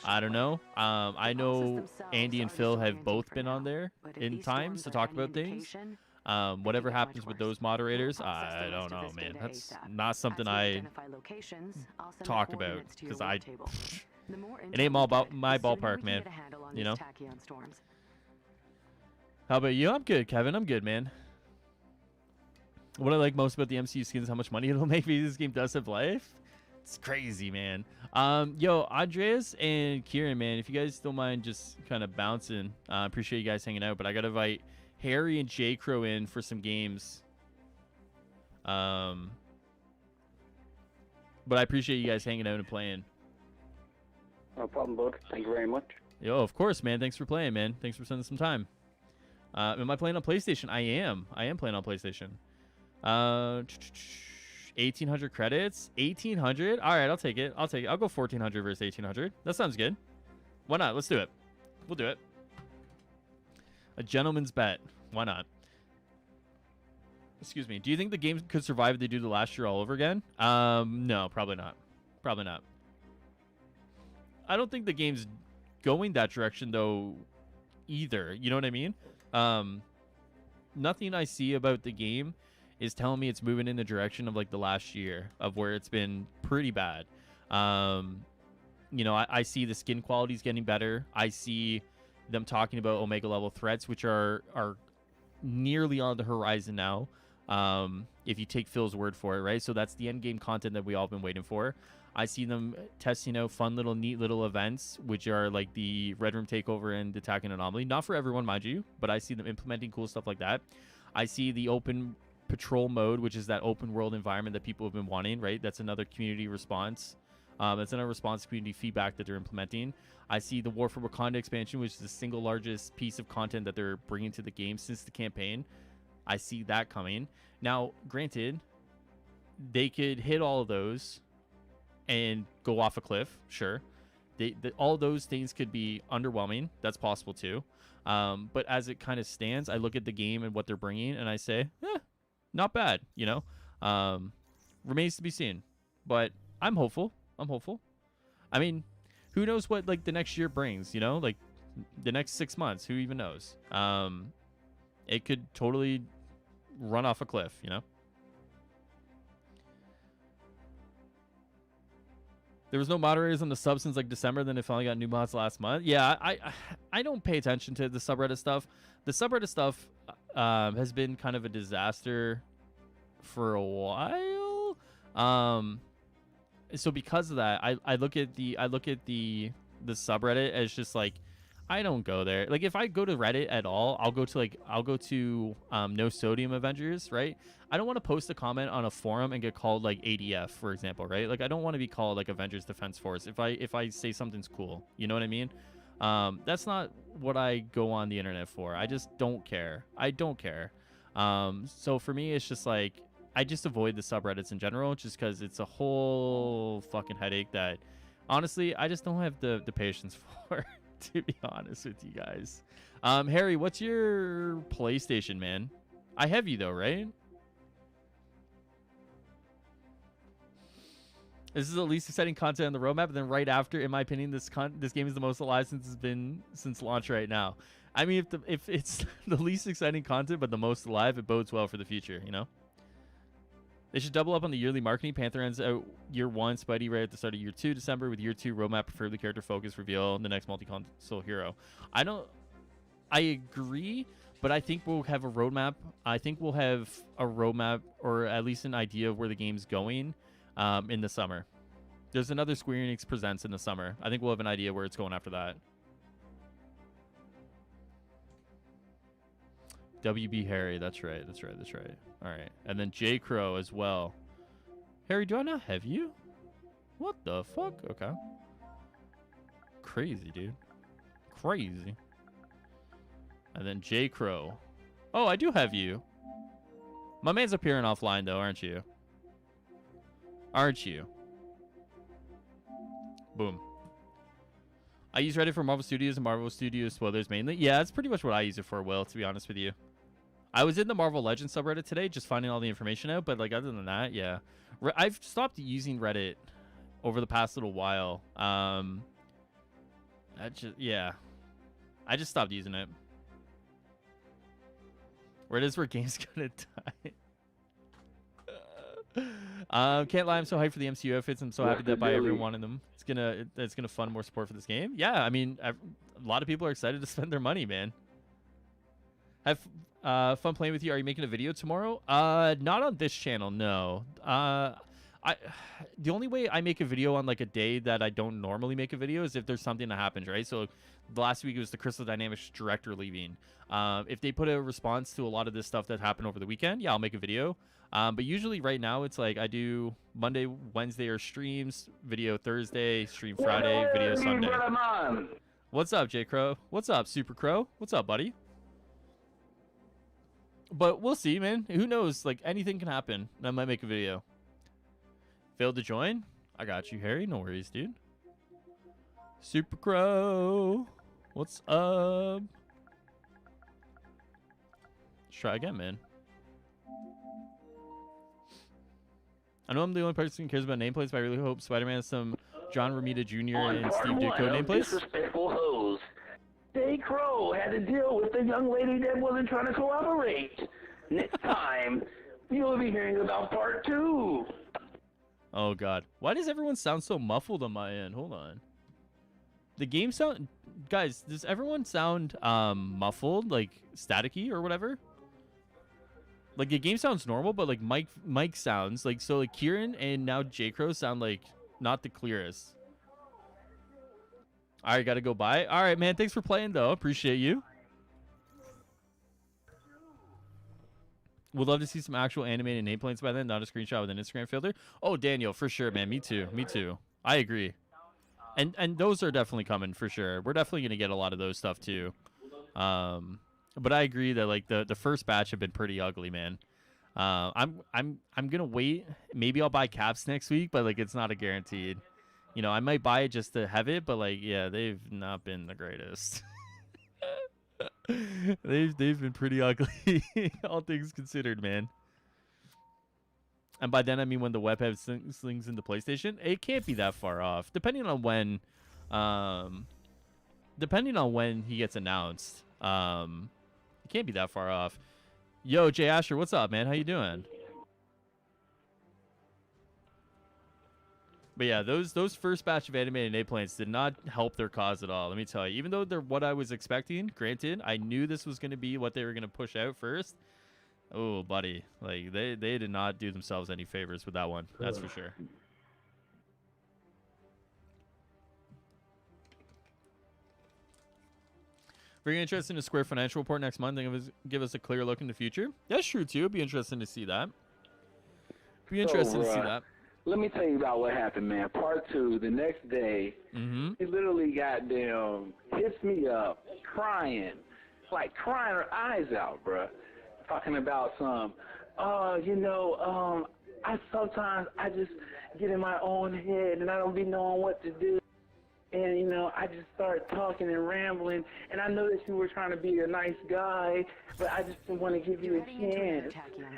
I don't know. I know Andy and Phil have both been on there in times to talk about things. Whatever happens with those moderators, I don't know, man. That's not something I talk about because it ain't all about my ballpark, man. You know? How about you? I'm good, Kevin. I'm good, man. What I like most about the MCU skins is how much money it'll make me. This game does have life. It's crazy, man. Yo, Andreas and Kieran, man, if you guys don't mind just kind of bouncing, appreciate you guys hanging out, but I got to invite Harry and J Crow in for some games. But I appreciate you guys hanging out and playing. No problem, bud. Thank you very much. Yo, of course, man. Thanks for playing, man. Thanks for spending some time. Am I playing on PlayStation? I am. I am playing on PlayStation. 1,800 credits. 1,800. All right, I'll take it. I'll go 1,400 versus 1,800. That sounds good. Why not? Let's do it. We'll do it. A gentleman's bet. Why not? Excuse me. Do you think the game could survive if they do the last year all over again? No, probably not. Probably not. I don't think the game's going that direction though either. You know what I mean? Nothing I see about the game is telling me it's moving in the direction of like the last year of where it's been pretty bad. You know, I see the skin quality's getting better. I see them talking about Omega level threats, which are nearly on the horizon now. If you take Phil's word for it, right? So that's the end game content that we all been waiting for. I see them testing out fun little, neat little events, which are like the Red Room Takeover and Attack and Anomaly. Not for everyone, mind you, but I see them implementing cool stuff like that. I see the open patrol mode, which is that open world environment that people have been wanting, right? That's another community response. That's another response to community feedback that they're implementing. I see the War for Wakanda expansion, which is the single largest piece of content that they're bringing to the game since the campaign. I see that coming. Now, granted, they could hit all of those and go off a cliff, sure. All those things could be underwhelming. That's possible too. But as it kind of stands, I look at the game and what they're bringing, and I say, not bad, you know? Remains to be seen. But I'm hopeful. I mean, who knows what like the next year brings, you know? Like the next 6 months, who even knows? It could totally run off a cliff, you know? There was no moderators on the sub since like December. Then it finally got new mods last month. Yeah, I don't pay attention to the subreddit stuff. The subreddit stuff has been kind of a disaster for a while. So because of that, I look at the subreddit as just like I don't go there. Like if I go to Reddit at all, I'll go to No Sodium Avengers, right? I don't want to post a comment on a forum and get called like ADF, for example, right? Like I don't want to be called like Avengers Defense Force if I say something's cool. You know what I mean? That's not what I go on the internet for. I just don't care. I don't care. So for me, it's just like I just avoid the subreddits in general, just because it's a whole fucking headache that Honestly, I just don't have the patience for it, to be honest with you guys. Harry, what's your PlayStation, man? I have you though, right? This is the least exciting content on the roadmap, and then right after, in my opinion, this game is the most alive since launch right now. I mean, if it's the least exciting content but the most alive, it bodes well for the future, you know? They should double up on the yearly marketing. Panther ends out year 1, Spidey right at the start of year 2, December, with year 2 roadmap, preferably character focus, reveal the next multi-console hero. I agree, but I think we'll have a roadmap. I think we'll have a roadmap, or at least an idea of where the game's going in the summer. There's another Square Enix Presents in the summer. I think we'll have an idea where it's going after that. WB Harry, that's right. All right, and then J Crow as well. Harry, do I not have you? What the fuck? Okay. Crazy, dude. Crazy. And then J Crow. Oh, I do have you. My man's appearing offline though, aren't you? Aren't you? Boom. I use Reddit for Marvel Studios and Marvel Studios spoilers mainly. Yeah, that's pretty much what I use it for, Will, to be honest with you. I was in the Marvel Legends subreddit today, just finding all the information out, but like other than that, yeah. I've stopped using Reddit over the past little while. I just stopped using it. Reddit's where games gonna die. Can't lie, I'm so hyped for the MCU outfits. I'm so happy to buy every one of them. It's gonna fund more support for this game. Yeah, I mean, a lot of people are excited to spend their money, man. Have fun playing with you. Are you making a video tomorrow? Not on this channel, no. The only way I make a video on like a day that I don't normally make a video is if there's something that happens, right? So last week it was the Crystal Dynamics director leaving. If they put a response to a lot of this stuff that happened over the weekend, yeah, I'll make a video. But usually right now it's like I do Monday, Wednesday are streams, video Thursday, stream Friday, video Sunday. What's up, J Crow? What's up, Super Crow? What's up, buddy? But we'll see, man. Who knows? Like anything can happen. I might make a video. Failed to join? I got you, Harry. No worries, dude. Super Crow. What's up? Let's try again, man. I know I'm the only person who cares about nameplates, but I really hope Spider-Man has some John Romita Jr. and Steve Ditko nameplates. Disrespectful hoes. J Crow had to deal with the young lady that wasn't trying to cooperate. Next time, you'll be hearing about part 2. Oh, God. Why does everyone sound so muffled on my end? Hold on. The game sound... Guys, does everyone sound muffled, like staticky or whatever? Like, the game sounds normal, but, like, Mike sounds... like so, like, Kieran and now J Crow sound, like, not the clearest. All right, got to go by. All right, man. Thanks for playing, though. Appreciate you. Would love to see some actual animated nameplates by then, not a screenshot with an Instagram filter. Oh, Daniel, for sure, man. Me too. Me too. I agree. And those are definitely coming for sure. We're definitely gonna get a lot of those stuff too. But I agree that like the first batch have been pretty ugly, man. I'm gonna wait. Maybe I'll buy caps next week, but like it's not a guaranteed. You know, I might buy it just to have it, but like yeah, they've not been the greatest. they've been pretty ugly, all things considered, man. And by then I mean when the web has slings into PlayStation. It can't be that far off, depending on when he gets announced. It can't be that far off. Yo, Jay Asher, what's up, man? How you doing? But yeah, those first batch of animated nameplates did not help their cause at all. Let me tell you. Even though they're what I was expecting, granted, I knew this was going to be what they were going to push out first. Oh, buddy, like they did not do themselves any favors with that one. That's for sure. Very interested in a Square financial report next month and give us a clear look in the future. That's true too. It'd be interesting to see that. Be interesting to see that. Let me tell you about what happened, man. Part 2, the next day, he literally goddamn hits me up, crying her eyes out, bruh. Talking about some, I sometimes I just get in my own head and I don't be knowing what to do. And, you know, I just start talking and rambling. And I know that you were trying to be a nice guy, but I just didn't want to give you a chance.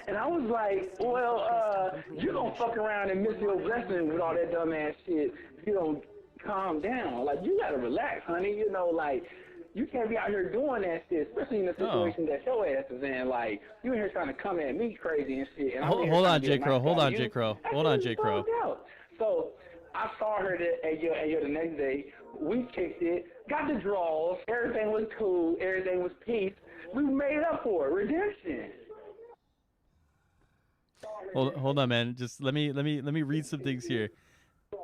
And I was like, well, you're going to fuck around and miss your blessing with all that dumbass shit if you don't calm down. Like, you got to relax, honey. You know, like, you can't be out here doing that shit, especially in the situation that your ass is in. Like, you in here trying to come at me crazy and shit. And Hold on, J. Crow. Hold on, J. Crow. Hold on, J. Crow. So I saw her at your the next day. We kicked it, got the draws. Everything was cool. Everything was peace. We made up for it. Redemption. Hold on, man. Just let me read some things here.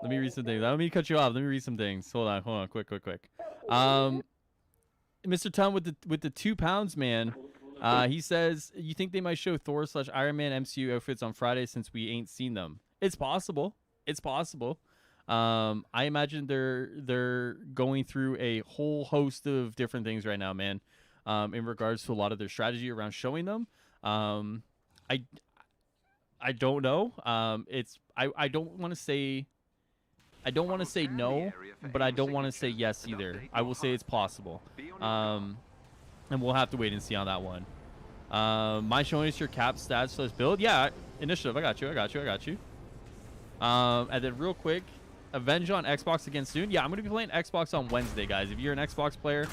Let me read some things. I don't mean to cut you off. Let me read some things. Hold on. Quick. Mr. Tom with the 2 pounds, man. He says, you think they might show Thor / Iron Man MCU outfits on Friday since we ain't seen them? It's possible. I imagine they're going through a whole host of different things right now, man. In regards to a lot of their strategy around showing them. I don't know. I don't want to say no, but I don't want to say yes either. I will say it's possible. And we'll have to wait and see on that one. My showing us your cap stats / build. Yeah, initiative. I got you. And then real quick, Avenge on Xbox again soon. Yeah, I'm going to be playing Xbox on Wednesday, guys. If you're an Xbox player,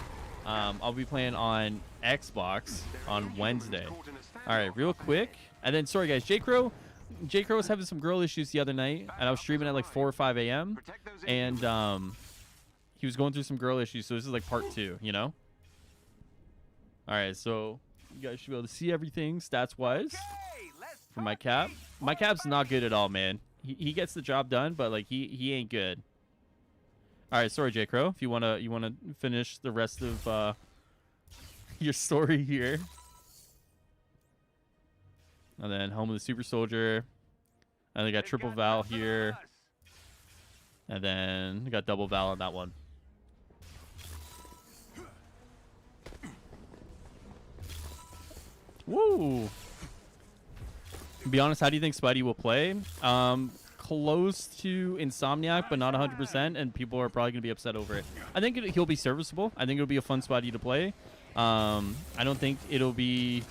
I'll be playing on Xbox on Wednesday. All right, real quick. And then, sorry, guys, J. Crow was having some girl issues the other night, and I was streaming at like 4 or 5 a.m. And he was going through some girl issues, so this is like part 2, you know? All right, so you guys should be able to see everything stats-wise for my cap. My cap's not good at all, man. He gets the job done, but like he ain't good. All right, sorry, J. Crow. If you wanna finish the rest of your story here, and then home of the super soldier, and they got triple Val here, and then we got double Val on that one. Woo! To be honest, how do you think Spidey will play? Close to Insomniac, but not 100%, and people are probably going to be upset over it. I think he'll be serviceable. I think it'll be a fun Spidey to play. I don't think it'll be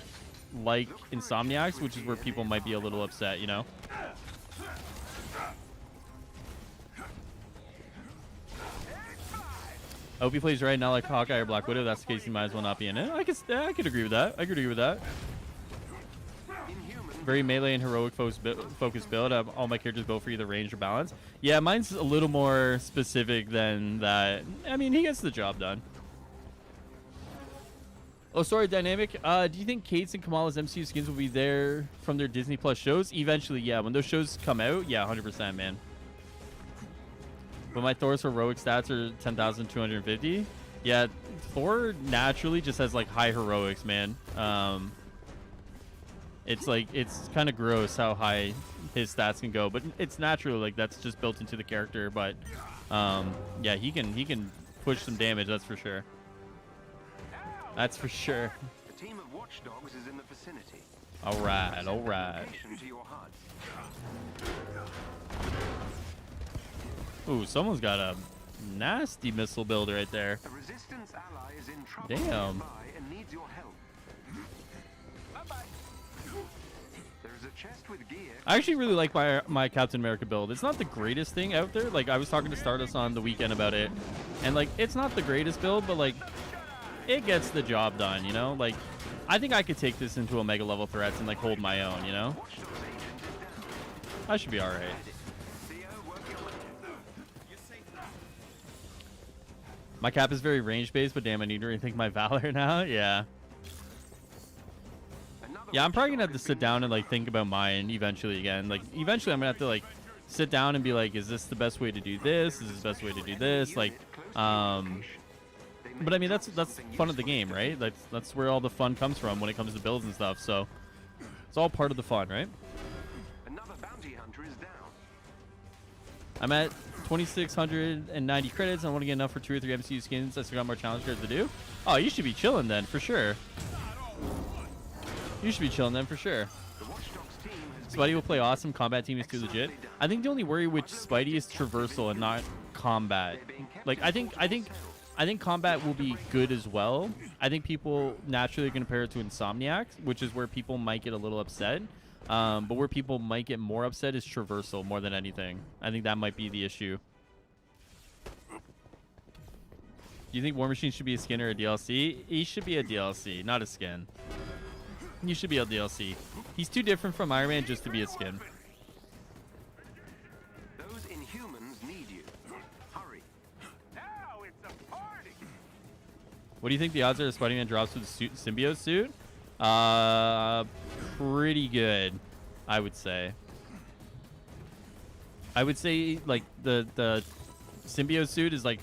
like Insomniac's, which is where people might be a little upset, you know? I hope he plays right now like Hawkeye or Black Widow. If that's the case, he might as well not be in it. I could agree with that. Very melee and heroic focus build. All my characters built for either range or balance. Yeah, mine's a little more specific than that. I mean, he gets the job done. Oh, sorry, Dynamic. Do you think Kate's and Kamala's MCU skins will be there from their Disney Plus shows? Eventually, yeah. When those shows come out, yeah, 100%, man. But my Thor's heroic stats are 10,250. Yeah, Thor naturally just has like high heroics, man. It's like, it's kind of gross how high his stats can go, but it's naturally like that's just built into the character. But yeah, he can push some damage, that's for sure. That's for sure. A team of watchdogs is in the vicinity. All right. Ooh, someone's got a nasty missile build right there. A resistance ally is in trouble. Damn. And needs your help. There's a chest with gear. I actually really like my Captain America build. It's not the greatest thing out there. Like, I was talking to Stardust on the weekend about it, and like, it's not the greatest build, but like, it gets the job done, you know? Like, I think I could take this into a mega level threats and like hold my own, you know? I should be all right. My cap is very range based, but damn, I need to rethink my Valor now. Yeah. Yeah, I'm probably gonna have to sit down and like think about mine eventually again. Like, eventually I'm gonna have to like sit down and be like, is this the best way to do this? Is this the best way to do this? Like, but I mean, that's fun of the game, right? That's where all the fun comes from when it comes to builds and stuff. So it's all part of the fun, right? Another bounty hunter is down. I'm at 2,690 credits. I want to get enough for 2 or 3 MCU skins. I still got more challenge cards to do. Oh, you should be chilling then, for sure. You should be chilling then, for sure. The watchdogs team has Spidey will play awesome. Combat team is too legit. I think the only worry with Spidey is traversal and not combat. Like I think combat will be good as well. I think people naturally are going to compare it to Insomniac, which is where people might get a little upset. But where people might get more upset is traversal more than anything. I think that might be the issue. Do you think War Machine should be a skin or a DLC? He should be a DLC, not a skin. He should be a DLC. He's too different from Iron Man just to be a skin. Those Inhumans need you. Hurry. Now it's a party. What do you think the odds are that Spider-Man drops with the symbiote suit? Pretty good, I would say. I would say like the symbiote suit is like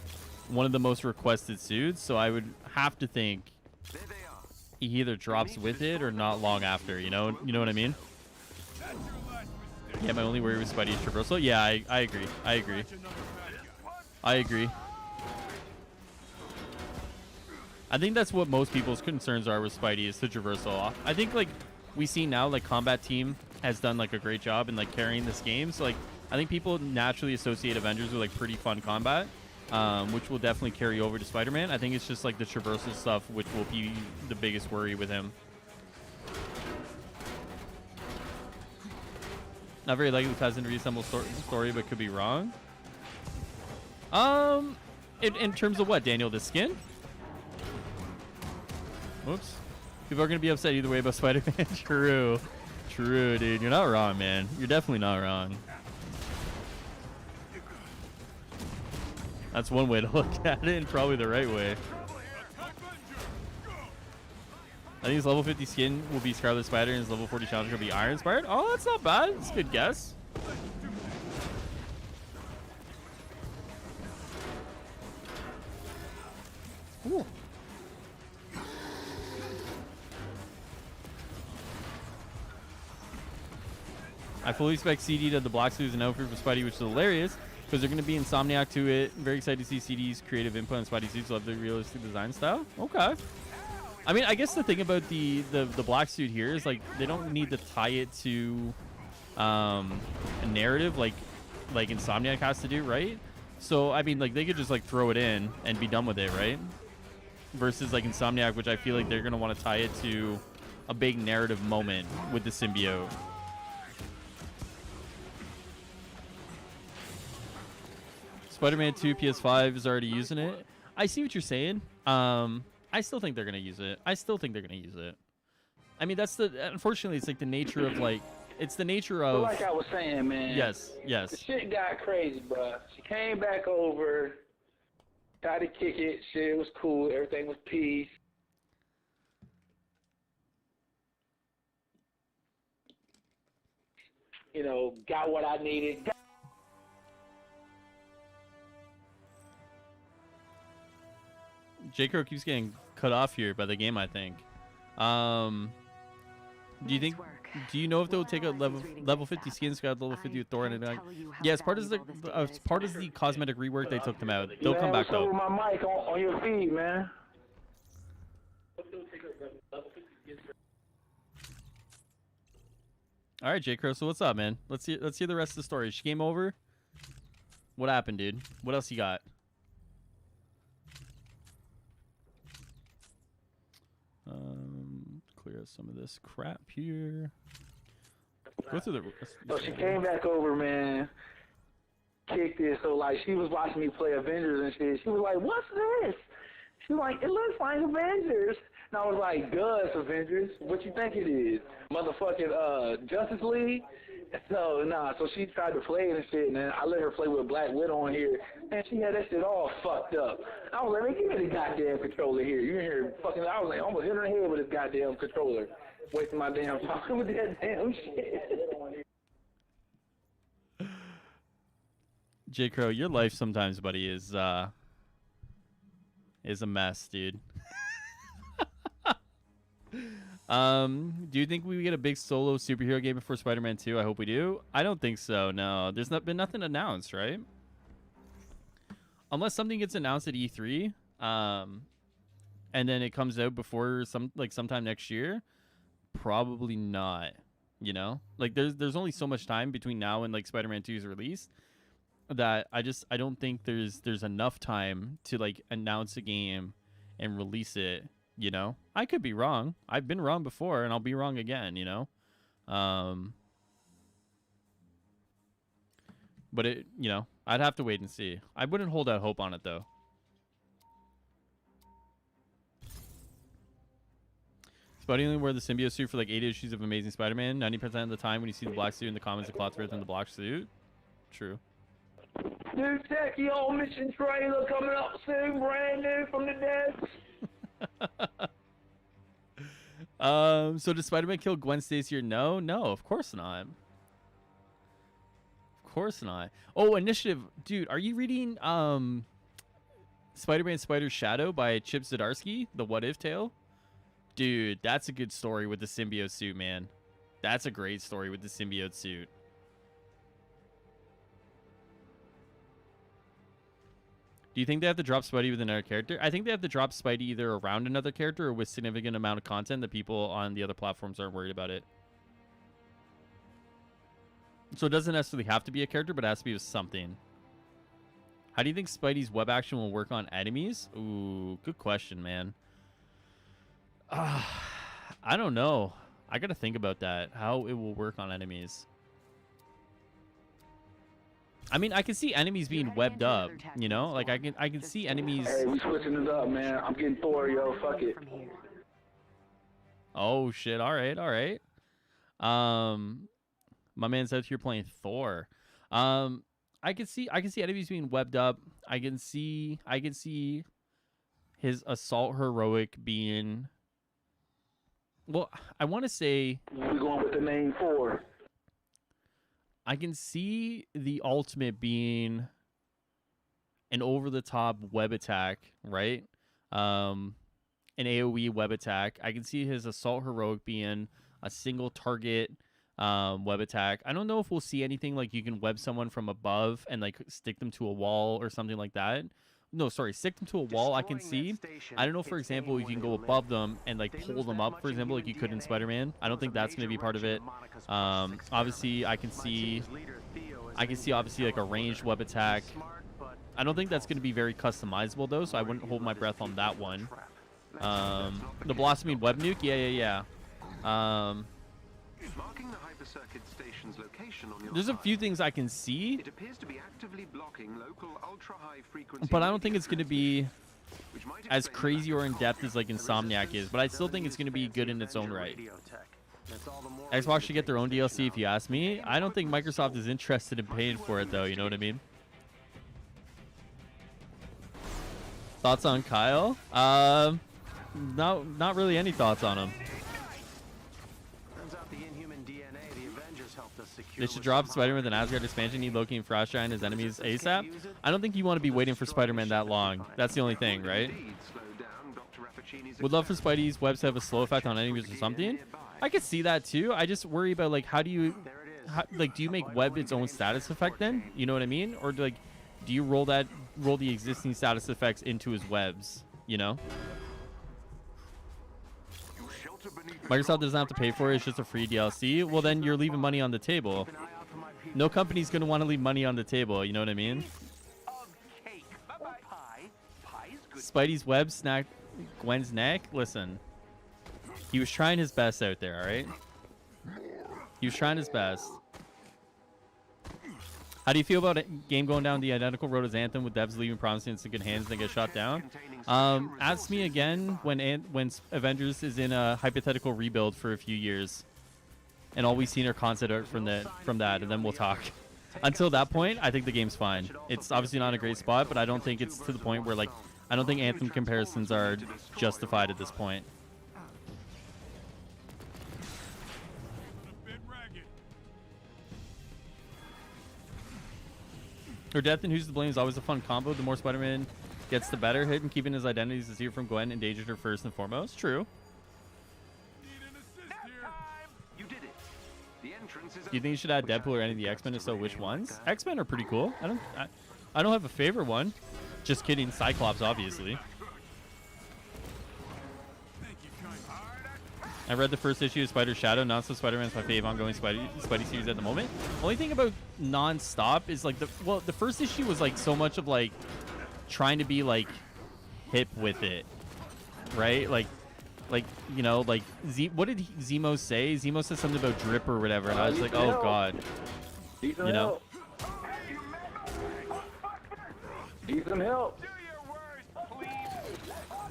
one of the most requested suits, so I would have to think There they are. he either drops with it or not long after. You know what I mean? Yeah, my only worry with Spidey is traversal. Yeah, I agree. I agree. I think that's what most people's concerns are with Spidey is the traversal. I think like we see now like combat team has done like a great job in like carrying this game. So like I think people naturally associate Avengers with like pretty fun combat. Which will definitely carry over to Spider-Man. I think it's just like the traversal stuff which will be the biggest worry with him. Not very likely Fast and reassemble story, but could be wrong. In terms of what, Daniel, the skin? Whoops. People are gonna be upset either way about Spider-Man. True, dude. You're not wrong, man. You're definitely not wrong. That's one way to look at it, and probably the right way. I think his level 50 skin will be Scarlet Spider, and his level 40 challenger will be Iron Inspired. Oh, that's not bad. That's a good guess. Ooh. I fully expect CD to have the black suit as an outfit for Spidey, which is hilarious. Because they're going to be Insomniac to it. Very excited to see CD's creative input on Spidey suits. Love the realistic design style. Okay. I mean, I guess the thing about the black suit here is like they don't need to tie it to a narrative like Insomniac has to do, right? So I mean, like they could just like throw it in and be done with it, right? Versus like Insomniac, which I feel like they're going to want to tie it to a big narrative moment with the symbiote. Spider-Man 2 PS5 is already using it. I see what you're saying. I still think they're gonna use it. I mean, that's unfortunately, it's like the nature of like, it's the nature of. Like I was saying, man. Yes. The shit got crazy, bro. She came back over, tried to kick it. Shit was cool. Everything was peace. You know, got what I needed. J-Crow keeps getting cut off here by the game, I think. Do you know if they'll take a level 50 skins, got level 50 with Thor and like, yeah, as part of the cosmetic rework, they took them out. They'll come back though. My mic on your feed, man. All right, J-Crow. So what's up, man? Let's hear the rest of the story. She came over. What happened, dude? What else you got? Clear out some of this crap here. Go through the. So she came back over, man. Kicked it. So like she was watching me play Avengers and shit. She was like, "What's this?" She was like, "It looks like Avengers." And I was like, "Duh, it's Avengers. What you think it is? Motherfucking Justice League." So nah. So she tried to play it and shit, and then I let her play with Black Widow on here, and she had that shit all fucked up. I was like, "Man, give me the goddamn controller here. You in here fucking?" I was like, almost hit her head with this goddamn controller, wasting my damn time with that damn shit. J. Crow, your life sometimes, buddy, is a mess, dude. Do you think we get a big solo superhero game before Spider-Man 2? I hope we do. I don't think so. No, there's been nothing announced, right? Unless something gets announced at E3, and then it comes out before sometime next year. Probably not. You know, like there's only so much time between now and like Spider-Man 2's release that I don't think there's enough time to like announce a game and release it. You know, I could be wrong. I've been wrong before, and I'll be wrong again. You know, but it, you know, I'd have to wait and see. I wouldn't hold out hope on it though. Spidey only wore the symbiote suit for like 8 issues of Amazing Spider-Man. 90% of the time when you see the black suit in the comics, the cloth written in the black suit. True. New Techie on mission trailer coming up soon, brand new from the desk. So does Spider-Man kill Gwen Stacy or no? No, of course not. Of course not. Oh, Initiative. Dude, are you reading Spider-Man Spider's Shadow by Chip Zdarsky? The What If tale? Dude, that's a good story with the symbiote suit, man. That's a great story with the symbiote suit. Do you think they have to drop Spidey with another character? I think they have to drop Spidey either around another character or with significant amount of content that people on the other platforms aren't worried about it. So it doesn't necessarily have to be a character, but it has to be with something. How do you think Spidey's web action will work on enemies? Ooh, good question, man. I don't know. I gotta think about that. How it will work on enemies. I mean, I can see enemies being webbed up. You know, like I can see enemies. Hey, we switching it up, man. I'm getting Thor, yo. Fuck it. Oh shit! All right, all right. My man says you're playing Thor. I can see enemies being webbed up. I can see his assault heroic being. Well, I want to say We're going with the name 4. I can see the ultimate being an over-the-top web attack, right? An AoE web attack. I can see his assault heroic being a single target web attack. I don't know if we'll see anything like you can web someone from above and like stick them to a wall or something like that. No, sorry, stick them to a wall. I can see. I don't know, for example, you can go above them and like pull them up, for example, like you could in Spider-Man. I don't think that's going to be part of it. Obviously, I can see obviously like a ranged web attack. I don't think that's going to be very customizable though, so I wouldn't hold my breath on that one. The blossoming web nuke, yeah. Marking the hypercircuit station's location on your There's a side. few things I can see, It appears to be actively blocking local ultra-high frequency, but I don't think it's going to be which might as explain crazy or why in the depth as like Insomniac is, but I still think it's going to be good in its own right. That's all the more Xbox should get their own DLC if you ask me. I don't think Microsoft is interested in paying for it though, you know what I mean? Thoughts on Kyle? Not really any thoughts on him. Turns out the inhuman DNA the Avengers helped us secure. They should drop Spider-Man with an Asgard expansion, need Loki and Frost Giant as enemies ASAP. I don't think you want to be waiting for Spider-Man that long. That's the only thing, right? Indeed, slow down Dr. Rappaccini's Would love for Spidey's webs to have a slow effect on enemies or something. I could see that too. I just worry about like how do you, do you make web its own status effect then? You know what I mean? Or do you roll the existing status effects into his webs? You know? Microsoft doesn't have to pay for it. It's just a free DLC. Well, then you're leaving money on the table. No company's gonna want to leave money on the table. You know what I mean? Spidey's web snacked Gwen's neck. Listen, he was trying his best out there. All right, he was trying his best. How do you feel about a game going down the identical road as Anthem with devs leaving promising in good hands and then get shot down? Ask me again when Avengers is in a hypothetical rebuild for a few years, and all we've seen are concept art from that, and then we'll talk. Until that point, I think the game's fine. It's obviously not a great spot, but I don't think it's to the point where like I don't think Anthem comparisons are justified at this point. Or Death and Who's to Blame is always a fun combo. The more Spider-Man gets, the better. Him keeping his identity is here from Gwen endangered her first and foremost. True. You did it. The entrance is Do you think you should add Deadpool or any of the X-Men? If so, which ones? X-Men are pretty cool. I don't have a favorite one. Just kidding. Cyclops, obviously. I read the first issue of Spider Shadow. Not so Spider-Man's my favorite ongoing Spidey series at the moment. Only thing about non-stop is like the first issue was like so much of like trying to be like hip with it, right? Like you know, like what did Zemo say? Zemo said something about drip or whatever, and I was like, oh god, you know. Need some help.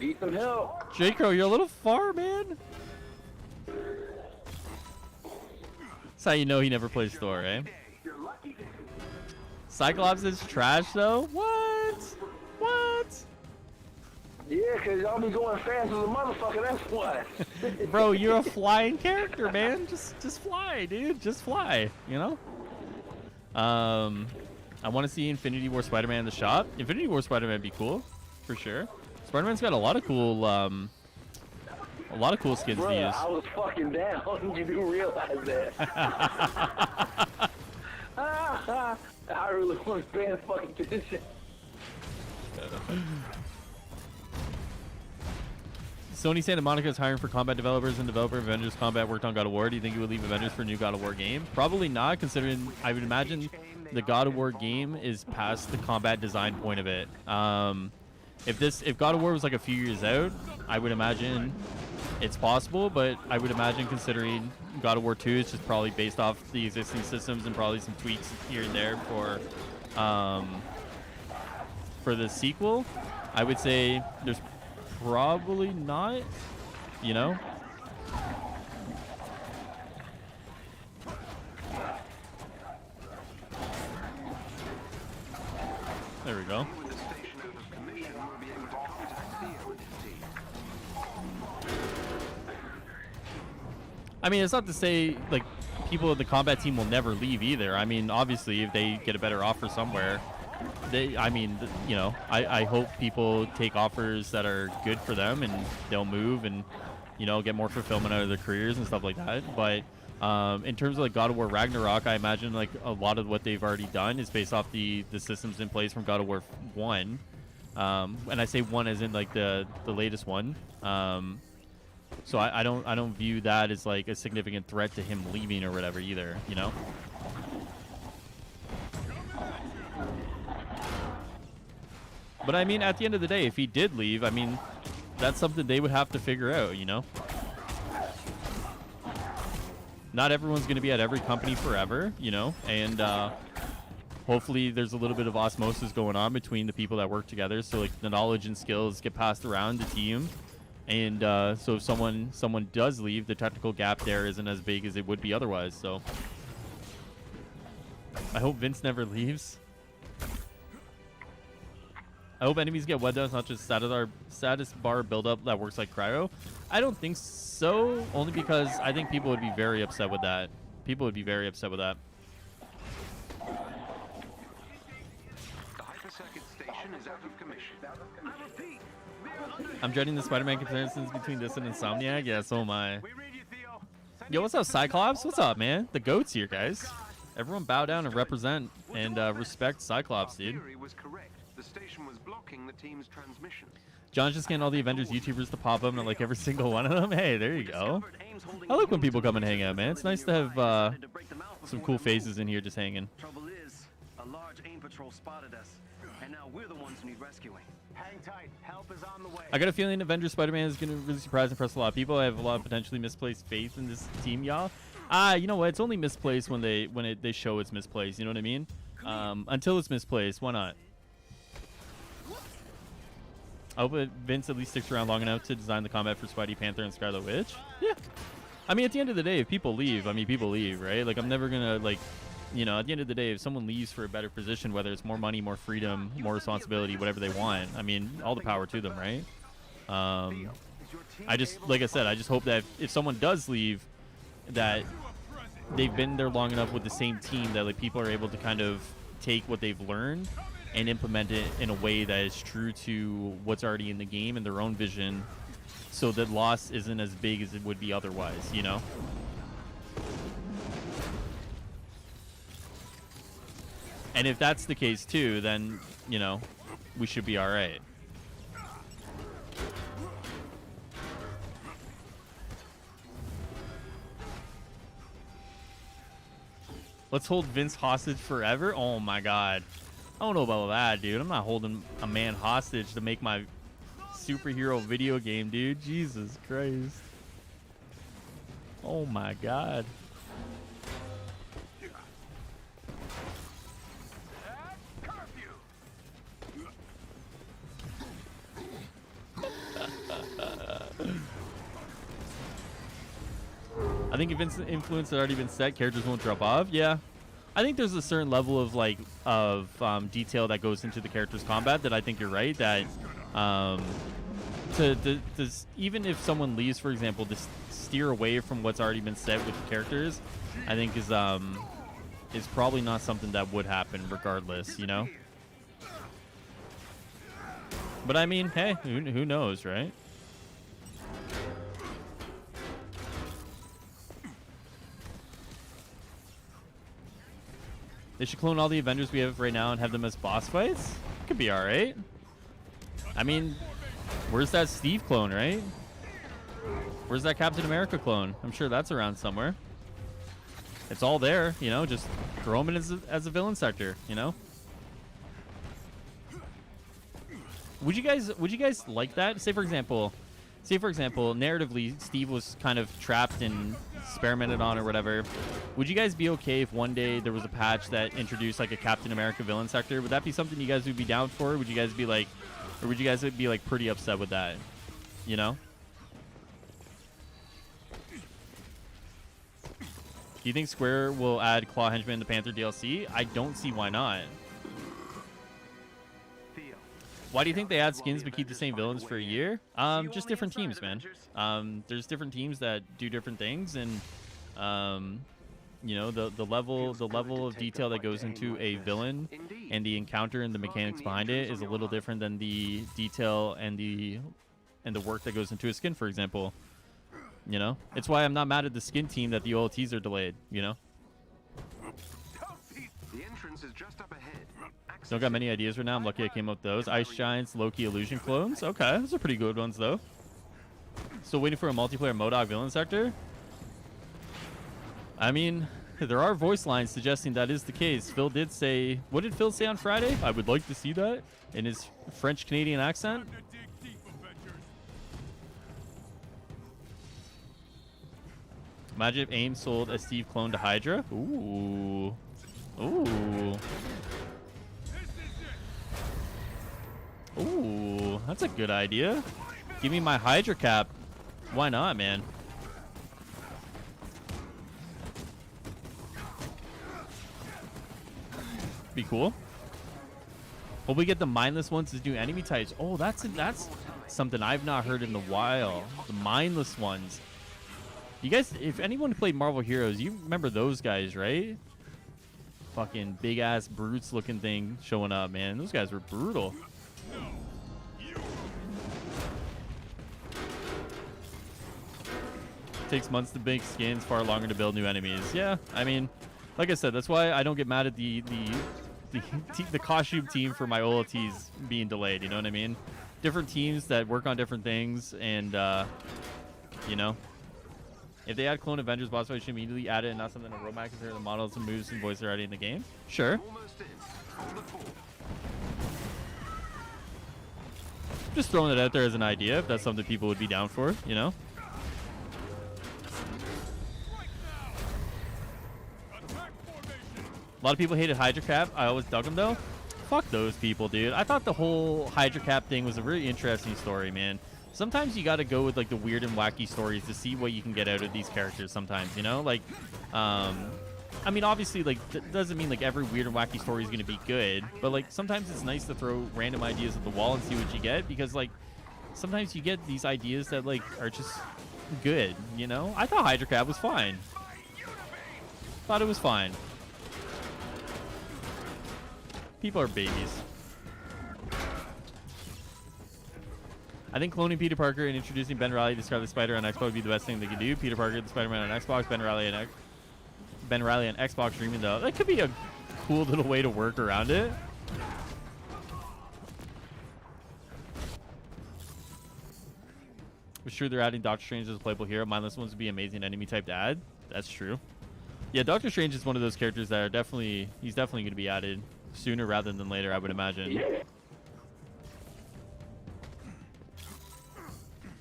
Need some help. J-Crow, you're a little far, man. That's how you know he never plays Thor, eh? Cyclops is trash, though? What? What? Yeah, because y'all be going fast as a motherfucker, that's what. Bro, you're a flying character, man. Just fly, dude. Just fly, you know? I want to see Infinity War Spider-Man in the shop. Infinity War Spider-Man would be cool, for sure. Spider-Man's got a lot of cool skins Bro, to use. I was fucking down. You do realize that. I really want to pay fucking attention. Sony Santa Monica is hiring for combat developers, and developer of Avengers Combat worked on God of War. Do you think he would leave Avengers for a new God of War game? Probably not, considering I would imagine the God of War game is past the combat design point of it. If God of War was like a few years out, I would imagine it's possible, but I would imagine considering God of War 2 is just probably based off the existing systems and probably some tweaks here and there for the sequel, I would say there's probably not, you know? There we go. I mean, it's not to say, like, people in the combat team will never leave either. I mean, obviously, if they get a better offer somewhere, you know, I hope people take offers that are good for them and they'll move and, you know, get more fulfillment out of their careers and stuff like that. But in terms of, like, God of War Ragnarok, I imagine, like, a lot of what they've already done is based off the systems in place from God of War 1. And I say 1 as in, like, the latest one. So I don't view that as like a significant threat to him leaving or whatever either, you know? But I mean, at the end of the day, if he did leave, I mean, that's something they would have to figure out, you know? Not everyone's going to be at every company forever, you know? And hopefully there's a little bit of osmosis going on between the people that work together, so like the knowledge and skills get passed around the team. And so if someone does leave, the technical gap there isn't as big as it would be otherwise. So I hope Vince never leaves. I hope enemies get webbed out. It's not just status bar buildup that works like cryo. I don't think so, only because I think people would be very upset with that. People would be very upset with that. The hypersecond station is out of commission. I repeat, I'm dreading the Spider-Man comparisons between this and Insomniac. Yeah, so am I. Yo, what's up, Cyclops? What's up, man? The GOAT's here, guys. Everyone bow down and represent and respect Cyclops, dude. was correct. The station was blocking the team's transmission. John's just getting all the Avengers YouTubers to pop up and I like every single one of them. Hey, there you go. I like when people come and hang out, man. It's nice to have some cool faces in here just hanging. Trouble is, a large AIM patrol spotted us, and now we're the ones who need rescuing. Hang tight, help is on the way. I got a feeling Avengers Spider-Man is going to really surprise and impress a lot of people. I have a lot of potentially misplaced faith in this team, y'all. You know what? It's only misplaced when they show it's misplaced. You know what I mean? Until it's misplaced, why not? I hope Vince at least sticks around long enough to design the combat for Spidey, Panther, and Scarlet Witch. Yeah. I mean, at the end of the day, if people leave, I mean, people leave, right? Like, I'm never going to, like, you know, at the end of the day, if someone leaves for a better position, whether it's more money, more freedom, more responsibility, whatever they want, I mean, all the power to them, right? I just, like I said, I just hope that if someone does leave, that they've been there long enough with the same team that, like, people are able to kind of take what they've learned and implement it in a way that is true to what's already in the game and their own vision, so that loss isn't as big as it would be otherwise, you know? And if that's the case too, then, you know, we should be all right. Let's hold Vince hostage forever. Oh my god. I don't know about that, dude. I'm not holding a man hostage to make my superhero video game, dude. Jesus Christ. Oh my god. I think if influence had already been set, characters won't drop off. Yeah. I think there's a certain level of like detail that goes into the character's combat that I think you're right that even if someone leaves, for example, to steer away from what's already been set with the characters, I think is probably not something that would happen regardless, you know. But I mean, hey, who knows, right? They should clone all the Avengers we have right now and have them as boss fights. Could be all right. I mean, where's that Steve clone, right? Where's that Captain America clone? I'm sure that's around somewhere. It's all there, you know. Just throw him in as a villain sector, you know. Would you guys like that? Say for example, narratively, Steve was kind of trapped and experimented on or whatever. Would you guys be okay if one day there was a patch that introduced like a Captain America villain sector? Would that be something you guys would be down for? Would you guys be like, or would you guys be like pretty upset with that? You know? Do you think Square will add Claw Henchman in the Panther DLC? I don't see why not. Why do you think they add skins but keep the same villains for a year? Just different teams, man. There's different teams that do different things, and you know, the level of detail that goes into a villain and the encounter and the mechanics behind it is a little different than the detail and the work that goes into a skin, for example. You know, it's why I'm not mad at the skin team that the OLTs are delayed. You know. The entrance is just up ahead. Don't got many ideas right now. I'm lucky I came up with those. Ice Giants, Loki, Illusion clones. Okay, those are pretty good ones, though. Still waiting for a multiplayer MODOK villain sector? I mean, there are voice lines suggesting that is the case. Phil did say... What did Phil say on Friday? I would like to see that in his French-Canadian accent. Imagine if AIM sold a Steve clone to Hydra. Ooh. Ooh. Ooh, that's a good idea. Give me my Hydra cap. Why not, man? Be cool. Hope we get the mindless ones to do enemy types. Oh, that's something I've not heard in a while. The mindless ones. You guys, if anyone played Marvel Heroes, you remember those guys, right? Fucking big ass brutes looking thing showing up, man. Those guys were brutal. Takes months to make skins, far longer to build new enemies. Yeah, I mean, like I said, that's why I don't get mad at the costume team for my OLTs being delayed. You know what I mean? Different teams that work on different things, and you know, if they add clone Avengers boss fight, should immediately add it and not something to roadmap consider the models and moves and voice already in the game. Sure. Just throwing it out there as an idea, if that's something people would be down for, you know. A lot of people hated Hydra Cap. I always dug them, though. Fuck those people, dude. I thought the whole Hydra Cap thing was a really interesting story, man. Sometimes you got to go with, like, the weird and wacky stories to see what you can get out of these characters sometimes, you know? Like, I mean, obviously, like, that doesn't mean, like, every weird and wacky story is going to be good. But, like, sometimes it's nice to throw random ideas at the wall and see what you get. Because, like, sometimes you get these ideas that, like, are just good, you know? I thought Hydra Cap was fine. Thought it was fine. People are babies. I think cloning Peter Parker and introducing Ben Reilly to Scarlet Spider on Xbox would be the best thing they could do. Peter Parker, the Spider-Man on Xbox, Ben Reilly on Xbox streaming, though. That could be a cool little way to work around it. It's true they're adding Doctor Strange as a playable hero. Mindless ones would be amazing enemy type to add. That's true. Yeah, Doctor Strange is one of those characters that are definitely, he's definitely going to be added sooner rather than later, I would imagine.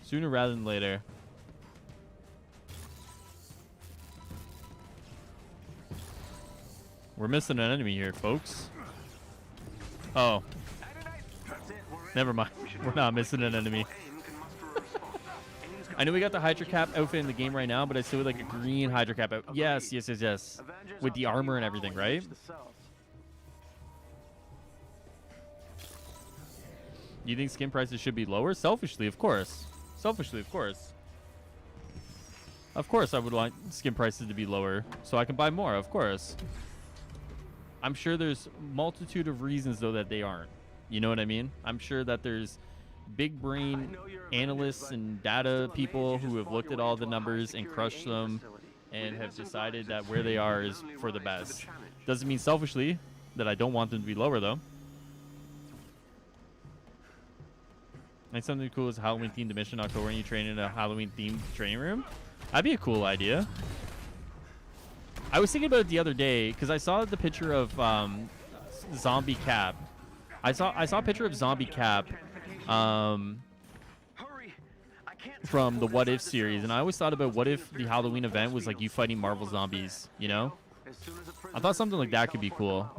Sooner rather than later. We're missing an enemy here, folks. Oh. Never mind. We're not missing an enemy. I know we got the Hydra Cap outfit in the game right now, but I still would like a green Hydra Cap outfit. Yes, yes, yes, yes. With the armor and everything, right? You think skin prices should be lower? Selfishly, of course. Selfishly, of course. Of course I would want skin prices to be lower so I can buy more, of course. I'm sure there's multitude of reasons, though, that they aren't. You know what I mean? I'm sure that there's big brain analysts and data people who have looked at all the numbers and crushed them and have decided that where they are is for the best. Doesn't mean selfishly that I don't want them to be lower, though. Like something cool is a Halloween themed mission in October and you train in a Halloween themed training room. That'd be a cool idea. I was thinking about it the other day because I saw the picture of Zombie Cap. I saw a picture of Zombie Cap from the What If series, and I always thought about what if the Halloween event was like you fighting Marvel zombies, you know? I thought something like that could be cool.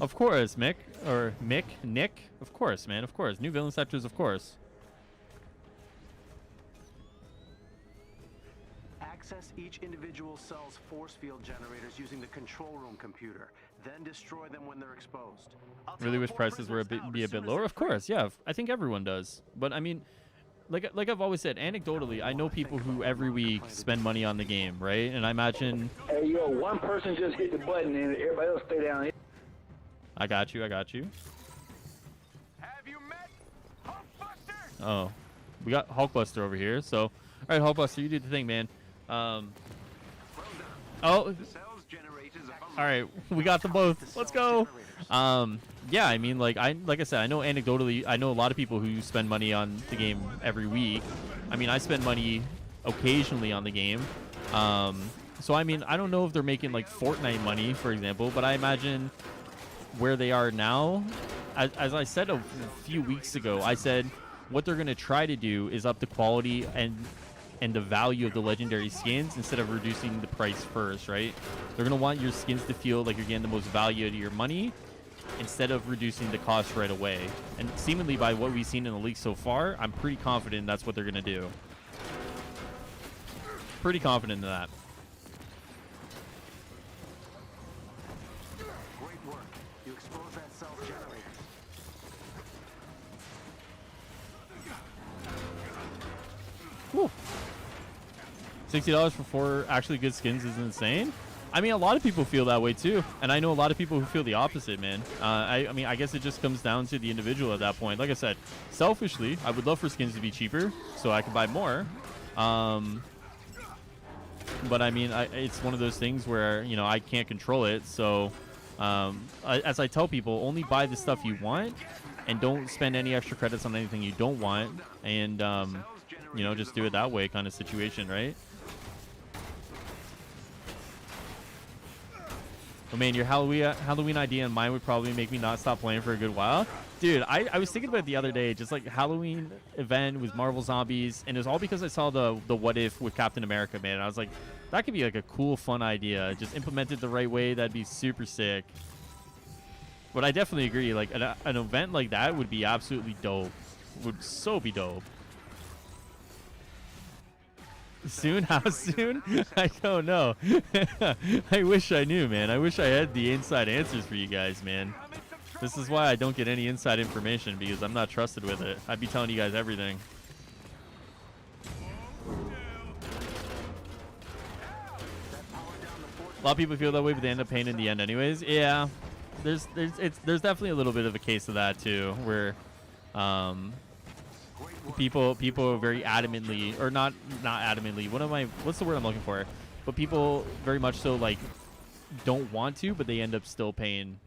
Of course, Nick. Of course, man. Of course. New villain sectors, of course. Access each individual cell's force field generators using the control room computer. Then destroy them when they're exposed. Really wish prices were be a bit lower. Of course, yeah. I think everyone does. But I mean, like I've always said, anecdotally, I know people who every week spend money on the game, right? And I imagine. Hey, yo, one person just hit the button and everybody else stay down here. I got you. Have you met Hulkbuster? Oh, we got Hulkbuster over here. So, all right, Hulkbuster, you do the thing, man. Oh. All right, we got them both. Let's go. Yeah, I mean, like I said, I know anecdotally, I know a lot of people who spend money on the game every week. I mean, I spend money occasionally on the game. So I mean, I don't know if they're making like Fortnite money, for example, but I imagine where they are now, as I said a few weeks ago, I said what they're going to try to do is up the quality and the value of the legendary skins instead of reducing the price first, right? They're going to want your skins to feel like you're getting the most value out of your money instead of reducing the cost right away. And seemingly by what we've seen in the leak so far, I'm pretty confident that's what they're going to do. Pretty confident in that. Whew. $60 for 4 actually good skins is insane. I mean, a lot of people feel that way too, and I know a lot of people who feel the opposite, man. I mean, I guess it just comes down to the individual at that point. Like I said, selfishly, I would love for skins to be cheaper so I could buy more. But I mean, it's one of those things where, you know, I can't control it. So as I tell people, only buy the stuff you want and don't spend any extra credits on anything you don't want. And you know, just do it that way kind of situation, right? Oh man, your Halloween idea and mine would probably make me not stop playing for a good while. Dude, I was thinking about it the other day, just like Halloween event with Marvel Zombies, and it was all because I saw the What If with Captain America, man. And I was like, that could be like a cool, fun idea. Just implemented the right way, that'd be super sick. But I definitely agree, like an event like that would be absolutely dope. Would so be dope. Soon? How soon? I don't know. I wish I knew, man. I wish I had the inside answers for you guys, man. This is why I don't get any inside information, because I'm not trusted with it. I'd be telling you guys everything. A lot of people feel that way, but they end up paying in the end anyways. Yeah. There's definitely a little bit of a case of that too, where people are very adamantly, or not adamantly, what's the word I'm looking for, but people very much so like don't want to, but they end up still paying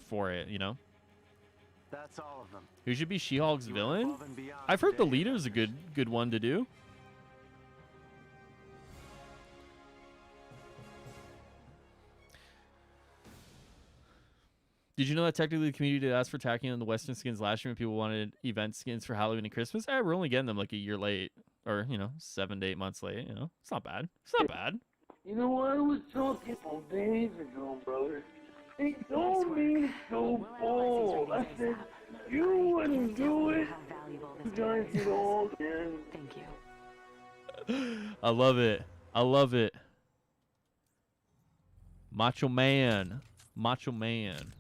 for it, you know. That's all of them. Who should be She-Hulk's You went villain? above and beyond I've heard the today, leader's a Avengers. good one to do. Did you know that technically the community did ask for tacking on the Western skins last year when people wanted event skins for Halloween and Christmas? We're only getting them like a year late, or 7 to 8 months late. It's not bad. It's not bad. You know what? I was talking some days ago, brother. They told me so bold. I said, you wouldn't do it. How valuable You this guys game get is. old, man. Thank you. I love it. I love it. Macho Man. Macho Man.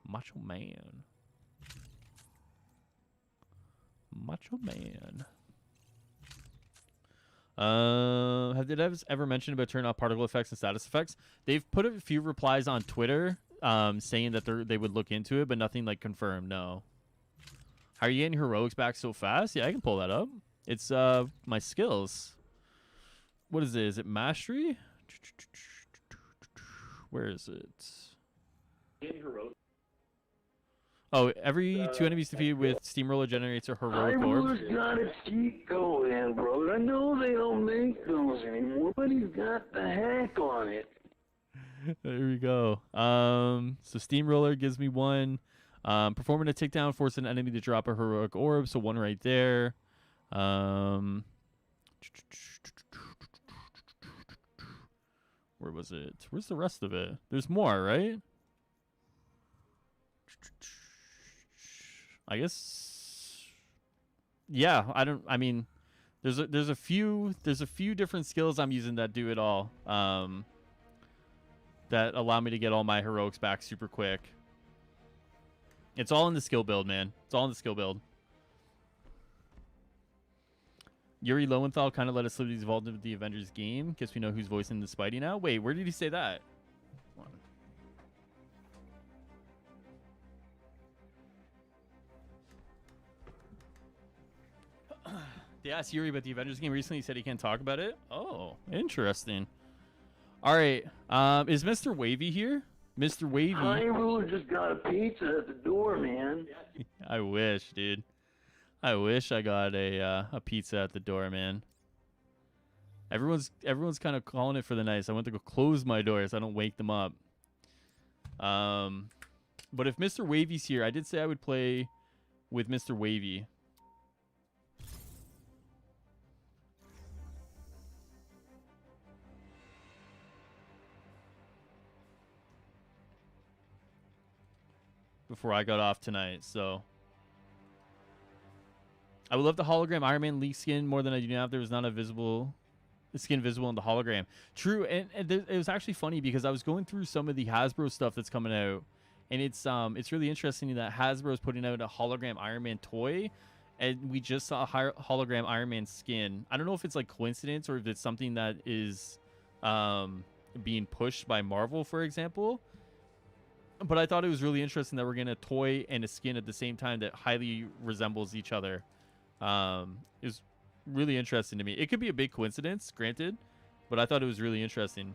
Macho Man. Macho Man. Have the devs ever mentioned about turning off particle effects and status effects? They've put a few replies on Twitter saying that they would look into it, but nothing like confirmed. No. How are you getting heroics back so fast? Yeah, I can pull that up. It's my skills. What is it? Is it mastery? Where is it? Oh, every 2 enemies defeated with Steamroller generates a heroic orb. Ivor's got a cheat code, brother. I know they don't make those anymore, but he's got the hack on it. There we go. So Steamroller gives me one. Performing a takedown forces an enemy to drop a heroic orb, so one right there. Where was it? Where's the rest of it? There's more, right? I guess. Yeah, I mean, there's a few different skills I'm using that do it all. That allow me to get all my heroics back super quick. It's all in the skill build, man. It's all in the skill build. Yuri Lowenthal kind of let us slip these involved with the Avengers game. Guess we know who's voicing the Spidey now. Wait, where did he say that? Hold on. They asked Yuri about the Avengers game recently. He said he can't talk about it. Oh, interesting. All right. Is Mr. Wavy here? Mr. Wavy. Hyrule just got a pizza at the door, man. I wish, dude. I wish I got a pizza at the door, man. Everyone's kind of calling it for the night. So I went to go close my door so I don't wake them up. But if Mr. Wavy's here, I did say I would play with Mr. Wavy. Before I got off tonight, so I would love the hologram Iron Man League skin more than I do now if there was not a skin visible in the hologram. True, and it was actually funny because I was going through some of the Hasbro stuff that's coming out, and it's really interesting that Hasbro is putting out a hologram Iron Man toy, and we just saw a hologram Iron Man skin. I don't know if it's like coincidence or if it's something that is being pushed by Marvel, for example. But I thought it was really interesting that we're getting a toy and a skin at the same time that highly resembles each other. It was really interesting to me. It could be a big coincidence, granted, but I thought it was really interesting.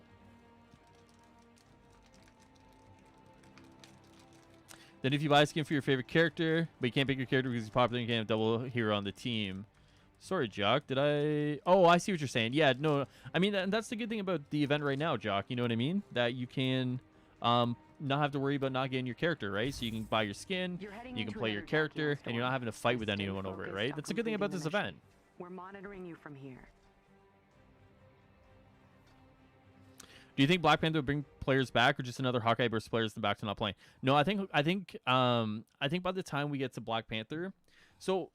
Then if you buy a skin for your favorite character, but you can't pick your character because he's popular and you can't have double hero on the team. Sorry, Jock. Did I... Oh, I see what you're saying. Yeah, no. I mean, that's the good thing about the event right now, Jock. You know what I mean? That you can... not have to worry about not getting your character, right? So you can buy your skin, you can play your character, and you're not having to fight with anyone over it, right? That's a good thing about this event. We're monitoring you from here. Do you think Black Panther will bring players back, or just another Hawkeye burst players back to not playing? No, I think by the time we get to Black Panther, so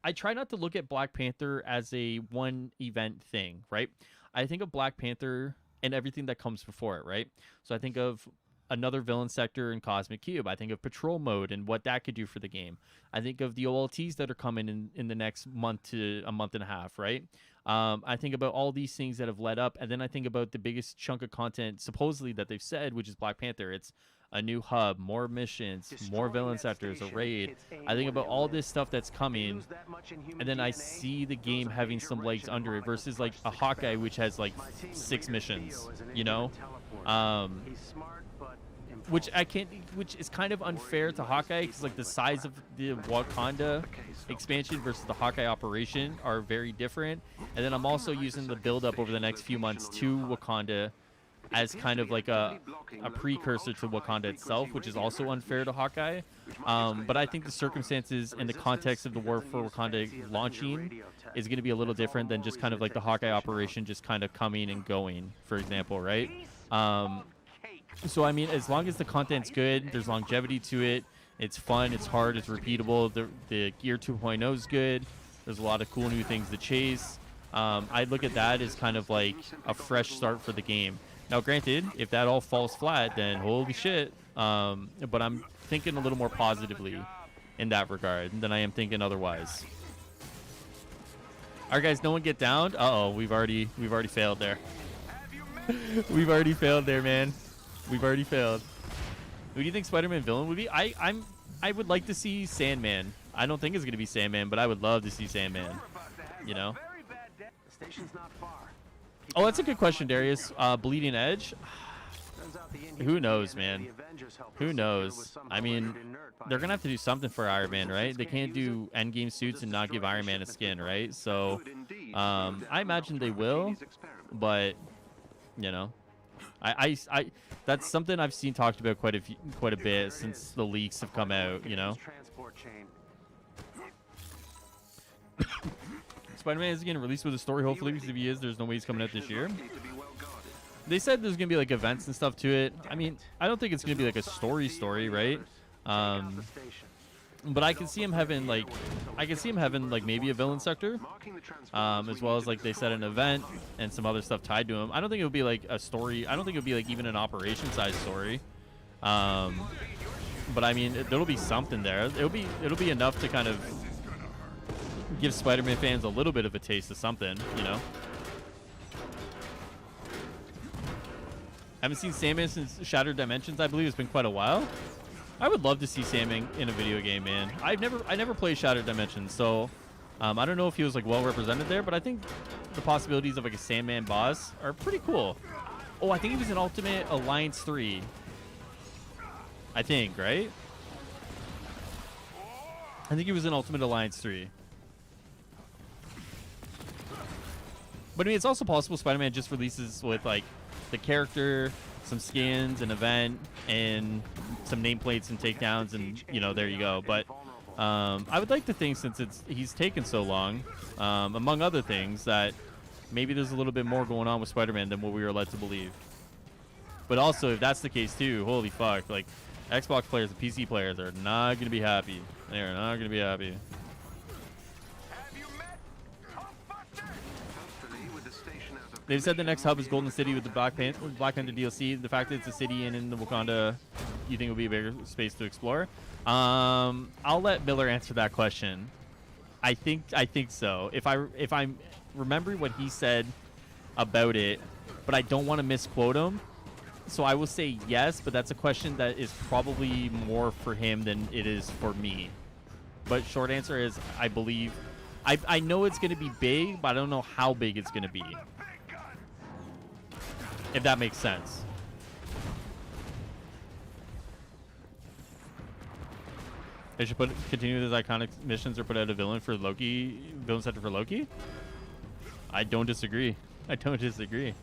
I try not to look at Black Panther as a one event thing, right? I think of Black Panther and everything that comes before it, right? So I think of another villain sector in Cosmic Cube. I think of patrol mode and what that could do for the game. I think of the OLTs that are coming in the next month to a month and a half, right? I think about all these things that have led up, and then I think about the biggest chunk of content supposedly that they've said, which is Black Panther. It's a new hub, more missions, more villain sectors, a raid. I think about all this stuff that's coming, and then I see the game having some legs under it versus like a Hawkeye, which has like 6 missions, you know? which is kind of unfair to Hawkeye because like the size of the Wakanda expansion versus the Hawkeye operation are very different. And then I'm also using the build up over the next few months to Wakanda as kind of like a precursor to Wakanda itself, which is also unfair to Hawkeye. But I think the circumstances and the context of the war for Wakanda launching is going to be a little different than just kind of like the Hawkeye operation just kind of coming and going, for example, right? So, I mean, as long as the content's good, there's longevity to it, it's fun, it's hard, it's repeatable, the Gear 2.0 is good, there's a lot of cool new things to chase. I look at that as kind of like a fresh start for the game. Now, granted, if that all falls flat, then holy shit. But I'm thinking a little more positively in that regard than I am thinking otherwise. All right, guys, no one get downed. Uh-oh, we've already failed there. We've already failed there, man. We've already failed. Who do you think Spider-Man villain would be? I would like to see Sandman. I don't think it's gonna be Sandman, but I would love to see Sandman. You know. The station's not far. Oh, that's a good question, Darius. Bleeding Edge? Turns out the Indians Who knows, and man? the Avengers helped Who us knows? with some I mean, collected inert by they're going to have to do something for Iron Man, right? They can't do endgame suits and not give Iron Man a skin, right? So, I imagine they will, but, you know. I that's something I've seen talked about quite a bit since the leaks have come out, you know? Transport chain. Spider-Man is getting released with a story, hopefully, because if he is, there's no way he's coming out this year. They said there's going to be, like, events and stuff to it. I mean, I don't think it's going to be, like, a story, right? But I can see him having, like, maybe a villain sector, as well as, like, they said an event and some other stuff tied to him. I don't think it would be, like, a story. I don't think it would be, like, even an operation-sized story. But, I mean, there'll be something there. It'll be enough to kind of give Spider-Man fans a little bit of a taste of something, you know? Haven't seen Sandman since Shattered Dimensions. I believe it's been quite a while. I would love to see Sandman in a video game, man. I never played Shattered Dimensions, so I don't know if he was like well represented there, but I think the possibilities of like a Sandman boss are pretty cool. Oh, I think he was in Ultimate Alliance 3. I think, right? I think he was in Ultimate Alliance 3. But I mean, it's also possible Spider-Man just releases with like the character, some skins, an event, and some nameplates and takedowns, and you know, there you go. But I would like to think, since he's taken so long, among other things, that maybe there's a little bit more going on with Spider-Man than what we were led to believe. But also, if that's the case too, holy fuck, like Xbox players and PC players are not gonna be happy. They are not gonna be happy. They've said the next hub is Golden City with the Black Panther DLC. The fact that it's a city and in the Wakanda, you think it will be a bigger space to explore? I'll let Miller answer that question. I think so. If I'm remembering what he said about it, but I don't want to misquote him, so I will say yes. But that's a question that is probably more for him than it is for me. But short answer is I believe. I know it's going to be big, but I don't know how big it's going to be. If that makes sense. They should continue with those iconic missions or put out a villain sector for Loki. I don't disagree. Do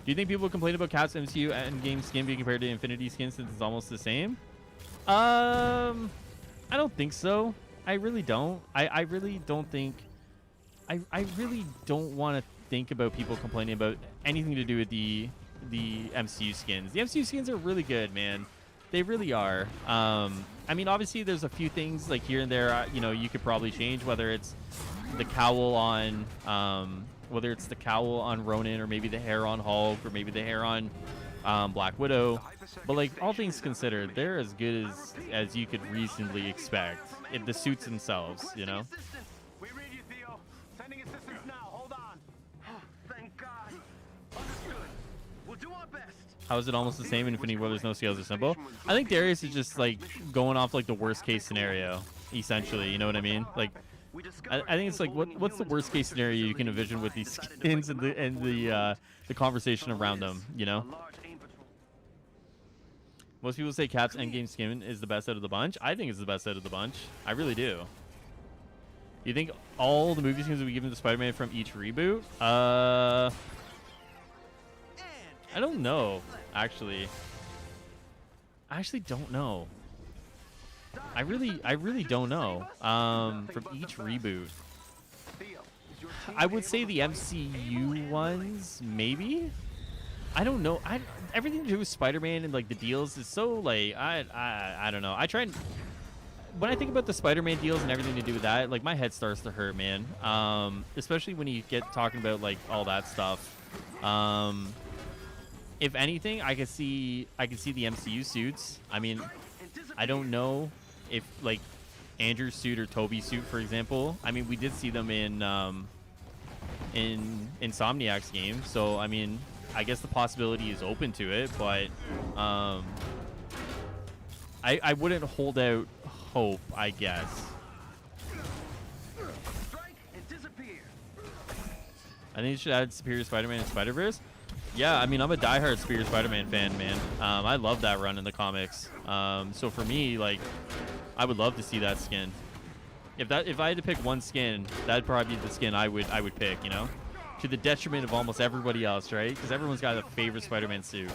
you think people complain about Cap's MCU endgame skin being compared to Infinity skin since it's almost the same? I don't think so. I really don't. I really don't think. I really don't want to think about people complaining about anything to do with the MCU skins. The MCU skins are really good, man. They really are. I mean, obviously, there's a few things like here and there, you know, you could probably change, whether it's the cowl on Ronan, or maybe the hair on Hulk, or maybe the hair on Black Widow. But like, all things considered, they're as good as you could reasonably expect. The suits themselves, you know. We read you, Theo. Sending assistance now. Hold on. Thank God. Understood. We'll do our best. How is it almost the same in Infinity War? There's no scales or symbol. I think Darius is just like going off like the worst case scenario, essentially. You know what I mean? Like, I think it's like what's the worst case scenario you can envision with these skins and the conversation around them. You know. Most people say Cap's endgame skin is the best out of the bunch. I think it's the best out of the bunch. I really do. You think all the movie skins will be given to Spider-Man from each reboot? I don't know, actually. I actually don't know. I really don't know. From each reboot. I would say the MCU ones, maybe? I don't know. Everything to do with Spider-Man and like the deals is so like I don't know. I try and when I think about the Spider-Man deals and everything to do with that, like my head starts to hurt, man. Especially when you get talking about like all that stuff. If anything, I could see the MCU suits. I mean, I don't know if like Andrew's suit or Toby's suit, for example. I mean, we did see them in Insomniac's game, so I mean, I guess the possibility is open to it, but I wouldn't hold out hope, I guess. I think you should add Superior Spider-Man and Spider-Verse. Yeah, I mean, I'm a diehard Superior Spider-Man fan, man. I love that run in the comics. So for me, like, I would love to see that skin. If I had to pick one skin, that'd probably be the skin I would pick, you know? To the detriment of almost everybody else, right? Because everyone's got a favorite Spider-Man suit.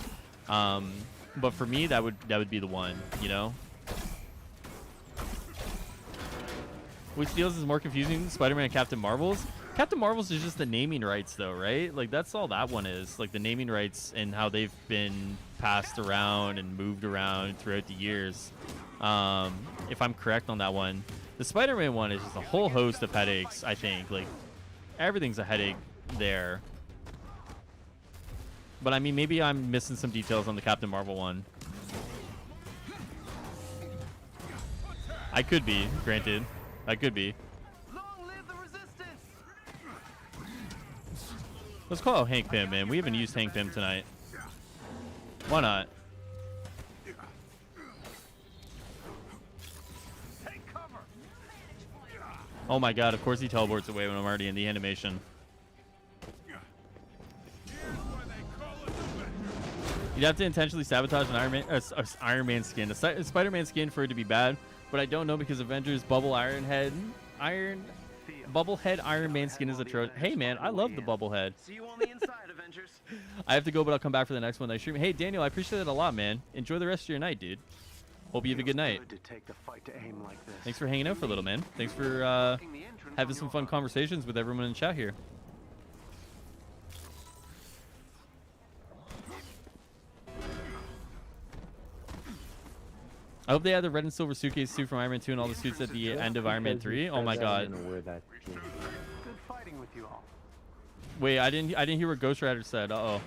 But for me, that would be the one, you know? Which feels is more confusing, Spider-Man and Captain Marvel's? Captain Marvel's is just the naming rights, though, right? Like, that's all that one is. Like, the naming rights and how they've been passed around and moved around throughout the years. If I'm correct on that one. The Spider-Man one is just a whole host of headaches, I think. Like, everything's a headache there. But, I mean, maybe I'm missing some details on the Captain Marvel one. I could be, granted. I could be. Let's call out Hank Pym, man. We haven't used Hank Pym tonight. Why not? Oh my god, of course he teleports away when I'm already in the animation. You'd have to intentionally sabotage an Iron Man skin. A Spider-Man skin for it to be bad, but I don't know because Avengers Bubblehead Iron Man skin is atrocious. Hey man, I love the Bubblehead. See you on the inside, Avengers. I have to go, but I'll come back for the next one I stream. Hey Daniel, I appreciate it a lot, man. Enjoy the rest of your night, dude. Hope you have a good night. To take the fight to aim like this. Thanks for hanging out for a little, man. Thanks for having some fun conversations with everyone in the chat here. I hope they had the red and silver suitcase suit from Iron Man 2 and all the suits at the end of Iron Man 3. Oh my god. Good fighting with you all. Wait, I didn't hear what Ghost Rider said. Uh-oh.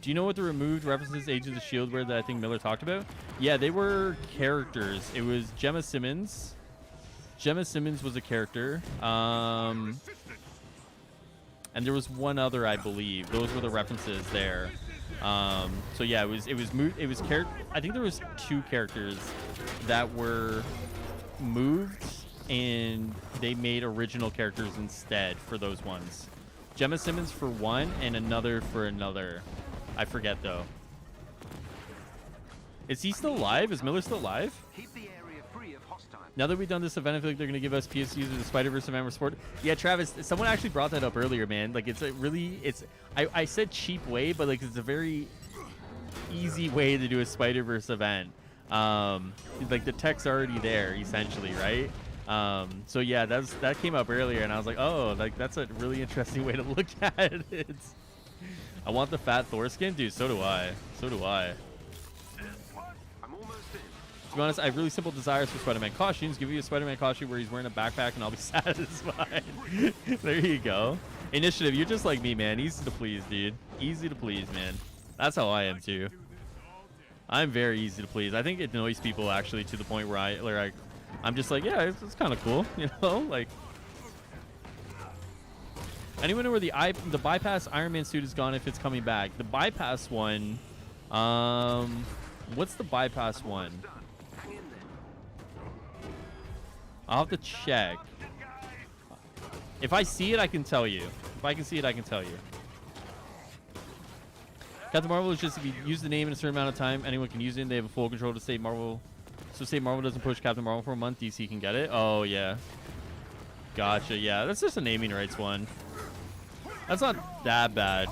Do you know what the removed references Agents of S.H.I.E.L.D. were that I think Miller talked about? Yeah, they were characters. It was Gemma Simmons. Gemma Simmons was a character. And there was one other, I believe. Those were the references there. So yeah, it was I think there was two characters that were moved and they made original characters instead for those ones. Gemma Simmons for one and another for another. I forget though. Is he still alive? Is Miller still alive? Keep the area free of hostile. Now that we've done this event, I feel like they're going to give us PS users the Spider-Verse Event Sport. Yeah, Travis, someone actually brought that up earlier, man. Like, it's a really, I said cheap way, but like, it's a very easy way to do a Spider-Verse event. Like, the tech's already there, essentially, right? So yeah, that came up earlier, and I was like, oh, like, that's a really interesting way to look at it. I want the fat Thor skin? Dude, so do I. So do I. To be honest, I have really simple desires for Spider-Man costumes. Give you a Spider-Man costume where he's wearing a backpack and I'll be satisfied. There you go. Initiative, you're just like me, man. Easy to please, dude. Easy to please, man. That's how I am, too. I'm very easy to please. I think it annoys people, actually, to the point where I'm just like, yeah, it's kind of cool, you know? Like, anyone know where the bypass Iron Man suit is gone if it's coming back? The bypass one, what's the bypass one? I'll have to check. If I see it, I can tell you. If I can see it, I can tell you. Captain Marvel is just if you use the name in a certain amount of time, anyone can use it. And they have a full control to say Marvel. So say Marvel doesn't push Captain Marvel for a month, DC can get it. Oh yeah. Gotcha. Yeah, that's just a naming rights one. That's not that bad.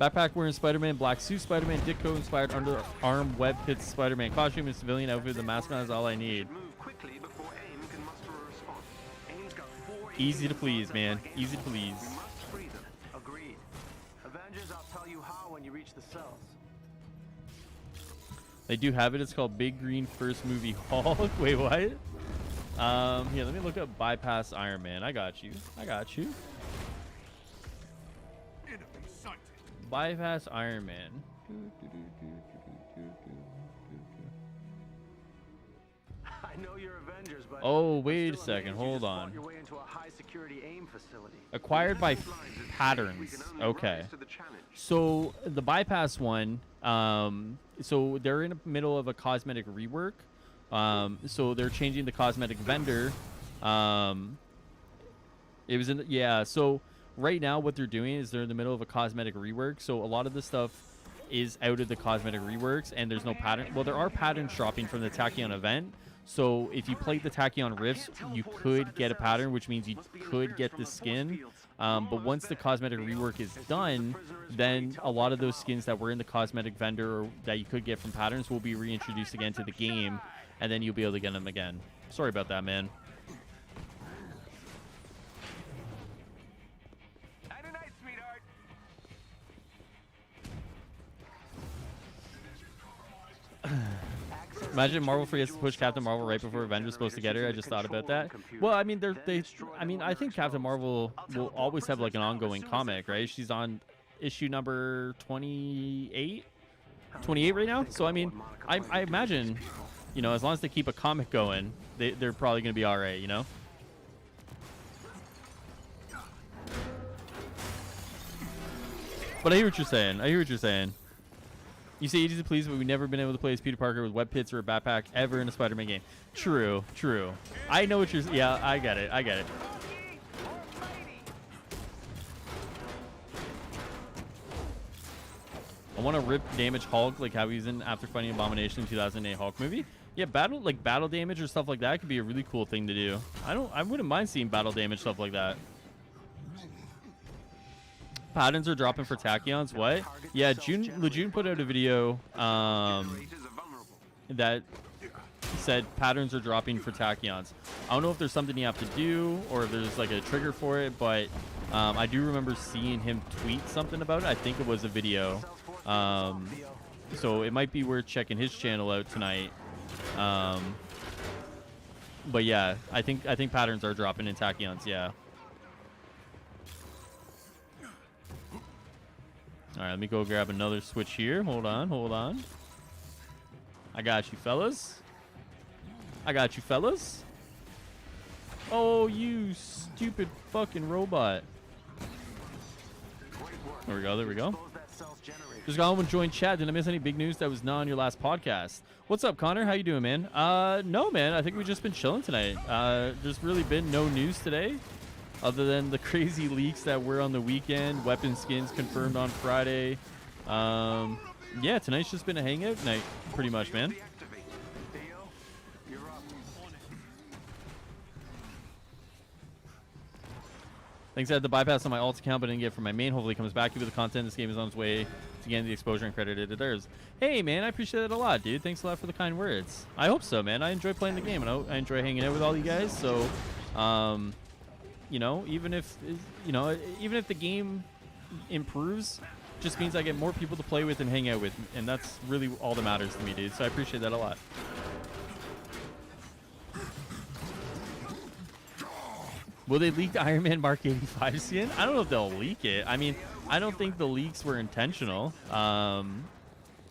Backpack wearing Spider-Man, black suit Spider-Man, Ditko inspired underarm web pits Spider-Man costume and civilian outfit. The mascot is all I need. Move quickly before AIM can muster a response. AIM's got 4 Easy to please, man. Easy to please. We must free them. Agreed. Avengers, I'll tell you how when you reach the cells. They do have it. It's called Big Green First Movie Hulk. Wait, what? Here, let me look up Bypass Iron Man. I got you. I got you. Bypass Iron Man. I know you're Avengers, but Oh, wait a still second. amazed you Hold just fought on. your way into a high-security AIM facility. Acquired by Blind is safe. We Patterns. can only Okay. rise to the challenge. So the Bypass one, so they're in the middle of a cosmetic rework. So they're changing the cosmetic vendor. It was in so right now what they're doing is they're in the middle of a cosmetic rework. So a lot of the stuff is out of the cosmetic reworks and there's no pattern. Well, there are patterns dropping from the Tachyon event. So if you played the Tachyon Rifts, you could get a pattern, which means you could get the skin. But once the cosmetic rework is done, then a lot of those skins that were in the cosmetic vendor or that you could get from patterns will be reintroduced again to the game, and then you'll be able to get them again. Sorry about that, man. Have a night, sweetheart. Imagine Marvel forgets to push Captain Marvel right before Avengers is supposed to get her. I just thought about that. Well, I mean, I think Captain Marvel will always have like an ongoing comic, right? She's on issue number 28 right now. So I mean, I imagine, you know, as long as they keep a comic going, they're probably gonna be all right, you know. But I hear what you're saying. I hear what you're saying. You say easy to please, but we've never been able to play as Peter Parker with web pits or a backpack ever in a Spider-Man game. True, true. I know what you're... Yeah, I get it. I get it. I want to rip damage Hulk like how he's in after fighting Abomination in 2008 Hulk movie. Yeah, battle damage or stuff like that could be a really cool thing to do. I wouldn't mind seeing battle damage stuff like that. Patterns are dropping for Tachyons. What? Yeah, Lejeune put out a video that said patterns are dropping for Tachyons. I don't know if there's something you have to do or if there's like a trigger for it, but I do remember seeing him tweet something about it. I think it was a video. So it might be worth checking his channel out tonight. But yeah, I think patterns are dropping in Tachyons. Yeah. All right, let me go grab another switch here. Hold on, hold on. I got you, fellas. I got you, fellas. Oh, you stupid fucking robot. There we go, there we go. Just got home and joined chat. Did I miss any big news that was not on your last podcast? What's up, Connor? How you doing, man? No, man. I think we've just been chilling tonight. There's really been no news today. Other than the crazy leaks that were on the weekend, weapon skins confirmed on Friday. Yeah, tonight's just been a hangout night, pretty much, man. Thanks, I had the bypass on my alt account, but didn't get it from my main. Hopefully it comes back to the content. This game is on its way to getting the exposure and credit it deserves. Hey, man, I appreciate it a lot, dude. Thanks a lot for the kind words. I hope so, man. I enjoy playing the game, and I enjoy hanging out with all you guys, so... you know, even if the game improves, just means I get more people to play with and hang out with, and that's really all that matters to me, dude. So I appreciate that a lot. Will they leak the Iron Man Mark 85 skin? I don't know if they'll leak it. I mean, I don't think the leaks were intentional. I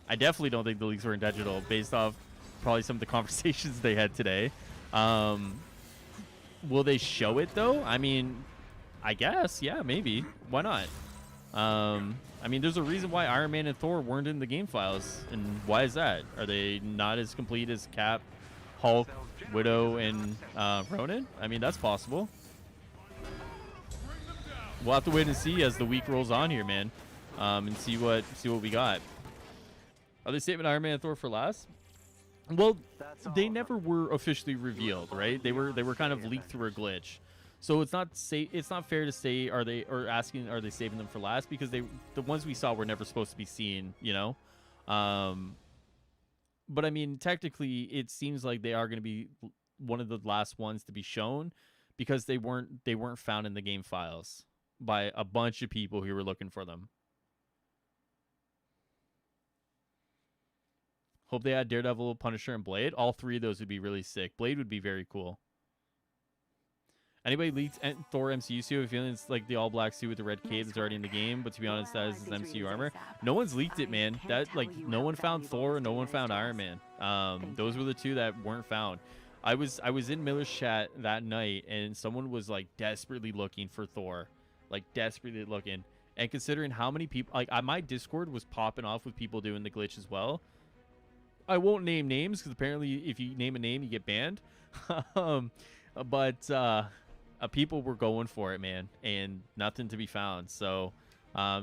definitely don't think the leaks were intentional based off probably some of the conversations they had today. Will they show it though? I mean, I guess, yeah, maybe. Why not? I mean, there's a reason why Iron Man and Thor weren't in the game files, and why is that? Are they not as complete as Cap, Hulk, Widow, and Ronan? I mean, that's possible. we'll have to wait and see as the week rolls on here, man, and see what we got. Are they saving Iron Man and Thor for last? Well, they never were officially revealed, right? They were kind of leaked through a glitch. So it's not fair to say are they saving them for last, because the ones we saw were never supposed to be seen, you know. But I mean, technically, it seems like they are going to be one of the last ones to be shown, because they weren't found in the game files by a bunch of people who were looking for them. Hope they had Daredevil, Punisher, and Blade. All three of those would be really sick. Blade would be very cool. Anybody leaked Thor MCU suit? I have a feeling it's like the all-black suit with the red cape that's already in the game, but to be honest, that is his MCU armor. No one's leaked it, man. No one found Thor, no one found Iron Man. Those were the two that weren't found. I was in Miller's chat that night, and someone was like desperately looking for Thor, like desperately looking. And considering how many people, like my Discord was popping off with people doing the glitch as well. I won't name names because apparently if you name a name, you get banned. But people were going for it, man, and nothing to be found. So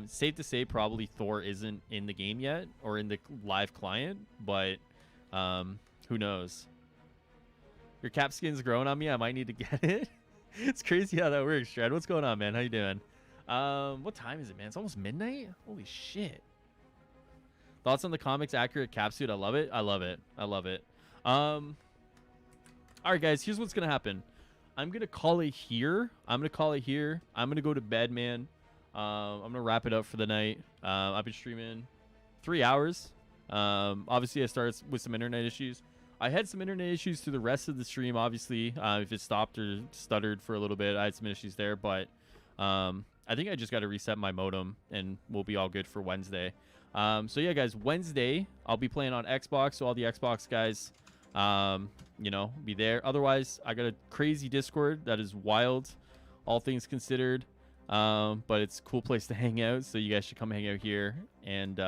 safe to say probably Thor isn't in the game yet or in the live client, but who knows? Your cap skin's growing on me. I might need to get it. It's crazy how that works, Shred. What's going on, man? How you doing? What time is it, man? It's almost midnight. Holy shit. Thoughts on the comics accurate cap suit? I love it. I love it. I love it. All right, guys. Here's what's gonna happen. I'm gonna call it here. I'm gonna go to bed, man. I'm gonna wrap it up for the night. I've been streaming 3 hours. Obviously, I started with some internet issues. I had some internet issues through the rest of the stream. Obviously, if it stopped or stuttered for a little bit, I had some issues there. But I think I just got to reset my modem, and we'll be all good for Wednesday. So yeah, guys, Wednesday I'll be playing on Xbox, so all the Xbox guys, be there. Otherwise, I got a crazy Discord that is wild, all things considered, but it's a cool place to hang out, so you guys should come hang out here and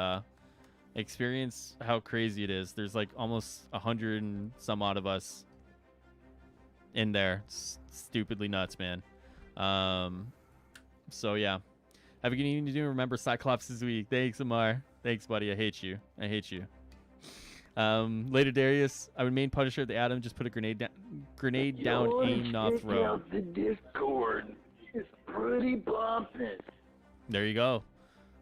experience how crazy it is. There's like almost 100 and some odd of us in there. It's stupidly nuts, man. So yeah, have a good evening. Remember, Cyclops is weak. Thanks, Amar. Thanks, buddy. I hate you. Later, Darius. I would main Punisher at the Atom. Just put a grenade down, aim, not throw. The Discord is pretty bumping. There you go.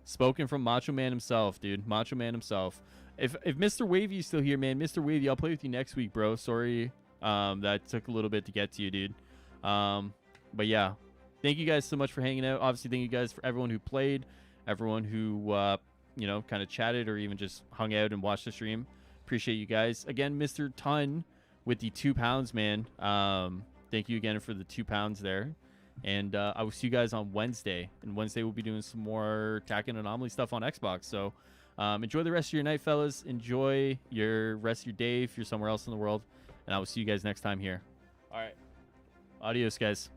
Spoken from Macho Man himself, dude. Macho Man himself. If Mr. Wavy is still here, man, Mr. Wavy, I'll play with you next week, bro. Sorry, that took a little bit to get to you, dude. But yeah, thank you guys so much for hanging out. Obviously, thank you guys for everyone who played, everyone who kind of chatted or even just hung out and watched the stream. Appreciate you guys. Again, Mr. Ton with the £2, man. Thank you again for the £2 there. And I will see you guys on Wednesday. And Wednesday we'll be doing some more Attack and Anomaly stuff on Xbox. So enjoy the rest of your night, fellas. Enjoy your rest of your day if you're somewhere else in the world. And I will see you guys next time here. All right. Adios, guys.